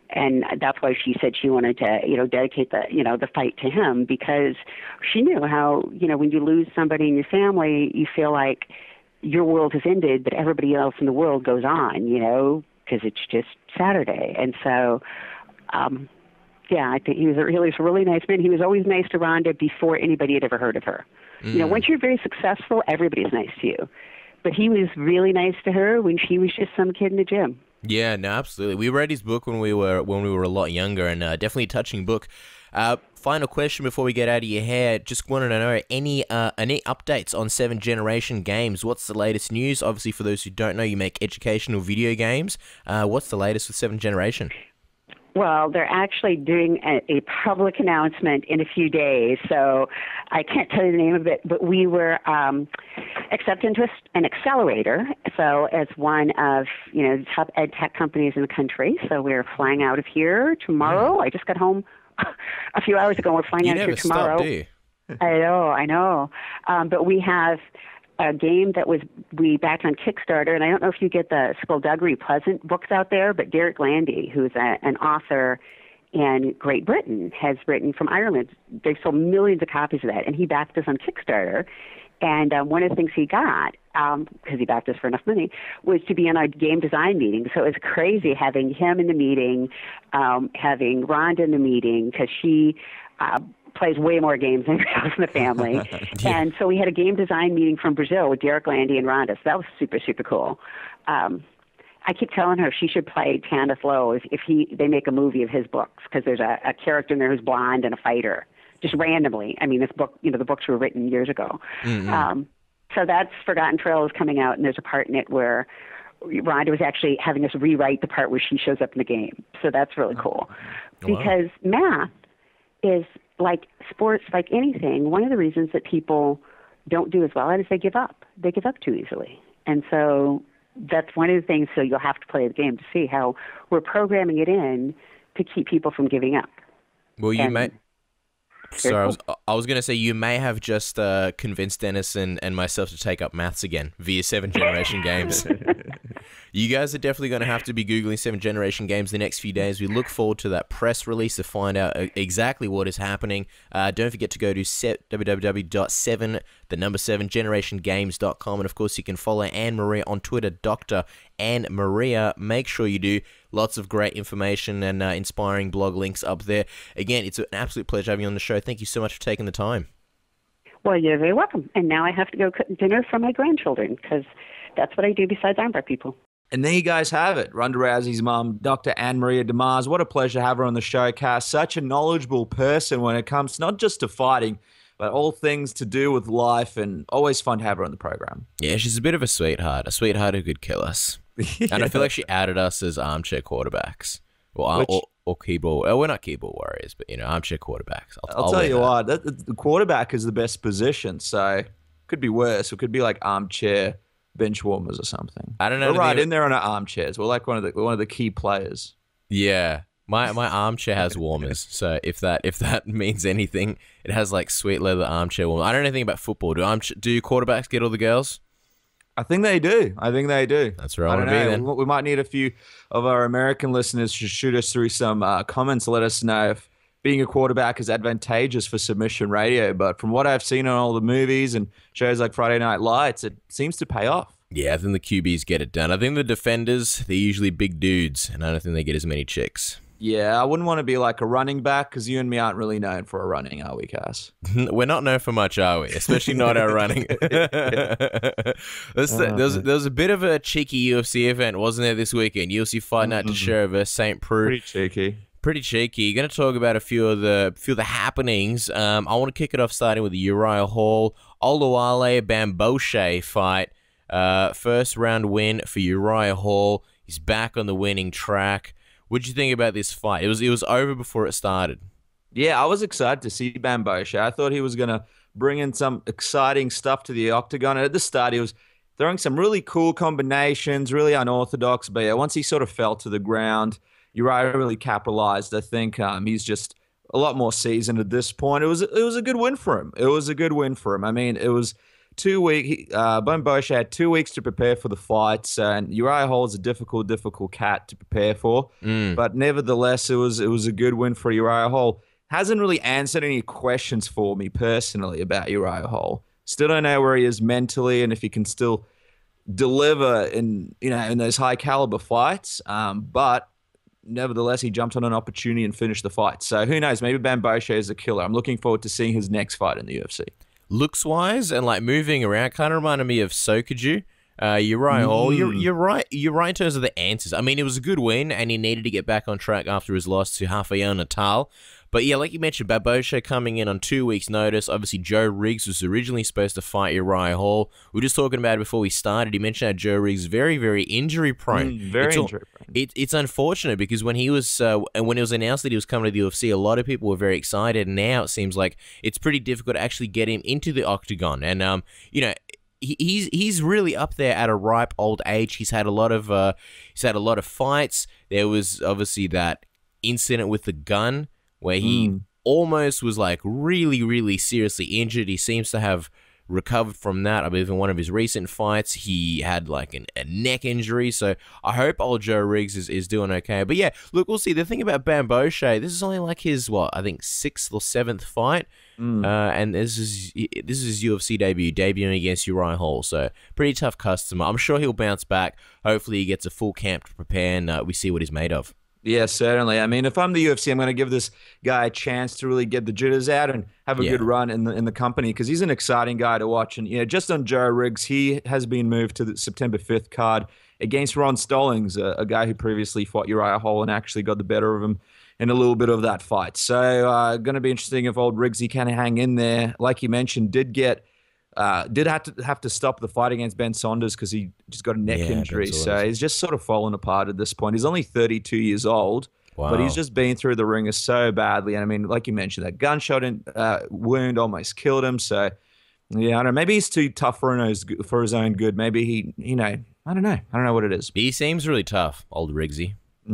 Speaker 10: And that's why she said she wanted to, dedicate the fight to him, because she knew how, when you lose somebody in your family, you feel like your world has ended, but everybody else in the world goes on, because it's just Saturday. And so, I think he was a really nice man. He was always nice to Ronda before anybody had ever heard of her. Once you're very successful, everybody's nice to you. But he was really nice to her when she was just some kid in the gym.
Speaker 5: Yeah, no, absolutely. We read his book when we were a lot younger, and definitely a touching book. Final question before we get out of your hair. Just wanted to know any updates on 7th Generation Games. What's the latest news? Obviously, for those who don't know, you make educational video games. What's the latest with 7th Generation?
Speaker 10: Well, they're actually doing a public announcement in a few days, so I can't tell you the name of it, but we were accepted into an accelerator, so as one of the top ed tech companies in the country. So we're flying out of here tomorrow. I just got home a few hours ago. We're flying out of here tomorrow.
Speaker 5: Stop, do you?
Speaker 10: I know. But we have a game that we backed on Kickstarter, and I don't know if you get the Skullduggery Pleasant books out there, but Derek Landy, who's an author in Great Britain, has written from Ireland. They've sold millions of copies of that, and he backed us on Kickstarter. And one of the things he got, because he backed us for enough money, was to be in a game design meeting. So it was crazy having him in the meeting, having Ronda in the meeting, because she plays way more games than everyone else in the family. Yeah. And so we had a game design meeting from Brazil with Derek Landy and Ronda. So that was super, super cool. I keep telling her she should play Tanith Lowe if they make a movie of his books, because there's a character in there who's blonde and a fighter, just randomly. I mean, this book, the books were written years ago. Mm-hmm. So that's Forgotten Trail is coming out, and there's a part in it where Ronda was actually having us rewrite the part where she shows up in the game. So that's really cool. Because math is like sports, like anything. One of the reasons that people don't do as well at is they give up. They give up too easily. And so that's one of the things. So you'll have to play the game to see how we're programming it in to keep people from giving up.
Speaker 5: Well, you may. Sorry, I was going to say you may have just convinced Dennis and myself to take up maths again via 7 Generation Games. You guys are definitely going to have to be Googling 7 Generation Games the next few days. We look forward to that press release to find out exactly what is happening. Don't forget to go to www.7generationgames.com. And, of course, you can follow AnnMaria on Twitter, Dr. AnnMaria. Make sure you do. Lots of great information and inspiring blog links up there. Again, it's an absolute pleasure having you on the show. Thank you so much for taking the time.
Speaker 10: Well, you're very welcome. And now I have to go cook dinner for my grandchildren because that's what I do besides armbar people.
Speaker 4: And there you guys have it. Ronda Rousey's mom, Dr. AnnMaria De Mars. What a pleasure to have her on the show, Cass. Such a knowledgeable person when it comes not just to fighting, but all things to do with life, and always fun to have her on the program.
Speaker 5: Yeah, she's a bit of a sweetheart who could kill us. Yeah. And I feel like she outed us as armchair quarterbacks. Or keyboard. We're not keyboard warriors, but, armchair quarterbacks.
Speaker 4: I'll tell you what, the quarterback is the best position, so it could be worse. It could be like armchair bench warmers or something.
Speaker 5: I don't know.
Speaker 4: We're right in there on our armchairs. We're like one of the key players.
Speaker 5: Yeah. My armchair has warmers, so if that means anything, it has like sweet leather armchair warmers. I don't know anything about football. Do quarterbacks get all the girls?
Speaker 4: I think they do.
Speaker 5: That's where I want to be then.
Speaker 4: We might need a few of our American listeners to shoot us through some comments. Let us know if being a quarterback is advantageous for submission radio. But from what I've seen on all the movies and shows like Friday Night Lights, it seems to pay off.
Speaker 5: Yeah, I think the QBs get it done. I think the defenders, they're usually big dudes, and I don't think they get as many chicks.
Speaker 4: Yeah, I wouldn't want to be like a running back because you and me aren't really known for our running, are we, Cass?
Speaker 5: We're not known for much, are we? Especially not our running. There was a bit of a cheeky UFC event, wasn't there, this weekend? UFC Fight Night Nashville versus Saint Preux. Pretty cheeky. You're going to talk about a few of the happenings. I want to kick it off starting with the Uriah Hall, Oluwale Bamboche fight. First round win for Uriah Hall. He's back on the winning track. What did you think about this fight? It was over before it started.
Speaker 4: Yeah, I was excited to see Bamboche. I thought he was going to bring in some exciting stuff to the octagon. And at the start, he was throwing some really cool combinations, really unorthodox. But yeah, once he sort of fell to the ground, Uriah really capitalized. I think he's just a lot more seasoned at this point. It was a good win for him. I mean, it was 2 weeks. Bamboche had 2 weeks to prepare for the fights, and Uriah Hall is a difficult cat to prepare for. But nevertheless, it was a good win for Uriah Hall. Hasn't really answered any questions for me personally about Uriah Hall. Still don't know where he is mentally and if he can still deliver in those high caliber fights. But nevertheless, he jumped on an opportunity and finished the fight. So who knows? Maybe Bamboche is a killer. I'm looking forward to seeing his next fight in the UFC.
Speaker 5: Looks-wise and like moving around, kind of reminded me of Sokoju. Uriah Hall, you're right in terms of the answers. I mean, it was a good win, and he needed to get back on track after his loss to Rafael Natal. But yeah, like you mentioned, Bamboche coming in on 2 weeks' notice. Obviously, Joe Riggs was originally supposed to fight Uriah Hall. We were just talking about it before we started. He mentioned how Joe Riggs is very, very injury-prone.
Speaker 4: Injury-prone.
Speaker 5: It's unfortunate because when it was announced that he was coming to the UFC, a lot of people were very excited. And now it seems like it's pretty difficult to actually get him into the octagon. And he's really up there at a ripe old age. He's had a lot of fights. There was obviously that incident with the gun where he almost was like really, really seriously injured. He seems to have recovered from that. I believe in one of his recent fights, he had like a neck injury. So I hope old Joe Riggs is doing okay. But yeah, look, we'll see. The thing about Bamboche, this is only like his, I think 6th or 7th fight. And this is his UFC debuting against Uriah Hall. So pretty tough customer. I'm sure he'll bounce back. Hopefully he gets a full camp to prepare and we see what he's made of.
Speaker 4: Yeah, certainly. I mean, if I'm the UFC, I'm going to give this guy a chance to really get the jitters out and have a good run in the company because he's an exciting guy to watch. And just on Joe Riggs, he has been moved to the September 5th card against Ron Stallings, a guy who previously fought Uriah Hall and actually got the better of him in a little bit of that fight. So going to be interesting if old Riggsy can hang in there. Like you mentioned, did have to stop the fight against Ben Saunders because he just got a neck injury. So he's just sort of fallen apart at this point. He's only 32 years old.
Speaker 5: Wow.
Speaker 4: But he's just been through the ringer so badly. And I mean, like you mentioned, that gunshot wound almost killed him. So, yeah, I don't know. Maybe he's too tough for his own good. Maybe he, I don't know. I don't know what it is.
Speaker 5: He seems really tough, old Riggsy.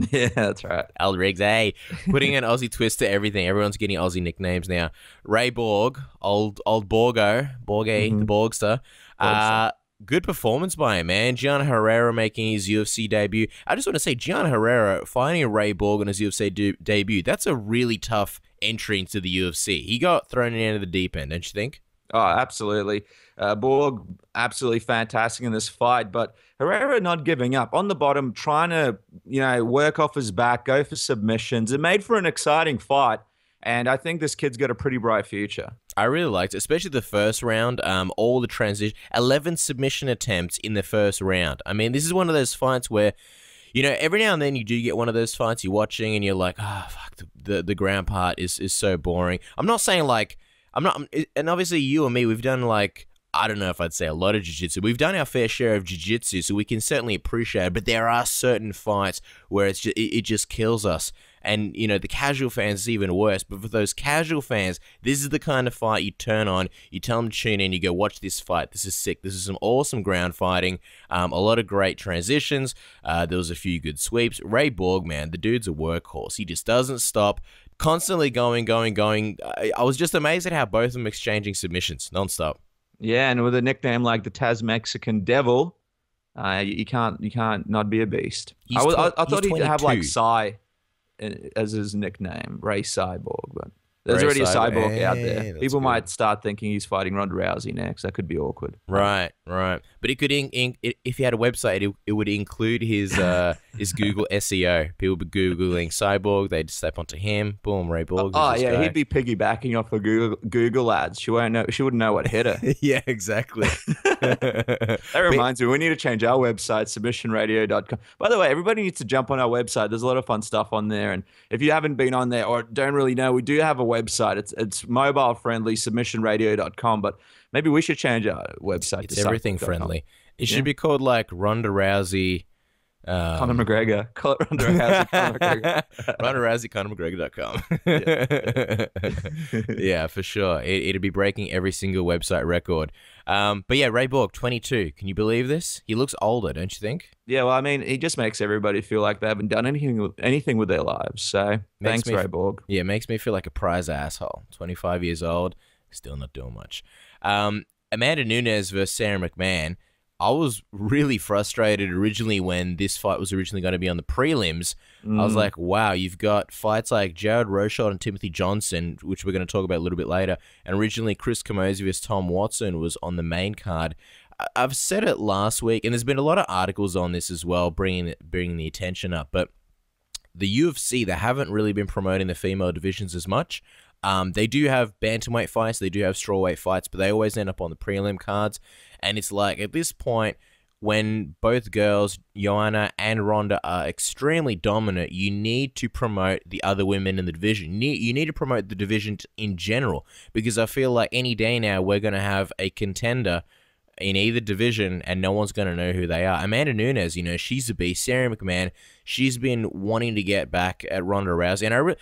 Speaker 4: Yeah, that's right.
Speaker 5: Old Riggs, hey. Putting an Aussie twist to everything. Everyone's getting Aussie nicknames now. Ray Borg, old Borgo, the Borgster. Good performance by him, man. Gianna Herrera making his UFC debut. I just want to say, Gianna Herrera fighting Ray Borg on his UFC debut, that's a really tough entry into the UFC. He got thrown into the deep end, don't you think?
Speaker 4: Oh, absolutely. Borg, absolutely fantastic in this fight, but Herrera not giving up. On the bottom, trying to, work off his back, go for submissions. It made for an exciting fight, and I think this kid's got a pretty bright future.
Speaker 5: I really liked it, especially the first round, all the transition, 11 submission attempts in the first round. I mean, this is one of those fights where, every now and then you do get one of those fights you're watching and you're like, fuck, the ground part is so boring. I'm not saying and obviously you and me, we've done I don't know if I'd say a lot of jiu-jitsu. We've done our fair share of jiu-jitsu, so we can certainly appreciate it, but there are certain fights where it just kills us. And, the casual fans is even worse. But for those casual fans, this is the kind of fight you turn on, you tell them to tune in, you go, watch this fight. This is sick. This is some awesome ground fighting. A lot of great transitions. There was a few good sweeps. Ray Borg, man, the dude's a workhorse. He just doesn't stop. Constantly going. I was just amazed at how both of them exchanging submissions nonstop.
Speaker 4: Yeah, and with a nickname like the Taz Mexican Devil, you can't not be a beast. I thought he'd have Cy as his nickname, Ray Cyborg, but there's already a cyborg out there. People might start thinking he's fighting Ronda Rousey next. That could be awkward.
Speaker 5: Right. But it could, if he had a website, it would include his Google SEO. People would be Googling Cyborg, they'd step onto him, boom, Ray Borg.
Speaker 4: He'd be piggybacking off of Google ads. She wouldn't know what hit her.
Speaker 5: Yeah, exactly.
Speaker 4: That reminds me, we need to change our website, submissionradio.com. By the way, everybody needs to jump on our website. There's a lot of fun stuff on there. And if you haven't been on there or don't really know, we do have a website. It's mobile friendly, submissionradio.com. But maybe we should change our website.
Speaker 5: It's everything friendly. It should be called Ronda Rousey.
Speaker 4: Conor McGregor. Call it Ronda Rousey, Conor McGregor.
Speaker 5: Ronda Rousey, ConorMcGregor.com. Yeah, for sure. It'd be breaking every single website record. But yeah, Ray Borg, 22. Can you believe this? He looks older, don't you think?
Speaker 4: Yeah, well, I mean, he just makes everybody feel like they haven't done anything with their lives. So thanks, Ray Borg.
Speaker 5: Yeah, it makes me feel like a prize asshole. 25 years old, still not doing much. Amanda Nunes versus Sarah McMahon. I was really frustrated originally when this fight was originally going to be on the prelims. I was like, wow, you've got fights like Jared Rosholt and Timothy Johnson, which we're going to talk about a little bit later. And originally Chris Camozzi versus Tom Watson was on the main card. I've said it last week, and there's been a lot of articles on this as well, bringing the attention up. But the UFC, they haven't really been promoting the female divisions as much. They do have bantamweight fights, they do have strawweight fights, but they always end up on the prelim cards. And it's like, at this point, when both girls, Joanna and Ronda, are extremely dominant, you need to promote the other women in the division. You need to promote the division in general, because I feel like any day now we're going to have a contender in either division and no one's going to know who they are. Amanda Nunes, she's a beast. Sarah McMahon, she's been wanting to get back at Ronda Rousey. And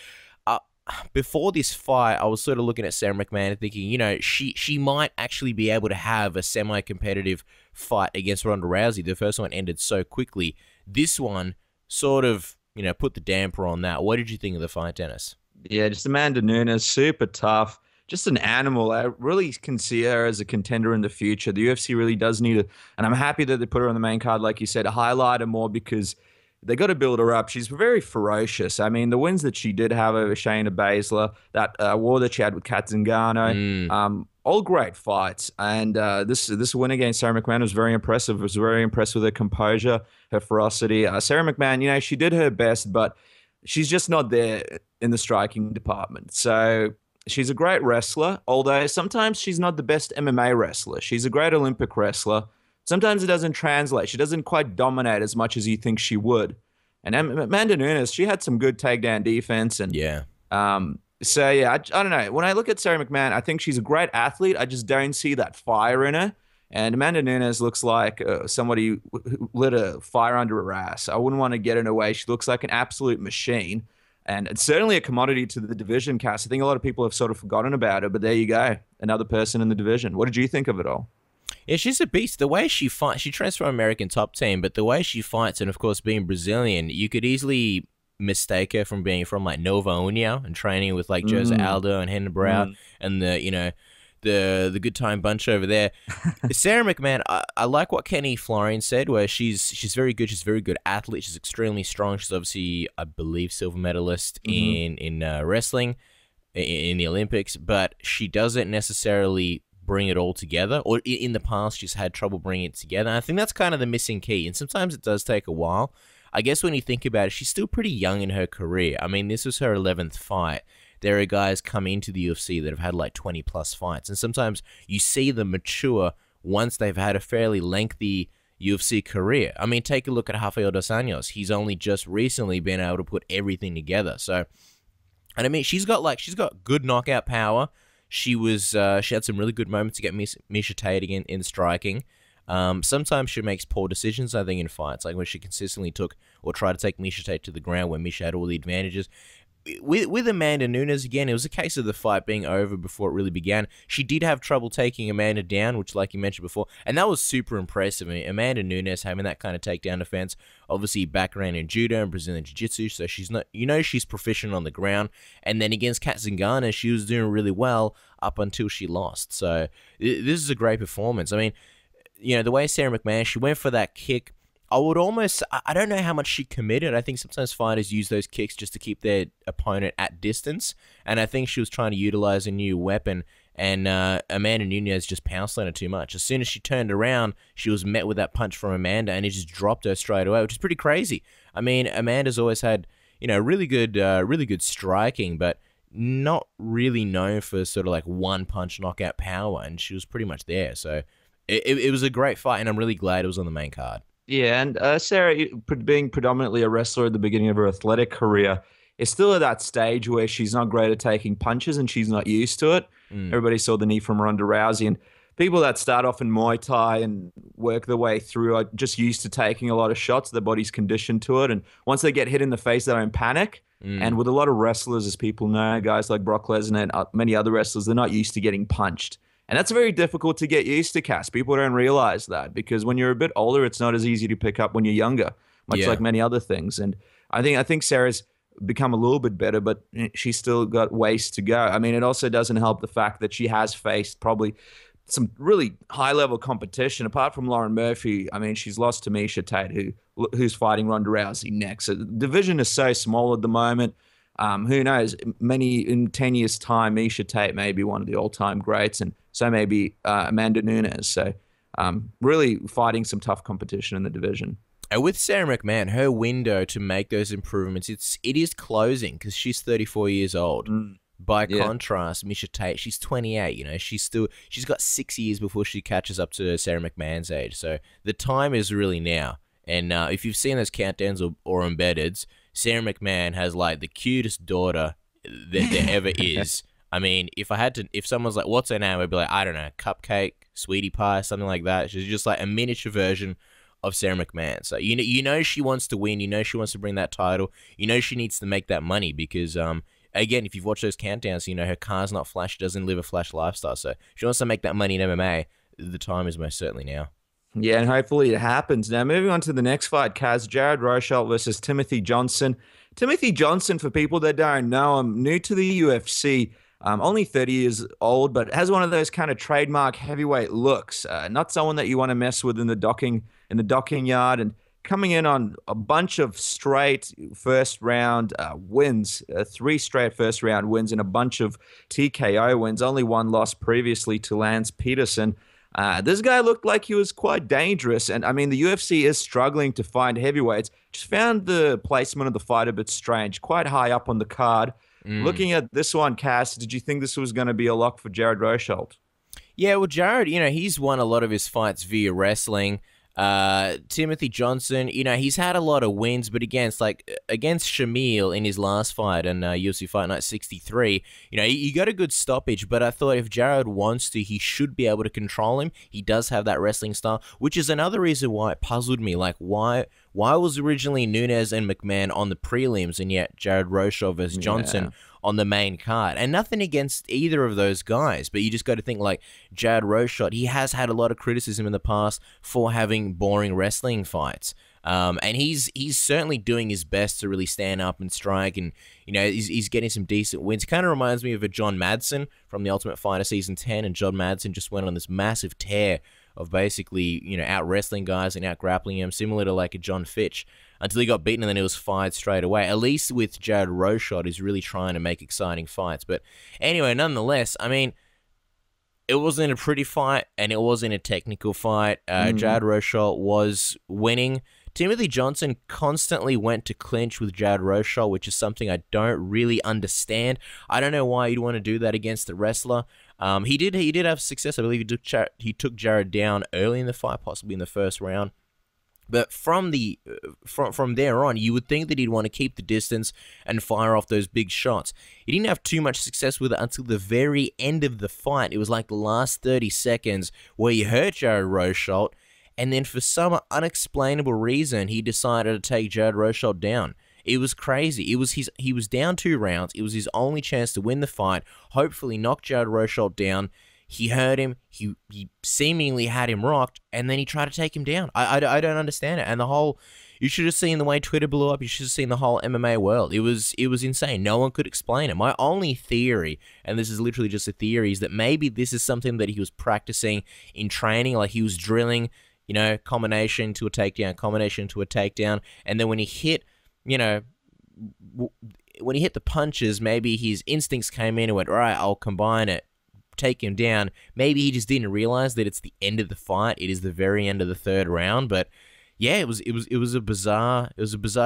Speaker 5: before this fight, I was sort of looking at Sarah McMahon and thinking, she might actually be able to have a semi-competitive fight against Ronda Rousey. The first one ended so quickly. This one sort of, put the damper on that. What did you think of the fight, Dennis?
Speaker 4: Yeah, just Amanda Nunes, super tough. Just an animal. I really can see her as a contender in the future. The UFC really does need and I'm happy that they put her on the main card, like you said, highlight her more, because they got to build her up. She's very ferocious. I mean, the wins that she did have over Shayna Baszler, that war that she had with Kat Zingano, all great fights. And this win against Sarah McMahon was very impressive. I was very impressed with her composure, her ferocity. Sarah McMahon, she did her best, but she's just not there in the striking department. So she's a great wrestler, although sometimes she's not the best MMA wrestler. She's a great Olympic wrestler. Sometimes it doesn't translate. She doesn't quite dominate as much as you think she would. And Amanda Nunes, she had some good takedown defense. And
Speaker 5: yeah.
Speaker 4: I don't know. When I look at Sarah McMahon, I think she's a great athlete. I just don't see that fire in her. And Amanda Nunes looks like somebody who lit a fire under her ass. I wouldn't want to get in her way. She looks like an absolute machine. And it's certainly a commodity to the division, Cass. I think a lot of people have sort of forgotten about her, but there you go. Another person in the division. What did you think of it all?
Speaker 5: Yeah, she's a beast. The way she fights, she trains for American Top Team, but the way she fights, and of course being Brazilian, you could easily mistake her from being from like Nova União and training with like Jose Aldo and Renan Barão and the good time bunch over there. Sarah McMahon, I like what Kenny Florian said, where she's very good. She's a very good athlete. She's extremely strong. She's obviously, I believe, silver medalist in wrestling in the Olympics, but she doesn't necessarily bring it all together, or in the past she's had trouble bringing it together. And I think that's kind of the missing key, and sometimes it does take a while. I guess when you think about it, she's still pretty young in her career. I mean, this was her 11th fight. There are guys coming into the UFC that have had like 20 plus fights, and sometimes you see them mature once they've had a fairly lengthy UFC career. I mean, take a look at Rafael dos Anjos. He's only just recently been able to put everything together. So, and I mean, she's got good knockout power. She had some really good moments to get Miesha Tate again in striking. Sometimes she makes poor decisions, I think, in fights, like when she consistently took or tried to take Miesha Tate to the ground when Miesha had all the advantages. With Amanda Nunes, again, it was a case of the fight being over before it really began. She did have trouble taking Amanda down, which, like you mentioned before, and that was super impressive. I mean, Amanda Nunes having that kind of takedown defense, obviously background in judo and Brazilian jiu-jitsu, so she's not, she's proficient on the ground. And then against Kat Zingano, she was doing really well up until she lost. So this is a great performance. I mean, the way Sarah McMahon, she went for that kick. I don't know how much she committed. I think sometimes fighters use those kicks just to keep their opponent at distance. And I think she was trying to utilize a new weapon. And Amanda Nunes just pounced on her too much. As soon as she turned around, she was met with that punch from Amanda, and it just dropped her straight away, which is pretty crazy. I mean, Amanda's always had, really good striking, but not really known for sort of like one punch knockout power. And she was pretty much there. So it was a great fight, and I'm really glad it was on the main card.
Speaker 4: Yeah, and Sarah, being predominantly a wrestler at the beginning of her athletic career, is still at that stage where she's not great at taking punches and she's not used to it. Everybody saw the knee from Ronda Rousey, and people that start off in Muay Thai and work their way through are just used to taking a lot of shots. Their body's conditioned to it, and once they get hit in the face, they don't panic. And with a lot of wrestlers, as people know, guys like Brock Lesnar and many other wrestlers, they're not used to getting punched. And that's very difficult to get used to, Cass. People don't realize that, because when you're a bit older, it's not as easy to pick up when you're younger, much like many other things. And I think Sarah's become a little bit better, but she's still got ways to go. I mean, it also doesn't help the fact that she has faced probably some really high-level competition. Apart from Lauren Murphy, I mean, she's lost to Miesha Tate, who's fighting Ronda Rousey next. So the division is so small at the moment. Who knows? In 10 years' time, Miesha Tate may be one of the all-time greats, and so may be Amanda Nunes. So really fighting some tough competition in the division.
Speaker 5: And with Sarah McMahon, her window to make those improvements, it is closing, because she's 34 years old. By contrast, Miesha Tate, she's 28. She's got 6 years before she catches up to Sarah McMahon's age. So the time is really now. And if you've seen those countdowns or embeddeds, Sarah McMahon has like the cutest daughter that there ever is. I mean, if someone's like, what's her name? I'd be like, I don't know, Cupcake, Sweetie Pie, something like that. She's just like a miniature version of Sarah McMahon. So, she wants to win. She wants to bring that title. She needs to make that money because, again, if you've watched those countdowns, her car's not flash. She doesn't live a flash lifestyle. So she wants to make that money in MMA. The time is most certainly now.
Speaker 4: Yeah, and hopefully it happens. Now, moving on to the next fight, Kaz, Jared Rosholt versus Timothy Johnson. Timothy Johnson, for people that don't know him, new to the UFC, only 30 years old, but has one of those kind of trademark heavyweight looks. Not someone that you want to mess with in the docking yard, and coming in on a bunch of straight first-round wins, 3 straight first-round wins and a bunch of TKO wins, only one loss previously to Lance Peterson. This guy looked like he was quite dangerous, and I mean, the UFC is struggling to find heavyweights. Just found the placement of the fight a bit strange, quite high up on the card. Looking at this one, Cass, did you think this was going to be a lock for Jared Rosholt?
Speaker 5: Yeah, well, Jared, he's won a lot of his fights via wrestling. Timothy Johnson, he's had a lot of wins, but against Shamil in his last fight in UFC Fight Night 63, he got a good stoppage, but I thought if Jared wants to, he should be able to control him. He does have that wrestling style, which is another reason why it puzzled me. Like, why Why was originally Nunes and McMahon on the prelims and yet Jared Roshaw versus Johnson on the main card? And nothing against either of those guys, but you just got to think like Jared Roshaw, he has had a lot of criticism in the past for having boring wrestling fights. And he's certainly doing his best to really stand up and strike, and he's getting some decent wins. Kind of reminds me of a John Madsen from the Ultimate Fighter season 10, and John Madsen just went on this massive tear of basically out wrestling guys and out grappling them, similar to like a John Fitch, until he got beaten and then he was fired straight away. At least with Jared Roshaw, he's really trying to make exciting fights. But anyway, nonetheless, I mean, it wasn't a pretty fight and it wasn't a technical fight. Jared Roshaw was winning. Timothy Johnson constantly went to clinch with Jared Roshaw, which is something I don't really understand. I don't know why you'd want to do that against the wrestler. He did have success. I believe he took Jared down early in the fight, possibly in the first round. But from there on, you would think that he'd want to keep the distance and fire off those big shots. He didn't have too much success with it until the very end of the fight. It was like the last 30 seconds where he hurt Jared Roshaw, and then for some unexplainable reason, he decided to take Jared Roshaw down. It was crazy. He was down 2 rounds. It was his only chance to win the fight, hopefully knock Jared Roshaw down. He hurt him. He seemingly had him rocked, and then he tried to take him down. I don't understand it. And you should have seen the way Twitter blew up. You should have seen the whole MMA world. It was insane. No one could explain it. My only theory, and this is literally just a theory, is that maybe this is something that he was practicing in training, like he was drilling, combination to a takedown, and then when he hit, when he hit the punches, maybe his instincts came in and went, all right, I'll combine it, take him down. Maybe he just didn't realize that it's the end of the fight. It is the very end of the 3rd round, but yeah, it was a bizarre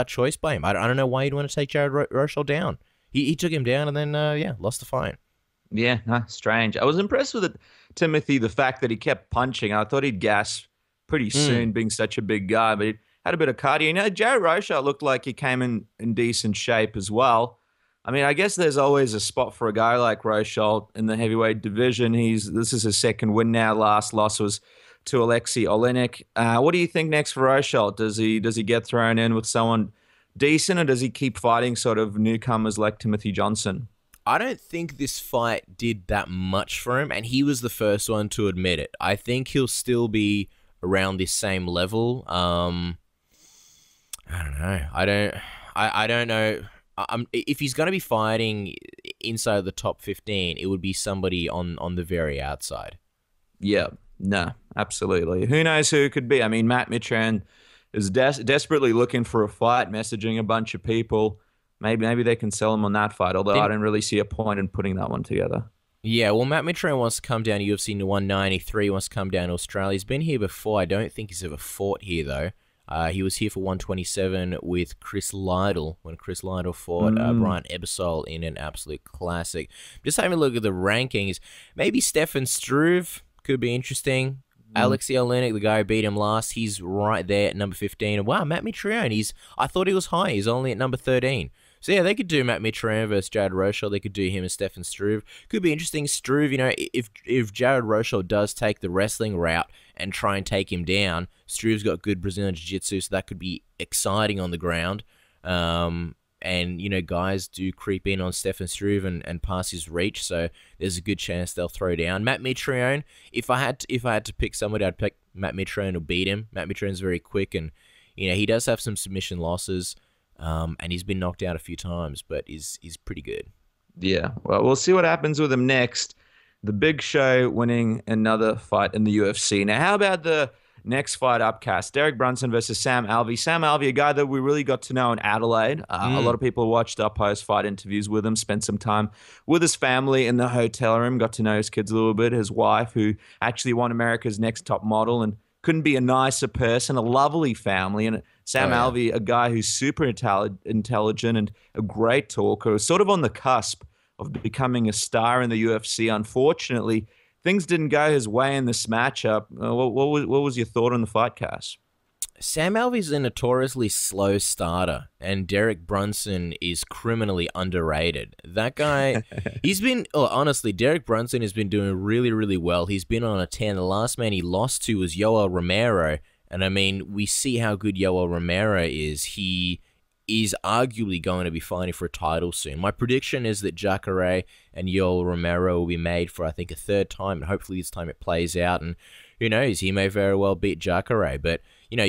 Speaker 5: choice by him. I don't know why you'd want to take Jared Roshaw down. He took him down and then lost the fight.
Speaker 4: Yeah, strange. I was impressed with it, Timothy, the fact that he kept punching. I thought he'd gas pretty soon, being such a big guy, but he had a bit of cardio. Jared Roshaw looked like he came in decent shape as well. I mean, I guess there's always a spot for a guy like Roshaw in the heavyweight division. This is his 2nd win now. Last loss was to Alexei Oleinik. What do you think next for Roshaw? Does he get thrown in with someone decent, or does he keep fighting sort of newcomers like Timothy Johnson?
Speaker 5: I don't think this fight did that much for him, and he was the first one to admit it. I think he'll still be around this same level. I don't know. I don't know. If he's going to be fighting inside the top 15, it would be somebody on the very outside.
Speaker 4: Yeah, no, absolutely. Who knows who it could be? I mean, Matt Mitrione is desperately looking for a fight, messaging a bunch of people. Maybe they can sell him on that fight, although I don't really see a point in putting that one together.
Speaker 5: Yeah, well, Matt Mitrione wants to come down to UFC 193, wants to come down to Australia. He's been here before. I don't think he's ever fought here, though. He was here for 127 with Chris Lytle, when Chris Lytle fought Brian Ebersol in an absolute classic. Just having a look at the rankings. Maybe Stefan Struve could be interesting. Alexei Oleinik, the guy who beat him last, he's right there at number 15. And wow, Matt Mitrione, I thought he was high. He's only at number 13. So yeah, they could do Matt Mitrione versus Jared Roshaw. They could do him and Stefan Struve. Could be interesting. Struve, if Jared Roshaw does take the wrestling route and try and take him down, Struve's got good Brazilian Jiu-Jitsu, so that could be exciting on the ground. And guys do creep in on Stefan Struve and pass his reach, so there's a good chance they'll throw down Matt Mitrione. If I had to pick somebody, I'd pick Matt Mitrione to beat him. Matt Mitrione's very quick, and he does have some submission losses. And he's been knocked out a few times, but he's pretty good.
Speaker 4: Yeah, well, we'll see what happens with him next. The Big Show winning another fight in the UFC. Now, how about the next fight upcast? Derek Brunson versus Sam Alvey. Sam Alvey, a guy that we really got to know in Adelaide. A lot of people watched our post-fight interviews with him, spent some time with his family in the hotel room, got to know his kids a little bit, his wife, who actually won America's Next Top Model, and couldn't be a nicer person, a lovely family. And Sam Alvey, a guy who's super intelligent and a great talker, sort of on the cusp of becoming a star in the UFC. Unfortunately, things didn't go his way in this matchup. What was your thought on the fight, Cass?
Speaker 5: Sam Alvey's a notoriously slow starter, and Derek Brunson is criminally underrated. That guy, honestly, Derek Brunson has been doing really, really well. He's been on a 10. The last man he lost to was Yoel Romero, And I mean, we see how good Yoel Romero is. He is arguably going to be fighting for a title soon. My prediction is that Jacare and Yoel Romero will be made for, I think, a third time, and hopefully this time it plays out, and who knows, he may very well beat Jacare, but, you know,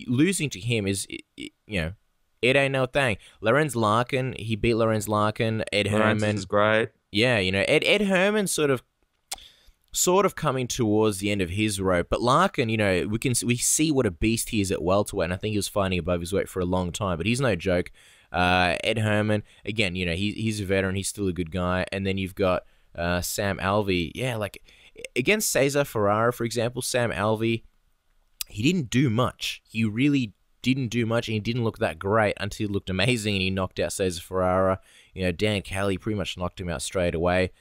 Speaker 5: losing to him is, you know, it ain't no thing. Lorenz Larkin, he beat Lorenz Larkin. Ed Herman
Speaker 4: is great.
Speaker 5: Yeah, you know, Ed Herman sort of coming towards the end of his rope, but Larkin, you know, we see what a beast he is at welterweight, and I think he was fighting above his weight for a long time, but he's no joke. Ed Herman, again, you know, he's a veteran, he's still a good guy, and then you've got Sam Alvey. Yeah, like against Cesar Ferrara, for example, Sam Alvey, he didn't do much. He really didn't do much, and he didn't look that great until he looked amazing, and he knocked out Cesar Ferrara. You know, Dan Kelly pretty much knocked him out straight away.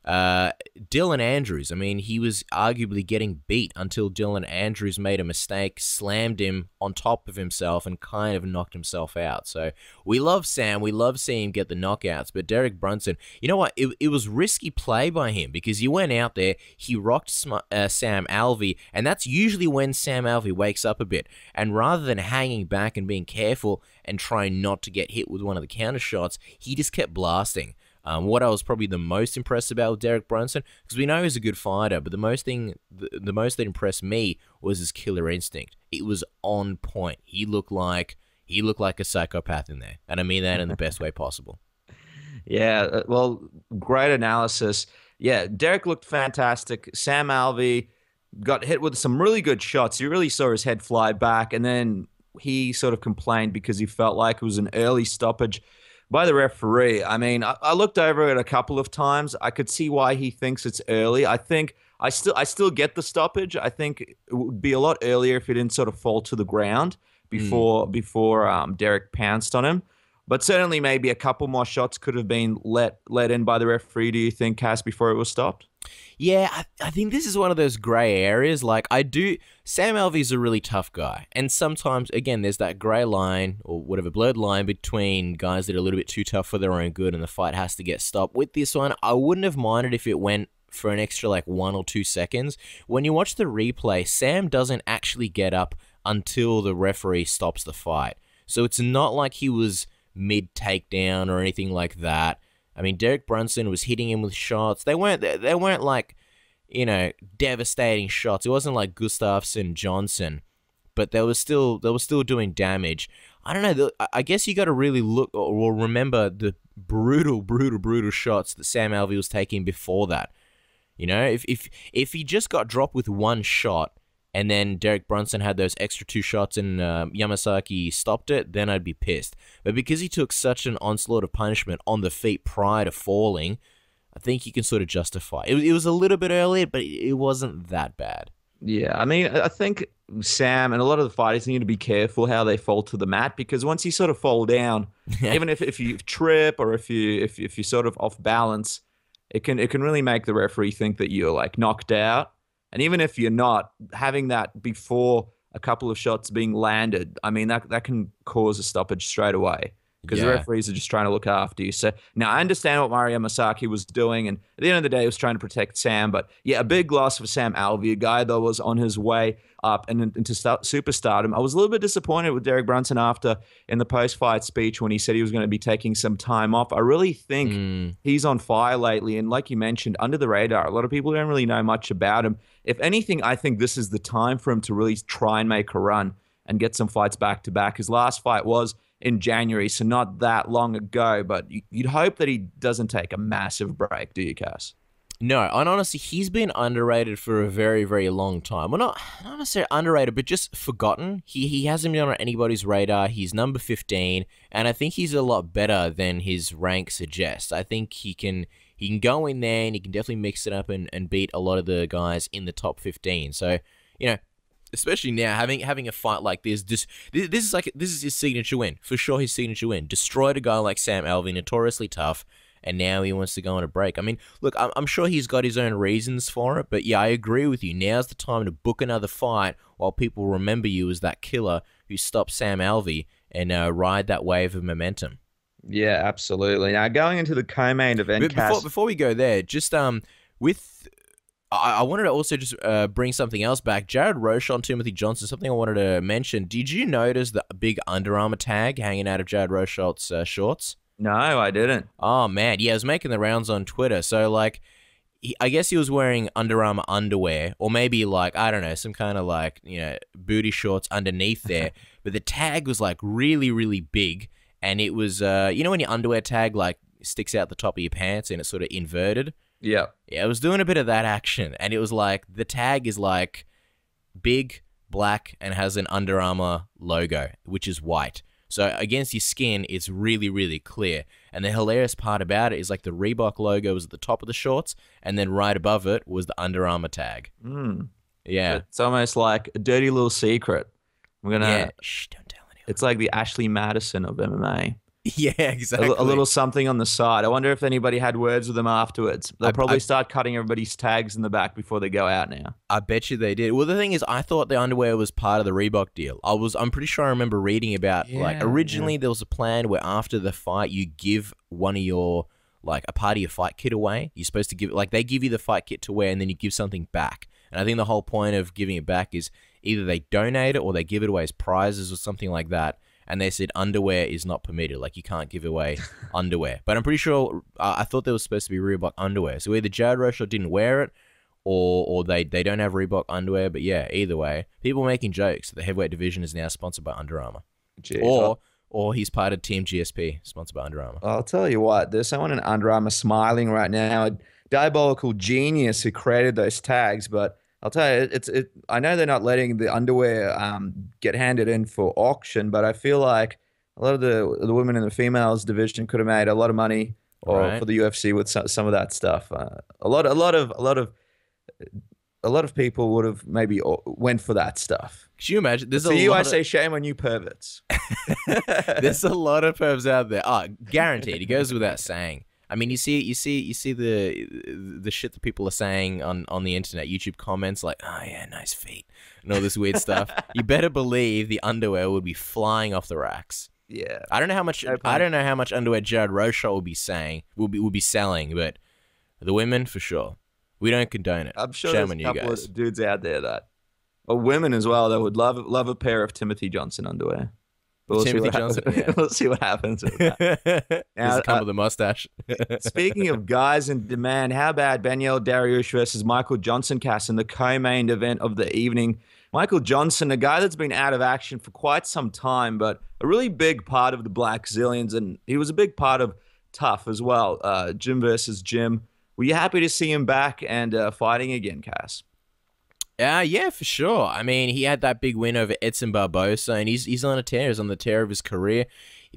Speaker 5: Dylan Andrews, I mean, he was arguably getting beat until Dylan Andrews made a mistake, slammed him on top of himself, and kind of knocked himself out. So we love Sam, we love seeing him get the knockouts, but Derek Brunson, you know what, it was risky play by him, because he went out there, he rocked Sam Alvey, and that's usually when Sam Alvey wakes up a bit, and rather than hanging back and being careful and trying not to get hit with one of the counter shots, he just kept blasting. What I was probably the most impressed about with Derek Brunson, because we know he's a good fighter, but the most that impressed me was his killer instinct. It was on point. He looked like a psychopath in there, and I mean that in the best way possible.
Speaker 4: Yeah, well, great analysis. Yeah, Derek looked fantastic. Sam Alvey got hit with some really good shots. You really saw his head fly back, and then he sort of complained because he felt like it was an early stoppage by the referee. I mean, I looked over it a couple of times. I could see why he thinks it's early. I think I still get the stoppage. I think it would be a lot earlier if he didn't sort of fall to the ground before Derek pounced on him. But certainly maybe a couple more shots could have been let in by the referee, do you think, Cass, before it was stopped?
Speaker 5: Yeah, I think this is one of those grey areas. Like, Sam Alvey's a really tough guy. And sometimes, again, there's that grey line, or whatever, blurred line between guys that are a little bit too tough for their own good and the fight has to get stopped. With this one, I wouldn't have minded if it went for an extra, like, 1 or 2 seconds. When you watch the replay, Sam doesn't actually get up until the referee stops the fight. So it's not like he was mid-takedown or anything like that. I mean, Derek Brunson was hitting him with shots. They weren't like, you know, devastating shots. It wasn't like Gustafsson, Johnson, but they were still doing damage. I don't know. I guess you got to really look or remember the brutal shots that Sam Alvey was taking before that. You know, if he just got dropped with one shot, and then Derek Brunson had those extra 2 shots and Yamasaki stopped it, then I'd be pissed. But because he took such an onslaught of punishment on the feet prior to falling, I think you can sort of justify it. It was a little bit earlier, but it wasn't that bad.
Speaker 4: Yeah, I mean, I think Sam and a lot of the fighters need to be careful how they fall to the mat, because once you sort of fall down, even if you trip or if you sort of off balance, it can really make the referee think that you're like knocked out. And even if you're not, having that before a couple of shots being landed, I mean, that can cause a stoppage straight away, because the referees are just trying to look after you. So now I understand what Mario Masaki was doing, and at the end of the day, he was trying to protect Sam. But yeah, a big loss for Sam Alvey, a guy that was on his way up and into superstardom. I was a little bit disappointed with Derek Brunson after in the post-fight speech when he said he was going to be taking some time off. I really think he's on fire lately, and like you mentioned, under the radar. A lot of people don't really know much about him. If anything, I think this is the time for him to really try and make a run and get some fights back to back. His last fight was in January, so not that long ago, but you'd hope that he doesn't take a massive break, do you, Cass?
Speaker 5: No, and honestly, he's been underrated for a very, very long time. Well, not necessarily underrated, but just forgotten. He hasn't been on anybody's radar. He's number 15, and I think he's a lot better than his rank suggests. I think he can go in there and he can definitely mix it up and beat a lot of the guys in the top 15. So, you know, especially now, having a fight like this is his signature win. For sure, his signature win. Destroyed a guy like Sam Alvey, notoriously tough, and now he wants to go on a break. I mean, look, I'm sure he's got his own reasons for it, but yeah, I agree with you. Now's the time to book another fight while people remember you as that killer who stopped Sam Alvey and ride that wave of momentum.
Speaker 4: Yeah, absolutely. Now, going into the co-main event,
Speaker 5: before we go there, just with I wanted to also just bring something else back. Jared Rocha on Timothy Johnson, something I wanted to mention. Did you notice the big Under Armour tag hanging out of Jared Rocha's shorts?
Speaker 4: No, I didn't.
Speaker 5: Oh, man. Yeah, it was making the rounds on Twitter. So, like, I guess he was wearing Under Armour underwear, or maybe, like, I don't know, some kind of, like, you know, booty shorts underneath there. But the tag was, like, really, really big. And it was, you know when your underwear tag, like, sticks out the top of your pants and it's sort of inverted?
Speaker 4: Yeah.
Speaker 5: Yeah, it was doing a bit of that action. And it was like, the tag is like big, black, and has an Under Armour logo, which is white. So against your skin, it's really, really clear. And the hilarious part about it is like the Reebok logo was at the top of the shorts, and then right above it was the Under Armour tag. Yeah.
Speaker 4: It's almost like a dirty little secret. I'm gonna.
Speaker 5: Yeah. Shh, don't tell anyone.
Speaker 4: It's like the Ashley Madison of MMA.
Speaker 5: Yeah, exactly.
Speaker 4: A little something on the side. I wonder if anybody had words with them afterwards. They'll probably start cutting everybody's tags in the back before they go out now.
Speaker 5: I bet you they did. Well, the thing is, I thought the underwear was part of the Reebok deal. I'm pretty sure I remember reading about, originally there was a plan where after the fight, you give one of your, like, a part of your fight kit away. You're supposed to give it, like, they give you the fight kit to wear and then you give something back. And I think the whole point of giving it back is either they donate it or they give it away as prizes or something like that. And they said underwear is not permitted. Like, you can't give away underwear. But I'm pretty sure, I thought there was supposed to be Reebok underwear. So either Jared Rocha didn't wear it, or they don't have Reebok underwear. But yeah, either way, people making jokes that the heavyweight division is now sponsored by Under Armour.
Speaker 4: Jeez,
Speaker 5: or he's part of Team GSP, sponsored by Under Armour.
Speaker 4: I'll tell you what, there's someone in Under Armour smiling right now, a diabolical genius who created those tags, but I'll tell you, I know they're not letting the underwear get handed in for auction, but I feel like a lot of the women in the females division could have made a lot of money for the UFC with some of that stuff. A lot of people would have maybe went for that stuff.
Speaker 5: Could you imagine?
Speaker 4: I say shame on you perverts.
Speaker 5: There's a lot of pervs out there. Oh, guaranteed. It goes without saying. I mean, you see the shit that people are saying on the internet, YouTube comments like, oh yeah, nice feet, and all this weird stuff. You better believe the underwear would be flying off the racks.
Speaker 4: Yeah.
Speaker 5: I don't know how much underwear Jared Rocha will be selling, but the women for sure. We don't condone it.
Speaker 4: I'm sure there's a couple of dudes out there or women as well, that would love a pair of Timothy Johnson underwear. We'll see what happens with that.
Speaker 5: Now, come with a mustache.
Speaker 4: Speaking of guys in demand, how about Beneil Dariush versus Michael Johnson, Cass, in the co-main event of the evening? Michael Johnson, a guy that's been out of action for quite some time, but a really big part of the Black Zillions, and he was a big part of Tough as well. Jim versus Jim. Were you happy to see him back and fighting again, Cass?
Speaker 5: Yeah, for sure. I mean, he had that big win over Edson Barbosa, and he's on a tear. He's on the tear of his career.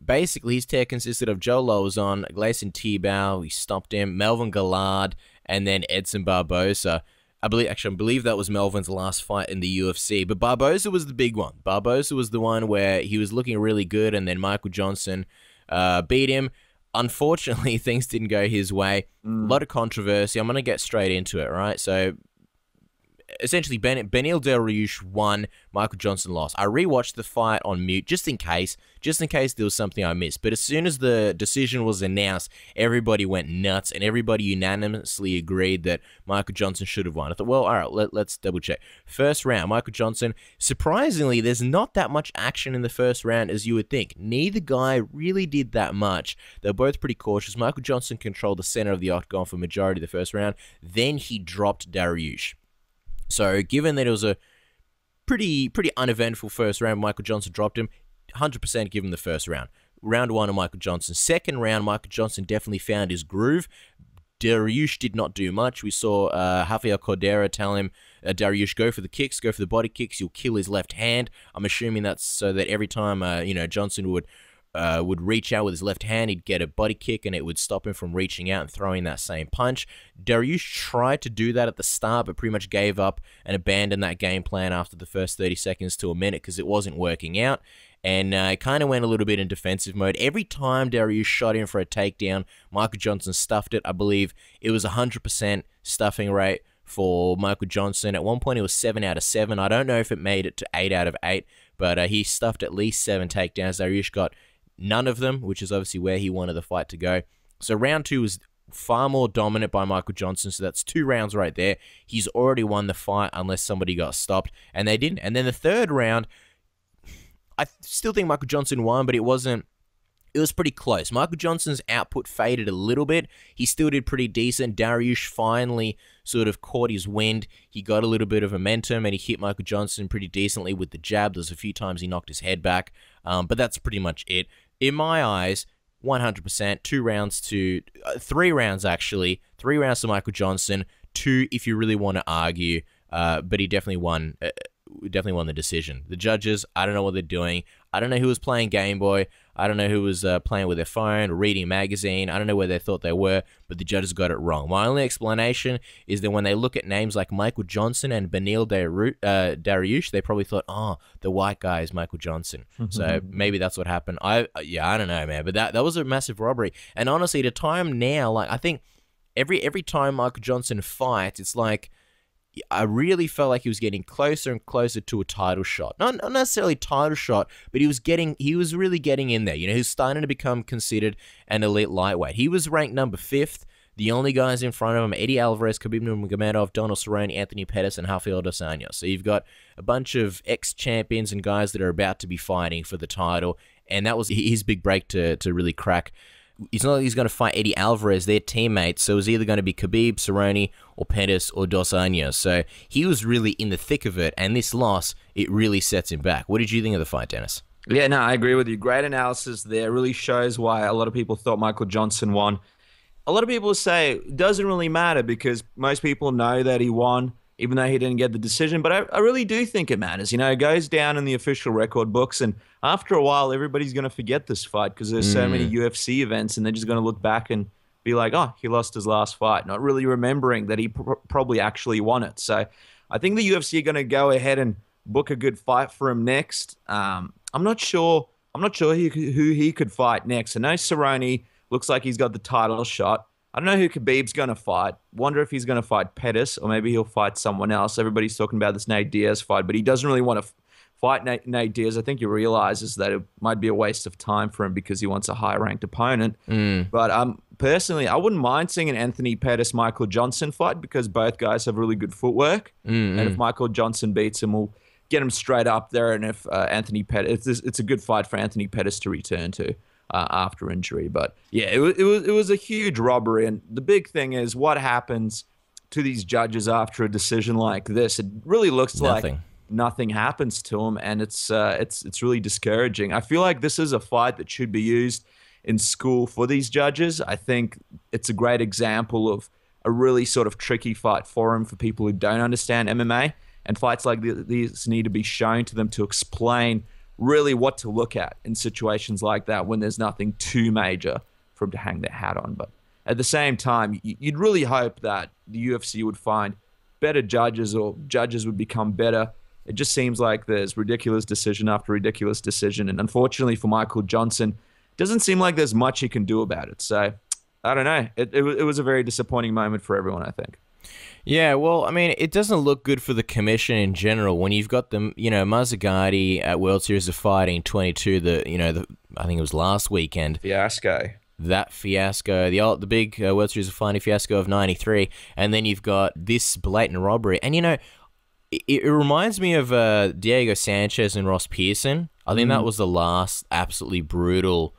Speaker 5: Basically, his tear consisted of Joe Lozon, Gleison Tibau, he stopped him, Melvin Gillard, and then Edson Barbosa. I believe that was Melvin's last fight in the UFC, but Barbosa was the big one. Barbosa was the one where he was looking really good, and then Michael Johnson beat him. Unfortunately, things didn't go his way. A lot of controversy. I'm going to get straight into it, right? So, essentially, Beneil Dariush won, Michael Johnson lost. I rewatched the fight on mute just in case there was something I missed. But as soon as the decision was announced, everybody went nuts and everybody unanimously agreed that Michael Johnson should have won. I thought, well, all right, let's double check. First round, Michael Johnson. Surprisingly, there's not that much action in the first round as you would think. Neither guy really did that much. They're both pretty cautious. Michael Johnson controlled the center of the octagon for majority of the first round. Then he dropped Dariush. So, given that it was a pretty uneventful first round, Michael Johnson dropped him, 100% give him the first round. Round one of Michael Johnson. Second round, Michael Johnson definitely found his groove. Dariush did not do much. We saw Rafael Cordeiro tell him, Dariush, go for the kicks, go for the body kicks, you'll kill his left hand. I'm assuming that's so that every time Johnson would reach out with his left hand, he'd get a body kick and it would stop him from reaching out and throwing that same punch. Dariush tried to do that at the start, but pretty much gave up and abandoned that game plan after the first 30 seconds to a minute because it wasn't working out. And it kind of went a little bit in defensive mode. Every time Dariush shot in for a takedown, Michael Johnson stuffed it. I believe it was 100% stuffing rate for Michael Johnson. At one point, it was 7 out of 7. I don't know if it made it to 8 out of 8, but he stuffed at least 7 takedowns. Dariush got none of them, which is obviously where he wanted the fight to go. So round two was far more dominant by Michael Johnson, so that's 2 rounds right there. He's already won the fight unless somebody got stopped, and they didn't. And then the third round, I still think Michael Johnson won, but it was pretty close. Michael Johnson's output faded a little bit. He still did pretty decent. Dariush finally sort of caught his wind. He got a little bit of momentum, and he hit Michael Johnson pretty decently with the jab. There's a few times he knocked his head back, but that's pretty much it. In my eyes, 100%, 3 rounds actually. 3 rounds to Michael Johnson, 2 if you really want to argue, but he definitely won the decision. The judges, I don't know what they're doing. I don't know who was playing Game Boy. I don't know who was playing with their phone or reading a magazine. I don't know where they thought they were, but the judges got it wrong. My only explanation is that when they look at names like Michael Johnson and Beneil Dariush, they probably thought, oh, the white guy is Michael Johnson. So maybe that's what happened. I don't know, man. But that was a massive robbery. And honestly, the time now, like I think every time Michael Johnson fights, it's like I really felt like he was getting closer and closer to a title shot. Not necessarily title shot, but he was really getting in there. You know, he was starting to become considered an elite lightweight. He was ranked number 5th. The only guys in front of him, Eddie Alvarez, Khabib Nurmagomedov, Donald Cerrone, Anthony Pettis, and Rafael dos Anjos. So you've got a bunch of ex-champions and guys that are about to be fighting for the title, and that was his big break to really crack. It's not like he's going to fight Eddie Alvarez, they're teammates, so it was either going to be Khabib, Cerrone, or Pettis, or dos Anjos. So he was really in the thick of it, and this loss, it really sets him back. What did you think of the fight, Dennis?
Speaker 4: Yeah, no, I agree with you. Great analysis there. Really shows why a lot of people thought Michael Johnson won. A lot of people say it doesn't really matter because most people know that he won, even though he didn't get the decision. But I really do think it matters. You know, it goes down in the official record books, and after a while, everybody's going to forget this fight because there's so many UFC events, and they're just going to look back and be like, oh, he lost his last fight, not really remembering that he probably actually won it. So I think the UFC are going to go ahead and book a good fight for him next. I'm not sure who he could fight next. I know Cerrone looks like he's got the title shot. I don't know who Khabib's going to fight. Wonder if he's going to fight Pettis or maybe he'll fight someone else. Everybody's talking about this Nate Diaz fight, but he doesn't really want to fight Nate Diaz. I think he realizes that it might be a waste of time for him because he wants a high-ranked opponent. But personally, I wouldn't mind seeing an Anthony Pettis-Michael Johnson fight because both guys have really good footwork. And if Michael Johnson beats him, we'll get him straight up there. And if Anthony Pettis, it's a good fight for Anthony Pettis to return to after injury. But yeah, it was a huge robbery. And the big thing is what happens to these judges after a decision like this. It really looks like nothing happens to them, and it's really discouraging. I feel like this is a fight that should be used in school for these judges. I think it's a great example of a really sort of tricky fight for them for people who don't understand MMA, and fights like these need to be shown to them to explain really what to look at in situations like that when there's nothing too major for them to hang their hat on. But at the same time, you'd really hope that the UFC would find better judges or judges would become better. It just seems like there's ridiculous decision after ridiculous decision. And unfortunately for Michael Johnson, it doesn't seem like there's much he can do about it. So, I don't know. It was a very disappointing moment for everyone, I think.
Speaker 5: Yeah, well, I mean, it doesn't look good for the commission in general when you've got them, Mazzagatti at World Series of Fighting 22, I think it was last weekend.
Speaker 4: Fiasco.
Speaker 5: That fiasco, the big World Series of Fighting fiasco of 93, and then you've got this blatant robbery. And, it reminds me of Diego Sanchez and Ross Pearson. I think that was the last absolutely brutal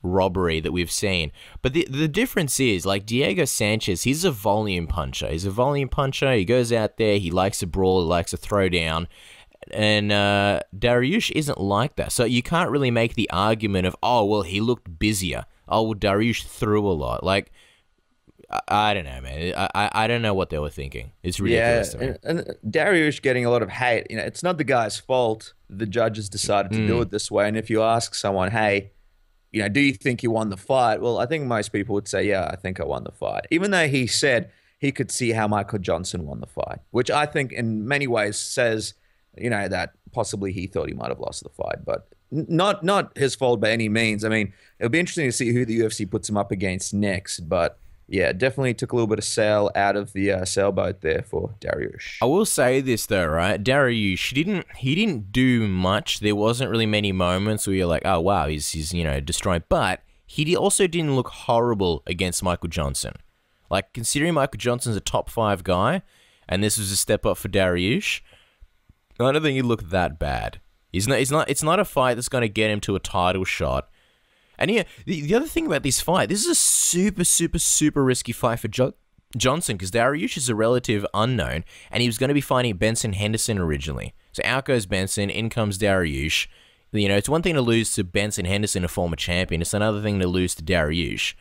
Speaker 5: robbery that we've seen. But the difference is, like, Diego Sanchez, he's a volume puncher. He goes out there, he likes to brawl, he likes to throw down. And Dariush isn't like that. So you can't really make the argument of, oh, well, he looked busier. Oh, well, Dariush threw a lot. Like, I don't know, man. I don't know what they were thinking. It's ridiculous to me.
Speaker 4: And Dariush getting a lot of hate. It's not the guy's fault. The judges decided to do it this way. And if you ask someone, hey, do you think you won the fight? Well, I think most people would say, yeah, I think I won the fight. Even though he said he could see how Michael Johnson won the fight, which I think in many ways says, that possibly he thought he might have lost the fight, but not his fault by any means. I mean, it'll be interesting to see who the UFC puts him up against next, but yeah, definitely took a little bit of sail out of the sailboat there for Dariush.
Speaker 5: I will say this though, right? Dariush, he didn't do much. There wasn't really many moments where you're like, oh wow, he's destroying. But he also didn't look horrible against Michael Johnson. Like, considering Michael Johnson's a top 5 guy, and this was a step up for Dariush, I don't think he looked that bad. It's not a fight that's going to get him to a title shot. And yeah, the other thing about this fight, this is a super, super, super risky fight for Johnson, because Dariush is a relative unknown, and he was going to be fighting Benson Henderson originally. So out goes Benson, in comes Dariush. You know, it's one thing to lose to Benson Henderson, a former champion. It's another thing to lose to Dariush.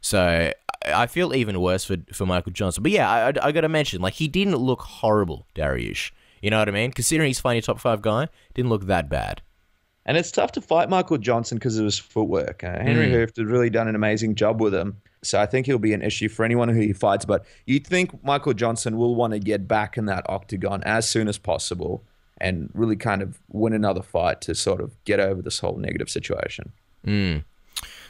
Speaker 5: So I feel even worse for Michael Johnson. But yeah, I got to mention, like, he didn't look horrible, Dariush. You know what I mean? Considering he's fighting a top 5 guy, didn't look that bad.
Speaker 4: And it's tough to fight Michael Johnson because of his footwork. Henry Hooft has really done an amazing job with him. So I think he'll be an issue for anyone who he fights. But you'd think Michael Johnson will want to get back in that octagon as soon as possible and really kind of win another fight to sort of get over this whole negative situation.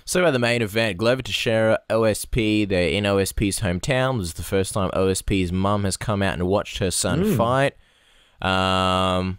Speaker 5: So about the main event, Glover Teixeira, OSP, they're in OSP's hometown. This is the first time OSP's mum has come out and watched her son fight. Man,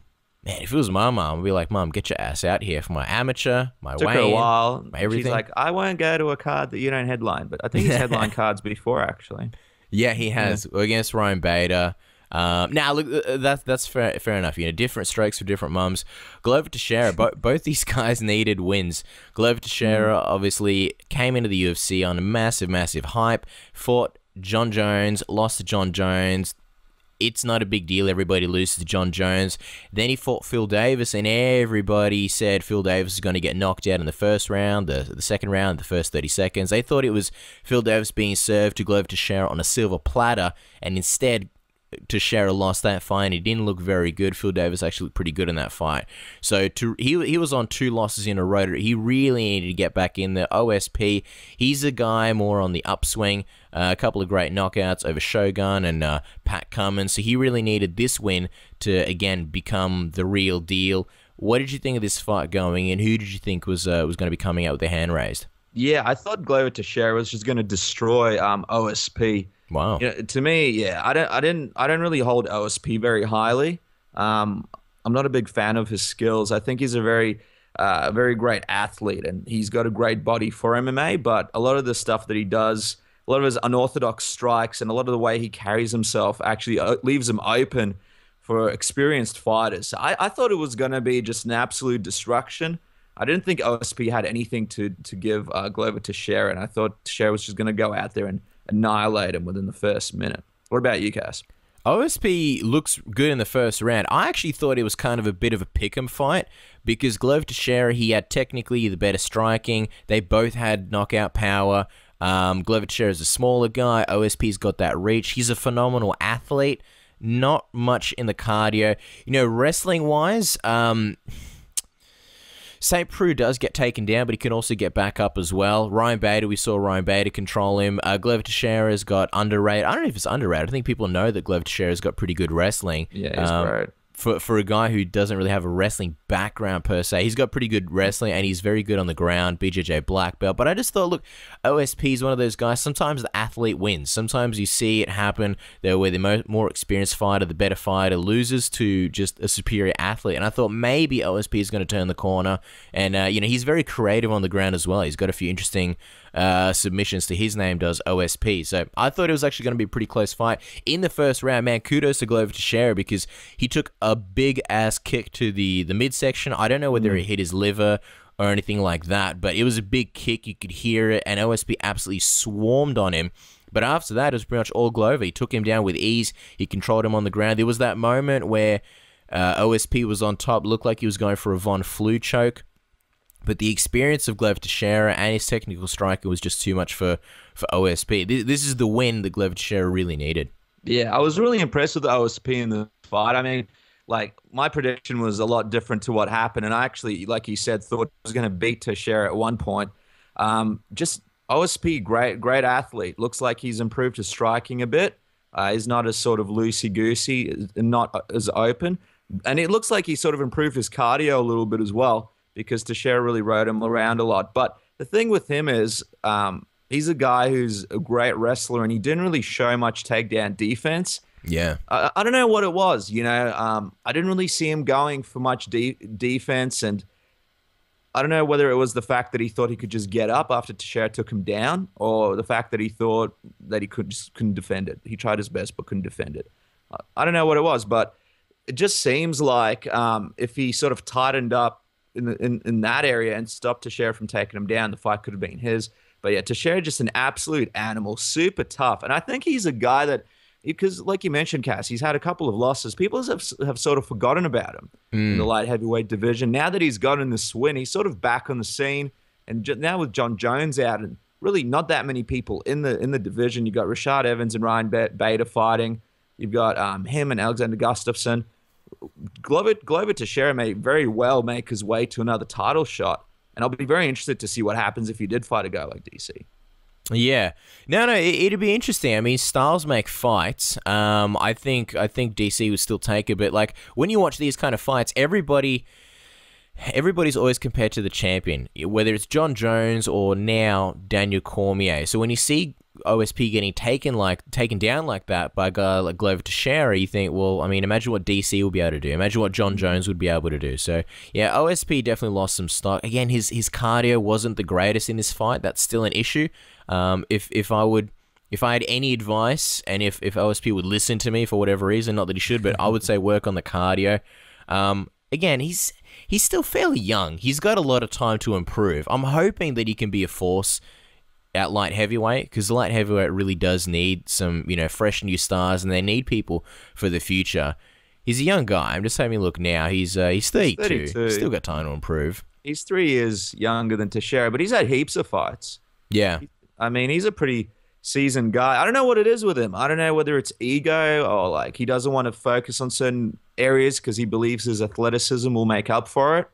Speaker 5: if it was my mom, I'd be like, Mom, get your ass out here for my amateur, my
Speaker 4: Took her a while.
Speaker 5: my everything.
Speaker 4: She's like, I won't go to a card that you don't headline. But I think he's headlined cards before, actually.
Speaker 5: Yeah, he has. Against Ryan Bader. Now, look, that's fair enough. You know, different strokes for different mums. Glover Teixeira, both these guys needed wins. Glover Teixeira obviously came into the UFC on a massive, massive hype, fought John Jones, lost to John Jones. It's not a big deal. Everybody loses to John Jones. Then he fought Phil Davis, and everybody said Phil Davis is going to get knocked out in the first round, the second round, the first 30 seconds. They thought it was Phil Davis being served to Glover Teixeira on a silver platter, and instead Teixeira lost that fight, and he didn't look very good. Phil Davis actually looked pretty good in that fight. So he was on 2 losses in a row. He really needed to get back in the OSP. He's a guy more on the upswing. A couple of great knockouts over Shogun and Pat Cummins. So he really needed this win to, again, become the real deal. What did you think of this fight going, and who did you think was going to be coming out with their hand raised?
Speaker 4: Yeah, I thought Glover Teixeira was just going to destroy OSP.
Speaker 5: Wow.
Speaker 4: You know, to me, yeah, I don't really hold OSP very highly. I'm not a big fan of his skills. I think he's a very great athlete, and he's got a great body for MMA. But a lot of the stuff that he does, a lot of his unorthodox strikes, and a lot of the way he carries himself actually leaves him open for experienced fighters. I thought it was going to be just an absolute destruction. I didn't think OSP had anything to give Glover Teixeira, and I thought Teixeira was just going to go out there and annihilate him within the first minute. What about you, Cass?
Speaker 5: OSP looks good in the first round. I actually thought it was kind of a bit of a pick'em fight because Glover Teixeira, he had technically the better striking. They both had knockout power. Glover Teixeira is a smaller guy. OSP's got that reach. He's a phenomenal athlete. Not much in the cardio. You know, wrestling-wise, Saint Preux does get taken down, but he can also get back up as well. Ryan Bader, we saw Ryan Bader control him. Glover Teixeira's got underrated. I don't know if it's underrated. I think people know that Glover Teixeira's got pretty good wrestling.
Speaker 4: Yeah, he's great.
Speaker 5: For a guy who doesn't really have a wrestling background per se, he's got pretty good wrestling, and he's very good on the ground, BJJ black belt. But I just thought, look, OSP is one of those guys, sometimes the athlete wins. Sometimes you see it happen there where the more experienced fighter, the better fighter, loses to just a superior athlete. And I thought maybe OSP is going to turn the corner. And, you know, he's very creative on the ground as well. He's got a few interesting submissions to his name, does OSP. So I thought it was actually going to be a pretty close fight. In the first round, man, kudos to Glover Teixeira because he took a big ass kick to the midsection. I don't know whether he hit his liver or anything like that, but it was a big kick. You could hear it, and OSP absolutely swarmed on him. But after that, it was pretty much all Glover. He took him down with ease. He controlled him on the ground. There was that moment where OSP was on top, looked like he was going for a Von Flue choke. But the experience of Glover Teixeira and his technical striker was just too much for OSP. This is the win that Glover Teixeira really needed.
Speaker 4: Yeah, I was really impressed with the OSP in the fight. I mean, like, my prediction was a lot different to what happened. And I actually, like you said, thought I was going to beat Teixeira at one point. Just OSP, great athlete. Looks like he's improved his striking a bit. He's not as sort of loosey-goosey, not as open. And it looks like he sort of improved his cardio a little bit as well, because Teixeira really rode him around a lot. But the thing with him is he's a guy who's a great wrestler, and he didn't really show much takedown defense.
Speaker 5: Yeah.
Speaker 4: I don't know what it was, you know. I didn't really see him going for much defense, and I don't know whether it was the fact that he thought he could just get up after Teixeira took him down, or the fact that he thought that he couldn't defend it. He tried his best but couldn't defend it. I don't know what it was, but it just seems like if he sort of tightened up in that area and stopped Teixeira from taking him down, the fight could have been his. But yeah, Teixeira just an absolute animal, super tough. And I think he's a guy that, because like you mentioned, Cass, he's had a couple of losses. People have sort of forgotten about him in the light heavyweight division. Now that he's gotten this win, he's sort of back on the scene. And now with John Jones out and really not that many people in the division, you've got Rashad Evans and Ryan Bader fighting. You've got him and Alexander Gustafsson. Glover Teixeira may very well make his way to another title shot. And I'll be very interested to see what happens if he did fight a guy like DC.
Speaker 5: Yeah, no, it'd be interesting. I mean, styles make fights. I think DC would still take it, but like when you watch these kind of fights, everybody's always compared to the champion, whether it's John Jones or now Daniel Cormier. So when you see OSP getting taken down like that by a guy like Glover Teixeira, you think, well, I mean, imagine what DC will be able to do. Imagine what John Jones would be able to do. So yeah, OSP definitely lost some stock. Again, his cardio wasn't the greatest in this fight. That's still an issue. If I had any advice, and if OSP would listen to me for whatever reason, not that he should, but I would say work on the cardio. Again, he's still fairly young. He's got a lot of time to improve. I'm hoping that he can be a force at light heavyweight, because the light heavyweight really does need some, fresh new stars, and they need people for the future. He's a young guy. I'm just having a look now. He's 32. Still got time to improve.
Speaker 4: He's 3 years younger than Teixeira, but he's had heaps of fights.
Speaker 5: Yeah.
Speaker 4: I mean, he's a pretty seasoned guy. I don't know what it is with him. I don't know whether it's ego or like he doesn't want to focus on certain areas because he believes his athleticism will make up for it.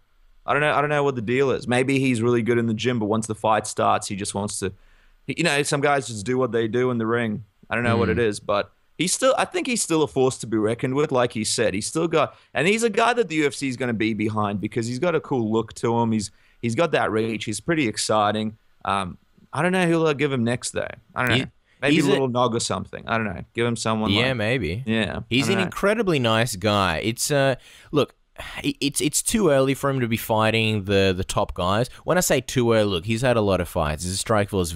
Speaker 4: I don't know what the deal is. Maybe he's really good in the gym, but once the fight starts, he just wants to, some guys just do what they do in the ring. I don't know what it is, but I think he's still a force to be reckoned with. Like he said, he's still got, and he's a guy that the UFC is going to be behind because he's got a cool look to him. He's got that reach. He's pretty exciting. I don't know who they'll give him next, though. I don't know. Maybe a little nog or something. I don't know. Give him someone.
Speaker 5: Yeah, maybe.
Speaker 4: Yeah.
Speaker 5: He's an incredibly nice guy. It's look, it's too early for him to be fighting the top guys. When I say too early, look, he's had a lot of fights. He's a Strikeforce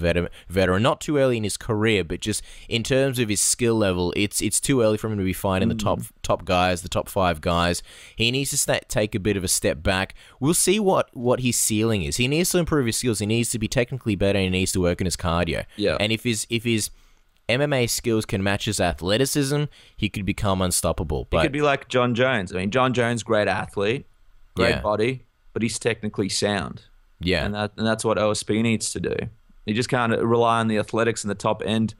Speaker 5: veteran. Not too early in his career, but just in terms of his skill level, it's too early for him to be fighting the top guys, the top 5 guys. He needs to take a bit of a step back. We'll see what his ceiling is. He needs to improve his skills. He needs to be technically better, and he needs to work on his cardio.
Speaker 4: Yeah.
Speaker 5: And if his MMA skills can match his athleticism, he could become unstoppable.
Speaker 4: He could be like John Jones. I mean, John Jones, great athlete, great body, but he's technically sound.
Speaker 5: Yeah.
Speaker 4: And that's what OSP needs to do. You just can't rely on the athletics in the top end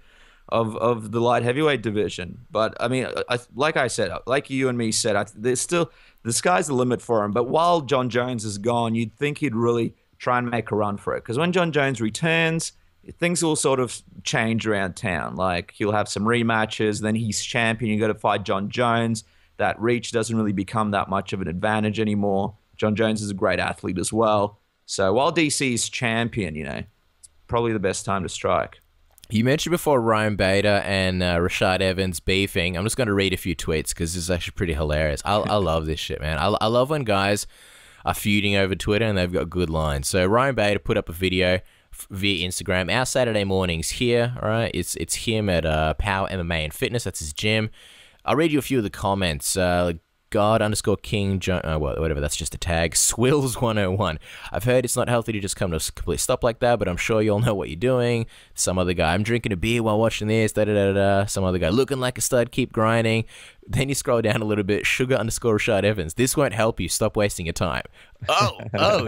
Speaker 4: of the light heavyweight division. But, I mean, like I said, like you and me said, there's still, the sky's the limit for him. But while John Jones is gone, you'd think he'd really try and make a run for it. Because when John Jones returns, things will sort of change around town. Like he'll have some rematches, then he's champion. You got to fight John Jones. That reach doesn't really become that much of an advantage anymore. John Jones is a great athlete as well. So while DC is champion, it's probably the best time to strike.
Speaker 5: You mentioned before Ryan Bader and Rashad Evans beefing. I'm just going to read a few tweets because this is actually pretty hilarious. I love this shit, man. I love when guys are feuding over Twitter and they've got good lines. So Ryan Bader put up a video via Instagram. Our Saturday mornings here, all right? It's him at Power MMA and Fitness. That's his gym. I'll read you a few of the comments. God_King, whatever, that's just a tag. Swills101. I've heard it's not healthy to just come to a complete stop like that, but I'm sure you all know what you're doing. Some other guy, I'm drinking a beer while watching this, da-da-da-da. Some other guy, looking like a stud, keep grinding. Then you scroll down a little bit, Sugar_Rashad Evans. This won't help you, stop wasting your time.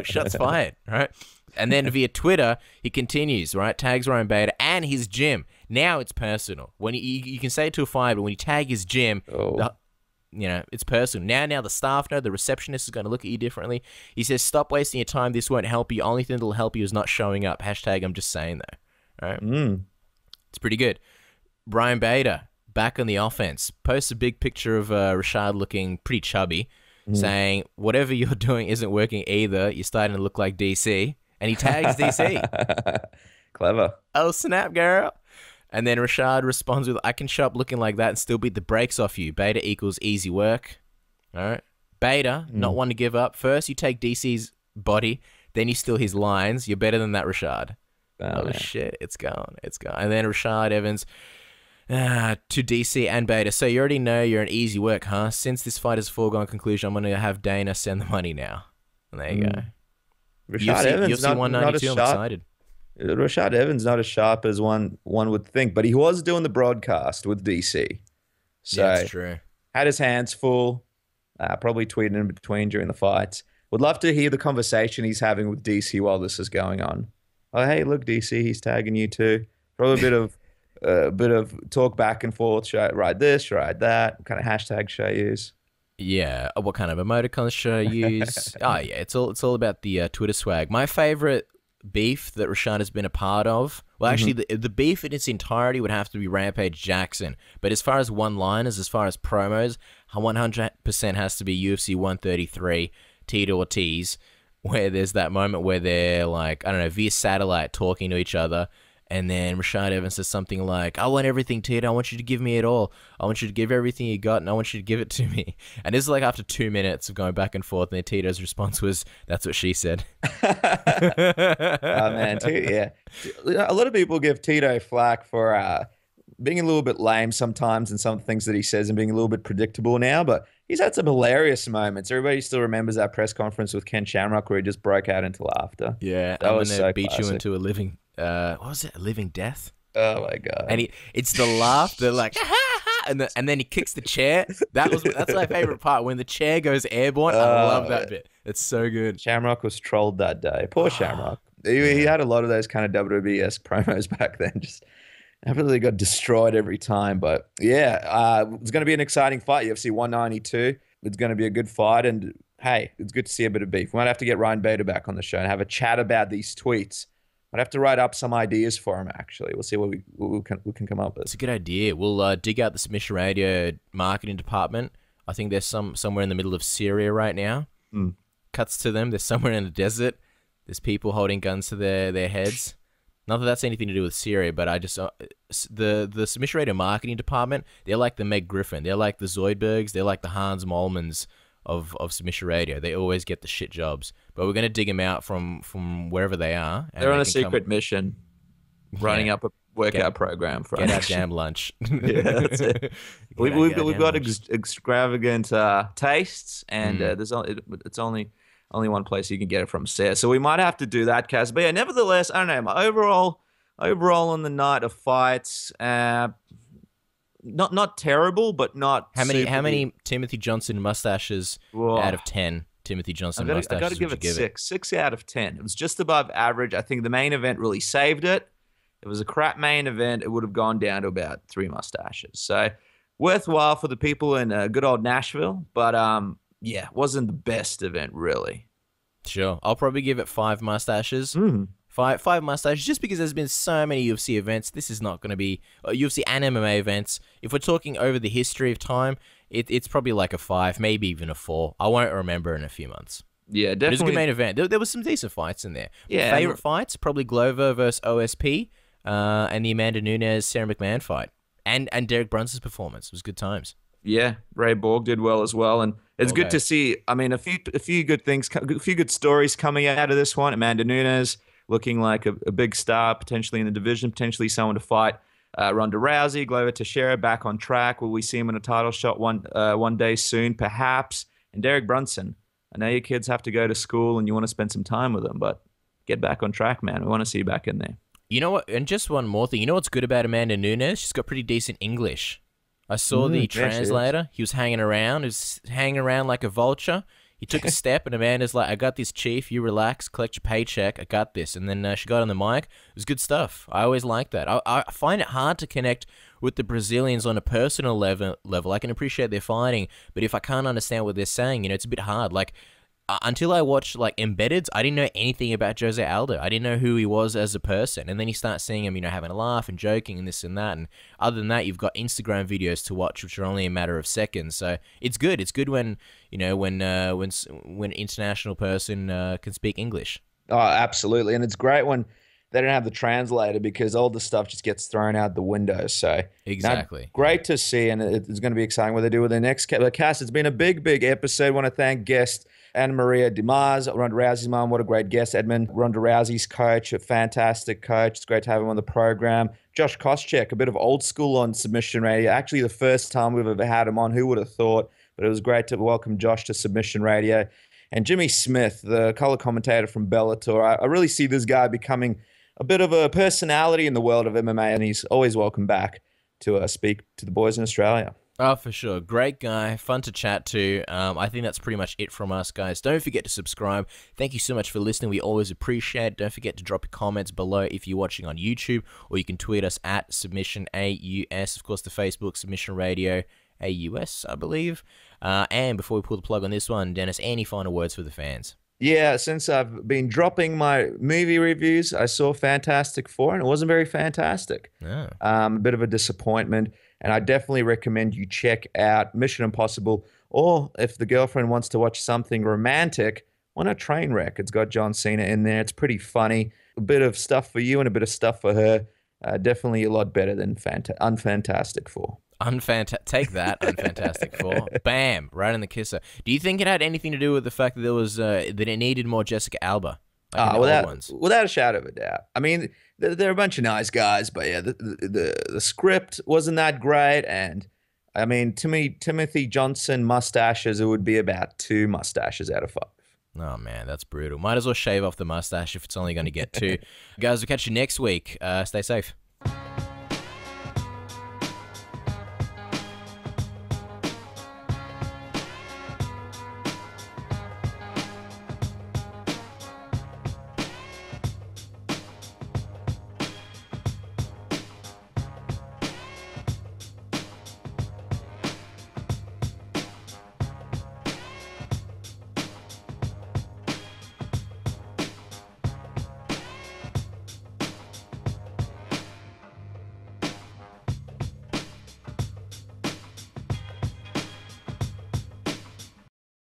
Speaker 5: Shots fired, right? And then via Twitter, he continues, right? Tags Ryan Bader and his gym. Now it's personal. When you can say it to a fighter, but when you tag his gym, it's personal. Now the staff know, the receptionist is going to look at you differently. He says, stop wasting your time. This won't help you. Only thing that'll help you is not showing up. Hashtag I'm just saying though. Right? It's pretty good. Ryan Bader, back on the offense. Posts a big picture of Rashad looking pretty chubby, saying, whatever you're doing isn't working either. You're starting to look like DC. And he tags DC.
Speaker 4: Clever.
Speaker 5: Oh, snap, girl. And then Rashad responds with, I can show up looking like that and still beat the brakes off you. Beta equals easy work. All right. Beta, not one to give up. First, you take DC's body, Then you steal his lines. You're better than that, Rashad. Oh,
Speaker 4: man.
Speaker 5: shit. It's gone. It's gone. And then Rashad Evans to DC and Bethe. So you already know you're an easy work, huh? Since this fight is a foregone conclusion, I'm going to have Dana send the money now. And there you go.
Speaker 4: Rashad Evans,
Speaker 5: UFC 192, I'm excited.
Speaker 4: Rashad Evans not as sharp as one would think, but he was doing the broadcast with DC. So
Speaker 5: yeah, that's true.
Speaker 4: Had his hands full, probably tweeting in between during the fights. Would love to hear the conversation he's having with DC while this is going on. Oh, hey, look, DC, he's tagging you too. Probably a bit of talk back and forth. Should I ride this? Should I ride that? What kind of hashtag should I use?
Speaker 5: Yeah, what kind of emoticons should I use? Oh yeah, it's all about the Twitter swag. My favorite beef that Rashad has been a part of, well, actually, the beef in its entirety would have to be Rampage Jackson. But as far as one-liners, as far as promos, 100% has to be UFC 133, Tito Ortiz, where there's that moment where they're like, I don't know, via satellite talking to each other. And then Rashad Evans says something like, I want everything, Tito. I want you to give me it all. I want you to give everything you got, and I want you to give it to me. And this is like after 2 minutes of going back and forth, and then Tito's response was, that's what she said.
Speaker 4: Oh, man. Yeah. A lot of people give Tito flack for being a little bit lame sometimes in some things that he says and being a little bit predictable now, but he's had some hilarious moments. Everybody still remembers that press conference with Ken Shamrock where he just broke out into laughter.
Speaker 5: Yeah,
Speaker 4: that was
Speaker 5: when
Speaker 4: so
Speaker 5: they beat
Speaker 4: classic.
Speaker 5: you into a living... what was it? A living death?
Speaker 4: Oh my god!
Speaker 5: And it's the laugh. They're like, and then he kicks the chair. That's my favorite part when the chair goes airborne. I love that bit. It's so good.
Speaker 4: Shamrock was trolled that day. Poor Shamrock. He had a lot of those kind of WWES promos back then. Just absolutely got destroyed every time. But yeah, it's going to be an exciting fight. UFC 192. It's going to be a good fight. And hey, it's good to see a bit of beef. We might have to get Ryan Bader back on the show and have a chat about these tweets. I'd have to write up some ideas for him, actually. We'll see what we can come up with.
Speaker 5: It's a good idea. We'll dig out the Submission Radio marketing department. I think there's somewhere in the middle of Syria right now. Cuts to them. They're somewhere in the desert. There's people holding guns to their heads. Not that that's anything to do with Syria, but I just... the Submission Radio marketing department, they're like the Meg Griffin. They're like the Zoidbergs. They're like the Hans Mollmans of Submission Radio. They always get the shit jobs. But we're going to dig them out from wherever they are. And
Speaker 4: they're on a secret mission, running up a workout program for
Speaker 5: get
Speaker 4: us.
Speaker 5: our damn lunch.
Speaker 4: Yeah, that's it. We've got extravagant tastes, and it's only one place you can get it from. So we might have to do that, Kaz. But yeah, nevertheless, I don't know. My overall on the night of fights, not terrible, but not
Speaker 5: How many Timothy Johnson mustaches out of 10? Timothy Johnson mustaches.
Speaker 4: I got to give it 6. 6 out of 10. It was just above average. I think the main event really saved it. It was a crap main event. It would have gone down to about 3 mustaches. So worthwhile for the people in good old Nashville, but yeah, wasn't the best event really.
Speaker 5: Sure, I'll probably give it 5 mustaches. Five mustaches, just because there's been so many UFC events. This is not going to be UFC and MMA events. If we're talking over the history of time, it's probably like a 5, maybe even a 4. I won't remember in a few months.
Speaker 4: Yeah, definitely.
Speaker 5: It was a good main event. There was some decent fights in there.
Speaker 4: Yeah.
Speaker 5: Favorite fights? Probably Glover versus OSP and the Amanda Nunes-Sarah McMahon fight. And Derek Brunson's performance. It was good times.
Speaker 4: Yeah, Ray Borg did well as well, and it's good to see. I mean, a few good things, a few good stories coming out of this one. Amanda Nunes looking like a big star, potentially in the division, potentially someone to fight. Ronda Rousey, Glover Teixeira back on track. Will we see him in a title shot one day soon, perhaps? And Derek Brunson. I know your kids have to go to school and you want to spend some time with them, but get back on track, man. We want to see you back in there.
Speaker 5: You know what? And just one more thing. You know what's good about Amanda Nunes? She's got pretty decent English. I saw the translator. He was hanging around. He was hanging around like a vulture. He took a step, and Amanda's like, I got this, Chief. You relax. Collect your paycheck. I got this. And then she got on the mic. It was good stuff. I always like that. I find it hard to connect with the Brazilians on a personal level. I can appreciate their fighting, but if I can't understand what they're saying, it's a bit hard. Like, until I watched like Embeddeds, I didn't know anything about Jose Aldo. I didn't know who he was as a person. And then you start seeing him, having a laugh and joking and this and that. And other than that, you've got Instagram videos to watch, which are only a matter of seconds. So it's good. It's good when when an international person can speak English.
Speaker 4: Oh, absolutely. And it's great when they don't have the translator because all the stuff just gets thrown out the window. So
Speaker 5: exactly,
Speaker 4: great to see, and it's going to be exciting what they do with the next cast. It's been a big episode. I want to thank guest AnnMaria De Mars, Ronda Rousey's mom. What a great guest. Edmond, Ronda Rousey's coach, a fantastic coach. It's great to have him on the program. Josh Kosheck, a bit of old school on Submission Radio. Actually, the first time we've ever had him on. Who would have thought? But it was great to welcome Josh to Submission Radio. And Jimmy Smith, the color commentator from Bellator. I really see this guy becoming a bit of a personality in the world of MMA, and he's always welcome back to speak to the boys in Australia.
Speaker 5: Oh, for sure. Great guy. Fun to chat to. I think that's pretty much it from us, guys. Don't forget to subscribe. Thank you so much for listening. We always appreciate it. Don't forget to drop your comments below if you're watching on YouTube, or you can tweet us at SubmissionAUS. Of course, the Facebook, Submission Radio AUS, I believe. And before we pull the plug on this one, Dennis, any final words for the fans?
Speaker 4: Yeah, since I've been dropping my movie reviews, I saw Fantastic Four, and it wasn't very fantastic.
Speaker 5: Oh.
Speaker 4: A bit of a disappointment, and I definitely recommend you check out Mission Impossible, or if the girlfriend wants to watch something romantic, why not Trainwreck? It's got John Cena in there. It's pretty funny. A bit of stuff for you and a bit of stuff for her. Definitely a lot better than Unfantastic Four.
Speaker 5: Take that, Unfantastic Four. Bam, right in the kisser. Do you think it had anything to do with the fact that there was that it needed more Jessica Alba? Like
Speaker 4: without a shadow of a doubt. I mean, they're a bunch of nice guys, but yeah, the script wasn't that great, and I mean, to me, Timothy Johnson mustaches, it would be about 2 mustaches out of 5.
Speaker 5: Oh man, that's brutal. Might as well shave off the mustache if it's only going to get 2. Guys, we'll catch you next week. Stay safe.